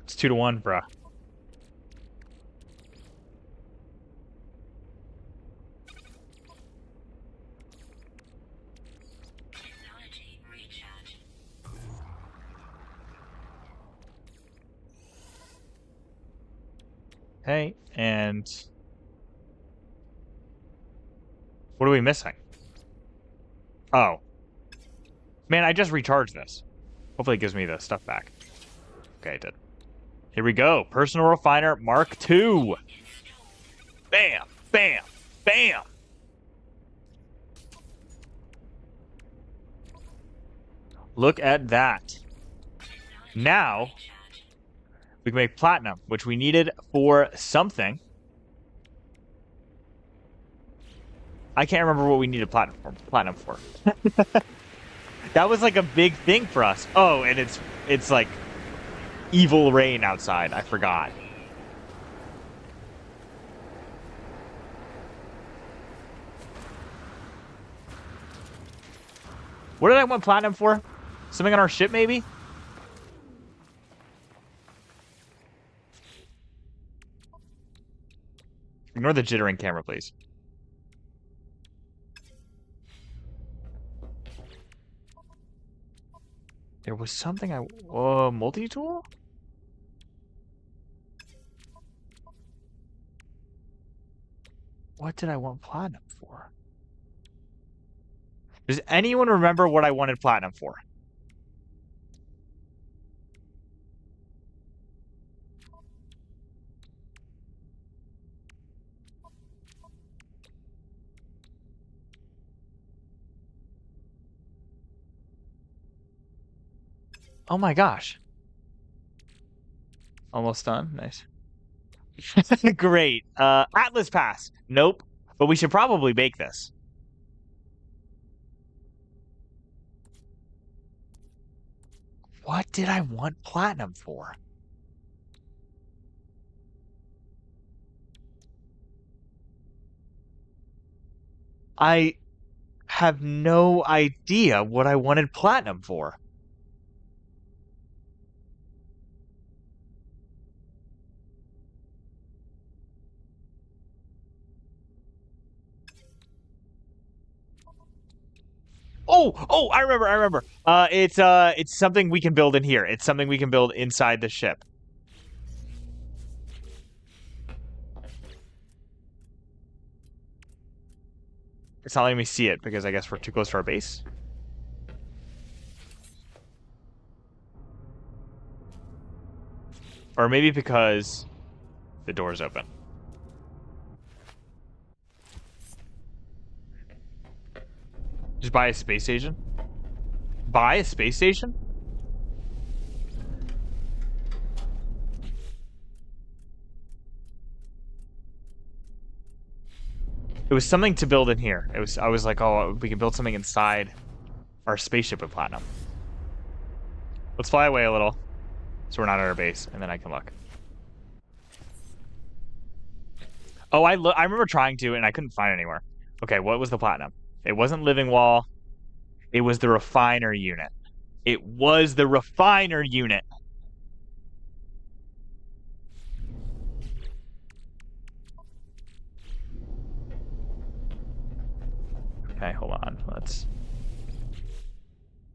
It's 2 to 1, bruh. Technology recharge. Okay, and... What are we missing? Oh. Man, I just recharged this. Hopefully it gives me the stuff back. Okay, it did. Here we go. Personal Refiner Mark II. Bam! Bam! Bam! Look at that. Now, we can make platinum, which we needed for something. I can't remember what we needed platinum for. That was like a big thing for us. Oh, and it's like evil rain outside. I forgot. What did I want platinum for? Something on our ship, maybe? Ignore the jittering camera, please. There was something I... multi-tool? What did I want platinum for? Does anyone remember what I wanted platinum for? Oh my gosh. Almost done. Nice. Great. Atlas Pass. Nope. But we should probably bake this. What did I want platinum for? I have no idea what I wanted platinum for. Oh, I remember. It's something we can build in here. It's something we can build inside the ship. It's not letting me see it because I guess we're too close to our base. Or maybe because the door's open. Just buy a space station? Buy a space station? It was something to build in here. I was like, oh, we can build something inside our spaceship with platinum. Let's fly away a little so we're not at our base, and then I can look. Oh, I remember trying to, and I couldn't find it anywhere. Okay, what was the platinum? It wasn't living wall. It was the refiner unit. It was the refiner unit. Okay, hold on. Let's...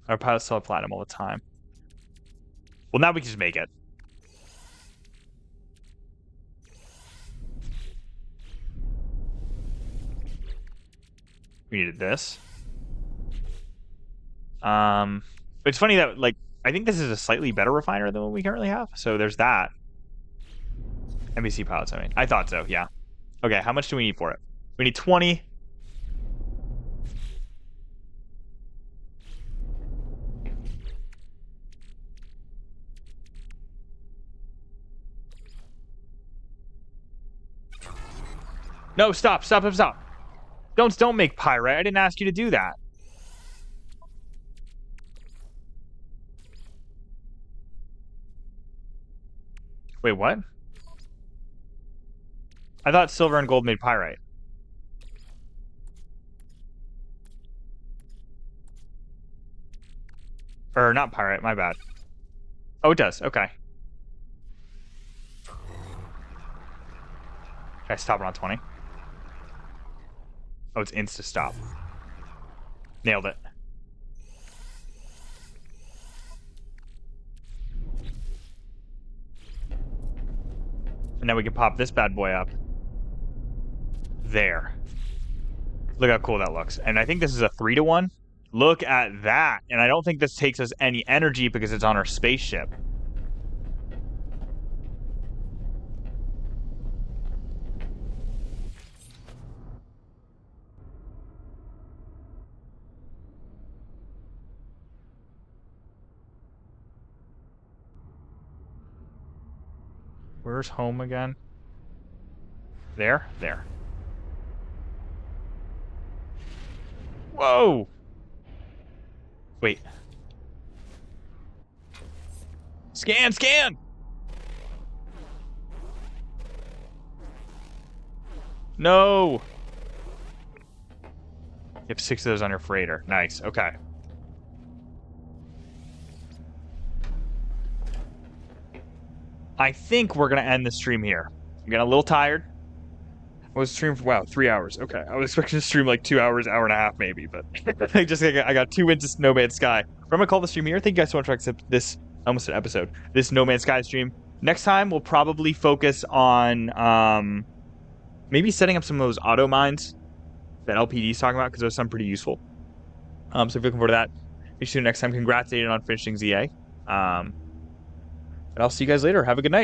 Our pilots still have platinum all the time. Well, now we can just make it. We needed this. But it's funny that, like, I think this is a slightly better refiner than what we currently have. So there's that. NPC pilots, I mean. I thought so, yeah. Okay, how much do we need for it? We need 20. No, stop. Don't make pyrite. I didn't ask you to do that. Wait, what? I thought silver and gold made pyrite. Or not pyrite, my bad. Oh, it does. Okay. Okay, stop it on 20. Oh, it's insta stop. Nailed it. And now we can pop this bad boy up. There. Look how cool that looks. And I think this is a 3-to-1. Look at that. And I don't think this takes us any energy because it's on our spaceship. Where's home again? There? There. Whoa! Wait. Scan! No! You have 6 of those on your freighter. Nice. Okay. I think we're going to end the stream here. I'm getting a little tired. I was streaming for, wow, 3 hours. Okay. I was expecting to stream like 2 hours, hour and a half maybe, but I got 2 into No Man's Sky. I'm going to call the stream here. Thank you guys so much for accepting this, almost an episode, this No Man's Sky stream. Next time, we'll probably focus on maybe setting up some of those auto mines that LPD's talking about, because those sound pretty useful. So if you're looking forward to that, see you next time. Congrats, Aiden, on finishing ZA. And I'll see you guys later. Have a good night.